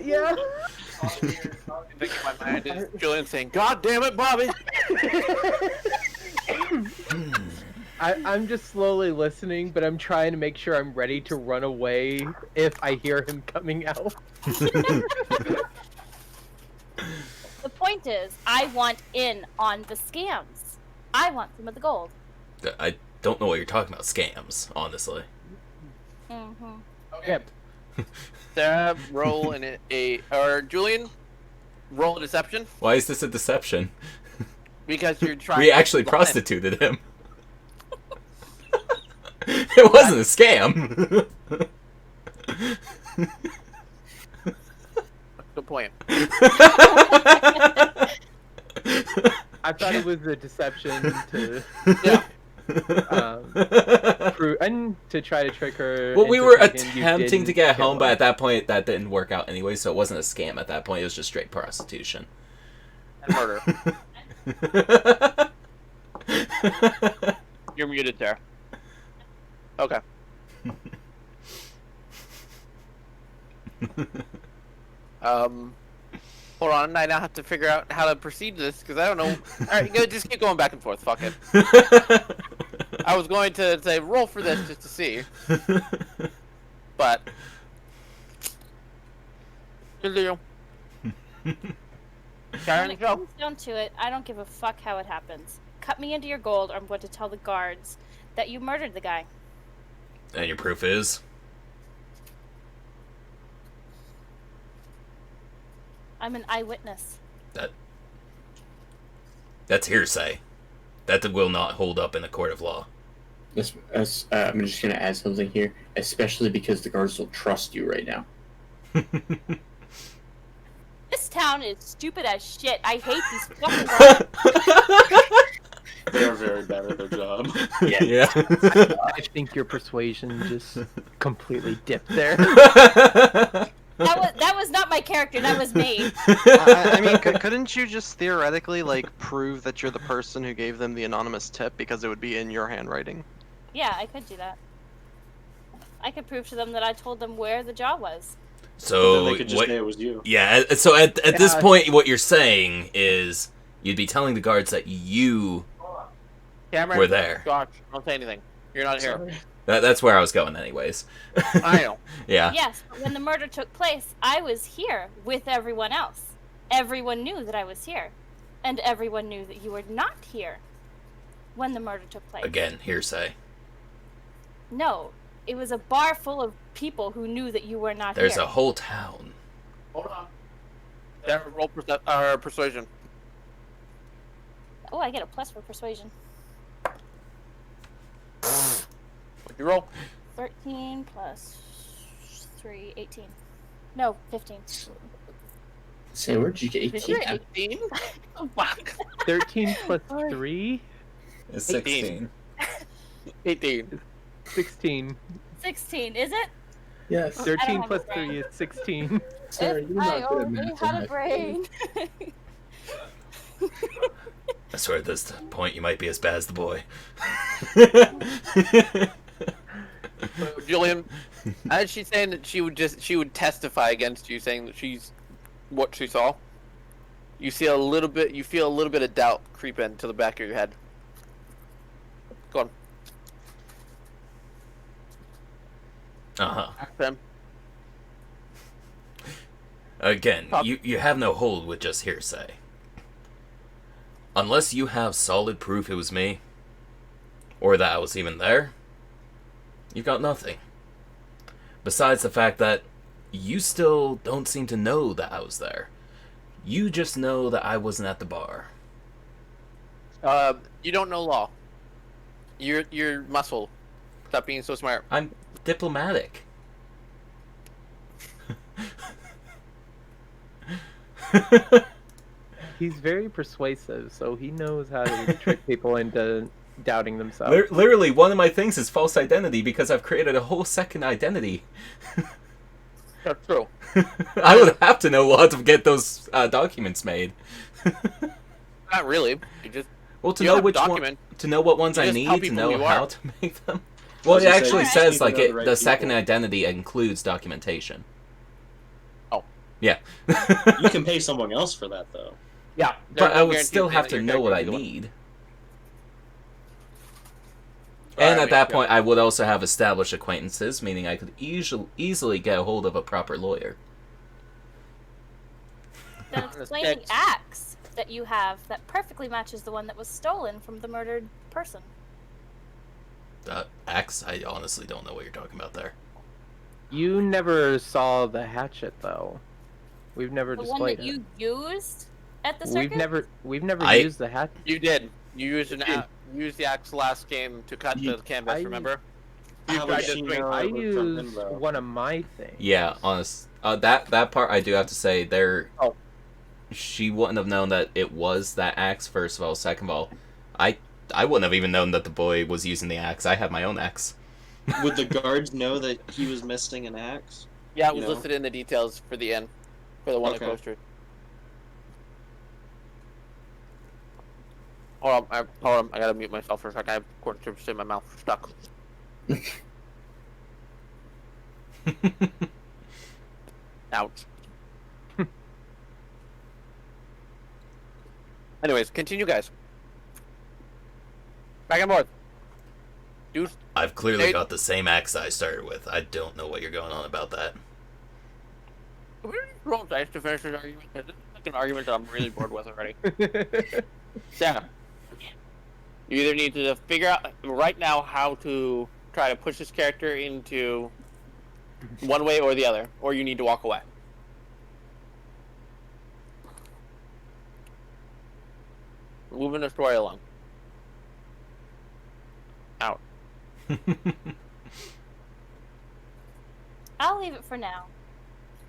Yeah. Thinking in my mind is Julian saying, "God damn it, Bobby!" I'm just slowly listening, but I'm trying to make sure I'm ready to run away if I hear him coming out. The point is, I want in on the scams. I want some of the gold. I don't know what you're talking about, scams, honestly. Mm-hmm. Okay. Sarah, roll or Julian, roll a deception Why is this a deception? because you're trying. We actually prostituted him. It wasn't a scam. Good point. I thought it was a deception to Yeah. and to try to trick her. Well, we into were thinking you attempting to didn't get kill home, but her. at that point, that didn't work out anyway, so it wasn't a scam at that point. It was just straight prostitution. And murder. You're muted there. Okay. Hold on. I now have to figure out how to proceed to this because I don't know. All right, just keep going back and forth. Fuck it. I was going to say roll for this just to see, but good deal. Karen, When it go. comes down to it, I don't give a fuck how it happens. Cut me into your gold, or I'm going to tell the guards that you murdered the guy. And your proof is? I'm an eyewitness. That's hearsay. That will not hold up in a court of law. I'm just gonna add something here, especially because the guards don't trust you right now. This town is stupid as shit. I hate these fucking guards. They're very bad at their job. Yeah. I think your persuasion just completely dipped there. That was not my character. That was me. I mean, couldn't you just theoretically like prove that you're the person who gave them the anonymous tip because it would be in your handwriting? Yeah, I could do that. I could prove to them that I told them where the jaw was. So Then they could just say it was you. Yeah. So at this point, what you're saying is you'd be telling the guards that you Cameron, were there. Gosh, don't say anything. You're not here. Sorry. That's where I was going, anyways. I know. Yeah. Yes, but when the murder took place, I was here with everyone else. Everyone knew that I was here. And everyone knew that you were not here when the murder took place. Again, hearsay. No, it was a bar full of people who knew that you were not There's here. a whole town. Hold on. Sarah, roll persuasion. Oh, I get a plus for persuasion. What'd you roll? 13 plus 3, 18. No, 15. Say, where'd you get Did you 18? get 18? Oh, fuck. 13 plus 3? It's 16. 18. 16. 16, is it? Yes. 13 have plus a brain. 3 is 16. Sarah, If you're I not good at only math. had a brain. I swear at this point you might be as bad as the boy. Julian, as she's saying that she would testify against you, saying that she's what she saw. You feel a little bit of doubt creep into the back of your head. Go on. Uh-huh. Them. Again, you have no hold with just hearsay. Unless you have solid proof it was me, or that I was even there, you've got nothing. Besides the fact that you still don't seem to know that I was there. You just know that I wasn't at the bar. You don't know law. You're muscle. Stop being so smart. I'm diplomatic. He's very persuasive, so he knows how to trick people into doubting themselves. Literally, one of my things is false identity because I've created a whole second identity. That's true. I would have to know how to get those documents made. Not really. You just Well, to You know have which document. to know what ones You I just tell need, to people know who you how are. to make them. Well, was it gonna say, actually you just says need to like know it. the right The second people. identity includes documentation. Oh. Yeah. You can pay someone else for that though. Yeah. But I would still have to know what I need. And at that point, I would also have established acquaintances, meaning I could easily get a hold of a proper lawyer. Then explain the axe that you have that perfectly matches the one that was stolen from the murdered person. Axe? I honestly don't know what you're talking about there. You never saw the hatchet, though. We've never The one displayed that it. you used at the circus? We've never used the hatchet. You did. You used used the axe last game to cut the canvas. Remember? You How tried would to she swing. know I it was from him, used though? one of my things. Yeah, honest. That part I do have to say there. Oh. She wouldn't have known that it was that axe. First of all, second of all, I wouldn't have even known that the boy was using the axe. I had my own axe. Would the guards know that he was missing an axe? Yeah, it was You know? listed in the details for the inn, for the one Okay. that goes through. Hold on, I gotta mute myself for a second. I have corn chips in my mouth, stuck. Ouch. Anyways, continue, guys. Back and forth. Dude, I've clearly Hey. got the same axe I started with. I don't know what you're going on about that. we roll dice to finish this argument. This is like an argument that I'm really bored with already. Yeah. You either need to figure out right now how to try to push this character into one way or the other, or you need to walk away. Moving the story along. Out. I'll leave it for now.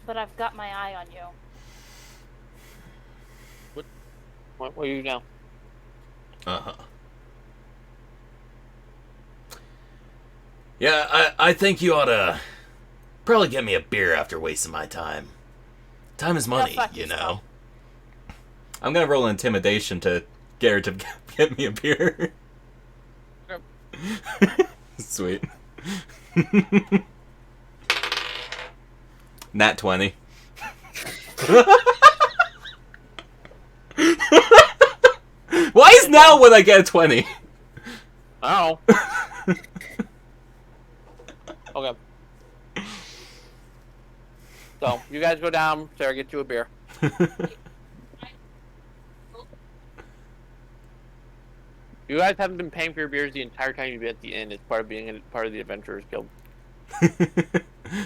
But I've got my eye on you. What are you now? Uh-huh. Yeah, I think you ought to probably get me a beer after wasting my time. Time is money, fuck you yourself. know. I'm gonna roll intimidation to get her to get me a beer. Sweet. Nat 20. Why is now when I get a 20? Oh. Okay. So, you guys go down, Sarah, get you a beer. You guys haven't been paying for your beers the entire time you've been at the inn as part of being a part of the Adventurers Guild.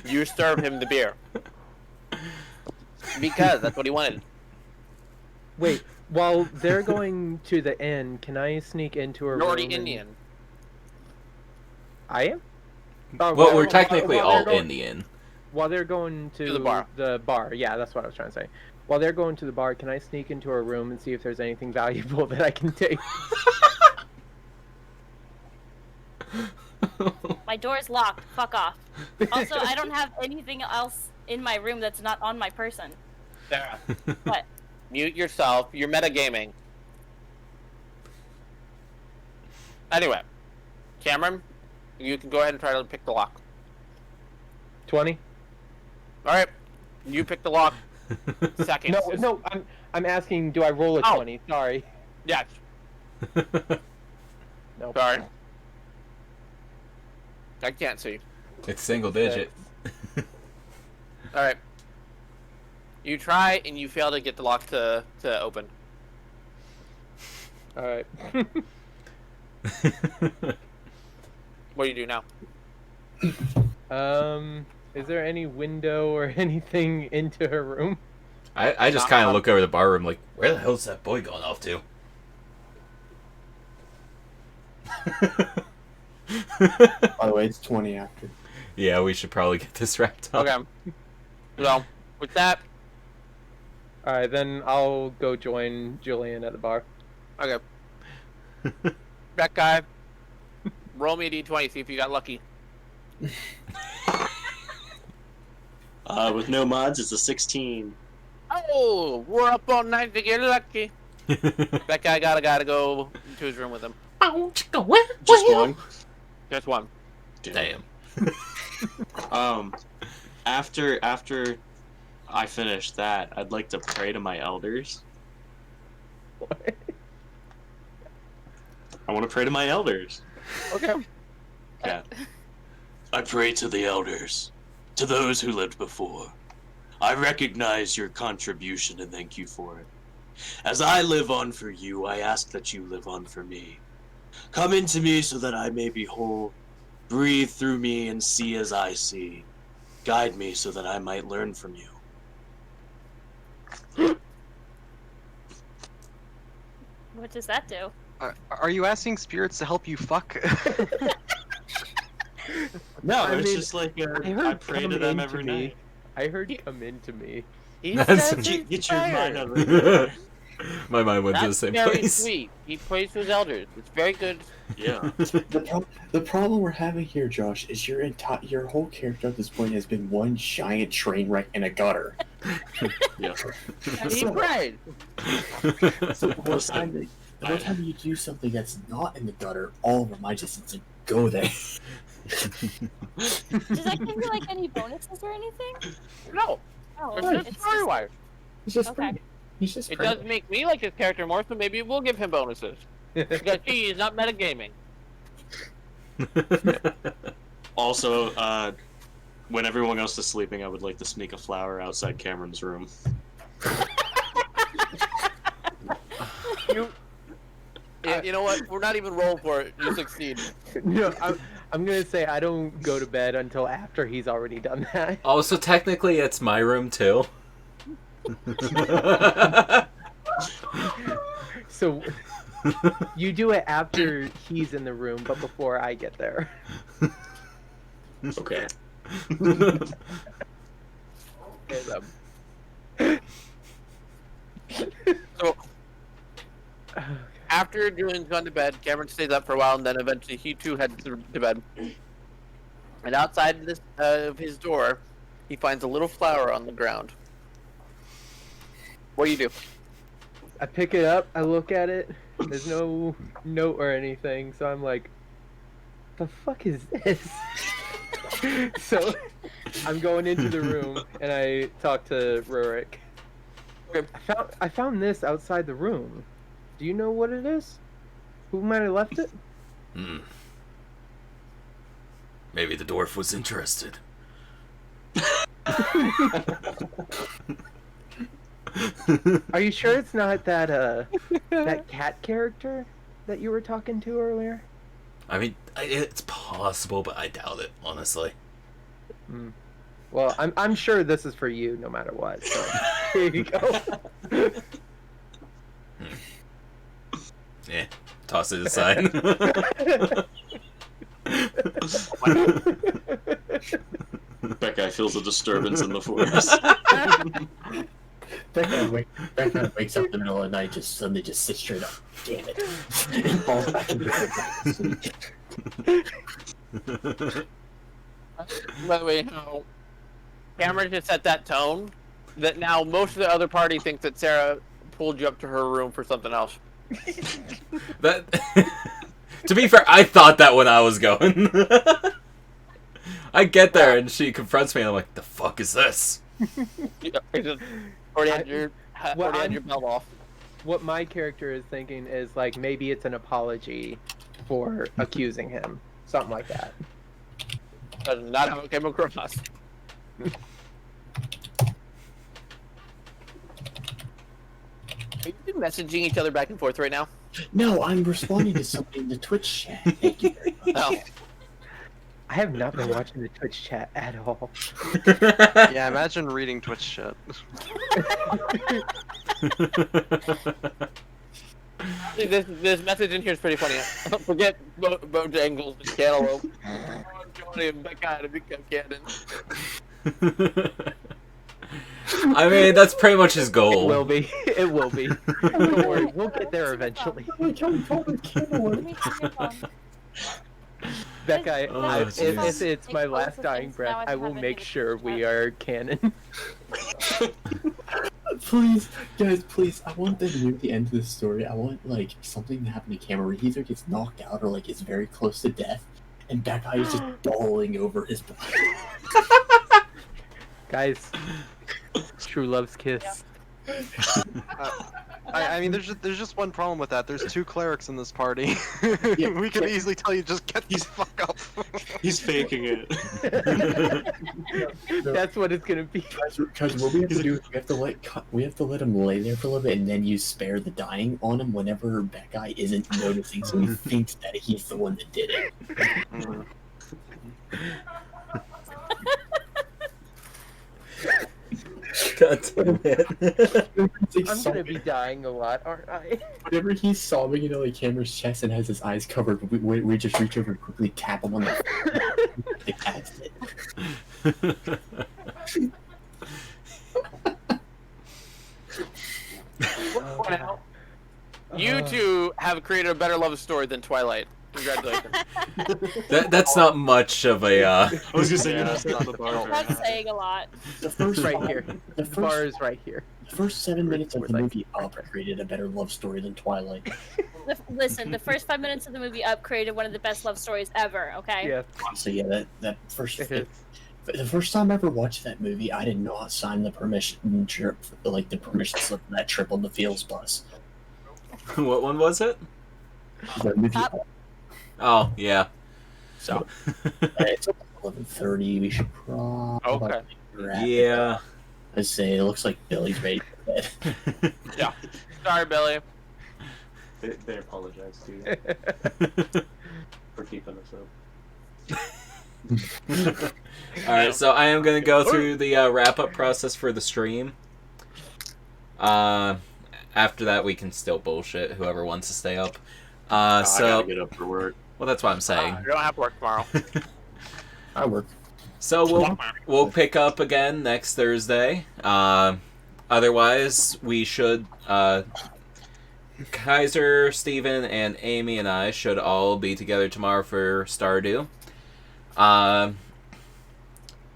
You serve him the beer. Because that's what he wanted. Wait, while they're going to the inn, can I sneak into her You're already room in and- the inn. I am? Well, we're technically while they're all going- in the inn. While they're going to the bar. Yeah, that's what I was trying to say. While they're going to the bar, can I sneak into her room and see if there's anything valuable that I can take? My door's locked. Fuck off. Also, I don't have anything else in my room that's not on my person. Sarah, What? mute yourself. You're metagaming. Anyway, Cameron, you can go ahead and try to pick the lock. 20? Alright, you pick the lock. Seconds. No, I'm asking, do I roll a Oh. 20? Sorry. Yes. No. Sorry. I can't see. It's single digit. Alright. You try and you fail to get the lock to open. Alright. What do you do now? Is there any window or anything into her room? I just kind of look over the bar room like, where the hell's that boy going off to? By the way, it's 20 after. Yeah, we should probably get this wrapped up. Okay. So, with that, Alright, then I'll go join Julian at the bar. okay. That guy, roll me a d20, see if you got lucky. With no mods, it's a 16. Oh, we're up all night to get lucky. That guy gotta go to his room with him. Just one. Just one. Damn. After I finish that, I'd like to pray to my elders. I want to pray to my elders. Okay. Yeah. I pray to the elders, to those who lived before. I recognize your contribution and thank you for it. As I live on for you, I ask that you live on for me. Come into me so that I may be whole. Breathe through me and see as I see. Guide me so that I might learn from you. What does that do? Are you asking spirits to help you fuck? No, I it's mean, just like I heard I pray to come them into every me. night. I heard come into me. He That's- says he's Get your mind tired. out of the My mind went to the That's same very place. sweet. He prays to his elders. It's very good. Yeah. The problem we're having here, Josh, is your whole character at this point has been one giant train wreck in a gutter. Yeah. He prayed. So the time you do something that's not in the gutter, all of our mind just needs to go there. Does that give you like any bonuses or anything? No, Oh, it's it's just story wise. He's just Okay. praying. He's just It praying. does make me like his character more, so maybe we'll give him bonuses. Because he is not metagaming. Also, when everyone else is sleeping, I would like to sneak a flower outside Cameron's room. You know what? We're not even rolling for it. You succeed. No, I'm gonna say I don't go to bed until after he's already done that. Also, technically, it's my room too. So you do it after he's in the room, but before I get there. Okay. So, after Julian's gone to bed, Cameron stays up for a while, and then eventually he too heads to bed. And outside this, of his door, he finds a little flower on the ground. What do you do? I pick it up, I look at it. There's no note or anything, so I'm like, the fuck is this? So I'm going into the room and I talk to Rurik. Okay. I found this outside the room. Do you know what it is? Who might have left it? Maybe the dwarf was interested. Are you sure it's not that that cat character that you were talking to earlier? I mean, it's possible, but I doubt it, honestly. Well, I'm sure this is for you no matter what. So here you go. Yeah, toss it aside. That guy feels a disturbance in the forest. That guy wakes up in the middle of the night, just suddenly just sits straight up. Damn it. And falls back into the By the way, how Cameron just set that tone that now most of the other party thinks that Sarah pulled you up to her room for something else. That. To be fair, I thought that when I was going. I get there and she confronts me and I'm like, the fuck is this? Already had your belt off. What my character is thinking is like maybe it's an apology for accusing him, something like that. That's not how it came across. Are you messaging each other back and forth right now? No, I'm responding to somebody in the Twitch chat. Thank you very much. Oh. I have not been watching the Twitch chat at all. Yeah, imagine reading Twitch shit. This message in here is pretty funny. Forget Bojangles and Cantaloupe. Johnny and Becca to become canon. I mean, that's pretty much his It goal. will be. It will be. Don't worry, we'll get there eventually. Let me turn your phone. Becca, Oh, if jeez. it's my Make last close dying defense, breath, now I I don't will have any make to sure think we about. are canon. Please, guys, please. I want the near the end of the story. I want like something to happen to Cameron where he either gets knocked out or like is very close to death, and that guy is just falling over his body. Guys, true love's kiss. I mean, there's just one problem with that. There's 2 clerics in this party. Yeah, We could yeah. easily tell you just get the fuck up. He's faking it. That's what it's gonna be. Guys, what we have to do is we have to let him lay there for a little bit, and then you spare the dying on him whenever that guy isn't noticing, so he thinks that he's the one that did it. Mm. God damn it. I'm gonna be dying a lot, aren't I? Whenever he's sobbing into like Cameron's chest and has his eyes covered, we just reach over and quickly tap him on the cat's it. You two have created a better love story than Twilight. Congratulations. That's not much of a. I was gonna say Yeah, you're that's not not the bar. That's saying a lot. The first Right here. The The bar first, is right here. the first 7 minutes of We're the like- movie Up created a better love story than Twilight. Listen, the first 5 minutes of the movie Up created one of the best love stories ever. Okay. Yeah, Honestly, yeah, that first it is. the first time I ever watched that movie, I did not sign the permission slip for that trip on the Fields bus. What one was it? The movie Up. Up. Oh, yeah. So it's 11:30. We should probably Okay. wrap it Yeah. up. I say it looks like Billy's ready for bed. Sorry, Billy. They apologize to you for keeping us up. Alright, so I am going to go through the wrap-up process for the stream. After that, we can still bullshit whoever wants to stay up. I So, gotta get up for work. well, that's what I'm saying. You don't have to work tomorrow. I work. So we'll pick up again next Thursday. Otherwise, we should Kaiser, Steven, and Amy and I should all be together tomorrow for Stardew. And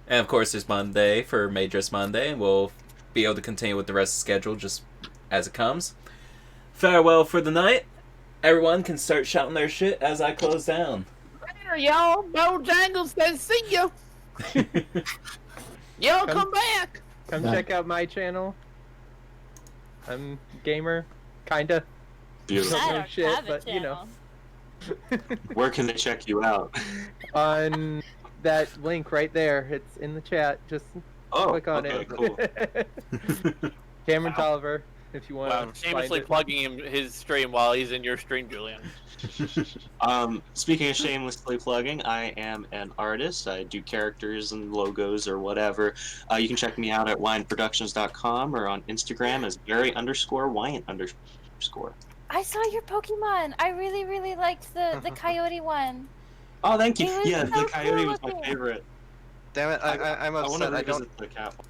of course, there's Monday for Majoris Monday, and we'll be able to continue with the rest of the schedule just as it comes. Farewell for the night. Everyone can start shouting their shit as I close down. Later, y'all. Bojangles says see ya. Y'all come back. Come Bye. check out my channel. I'm gamer, kinda. Beautiful. I No don't shit, have a but, you know. channel. Where can they check you out? On that link right there, it's in the chat. Just Oh, click on okay, it. cool. Cameron Tolliver, if you want Wow, to shamelessly plugging his stream while he's in your stream, Julian. Speaking of shamelessly plugging, I am an artist. I do characters and logos or whatever. You can check me out at wineproductions.com or on Instagram as Gary_Wyant_. I saw your Pokemon. I really, really liked the coyote one. Oh, thank you. It was Yeah, so the coyote cool was my looking. favorite. Damn it! I'm I want to upset. I don't. revisit the cat one.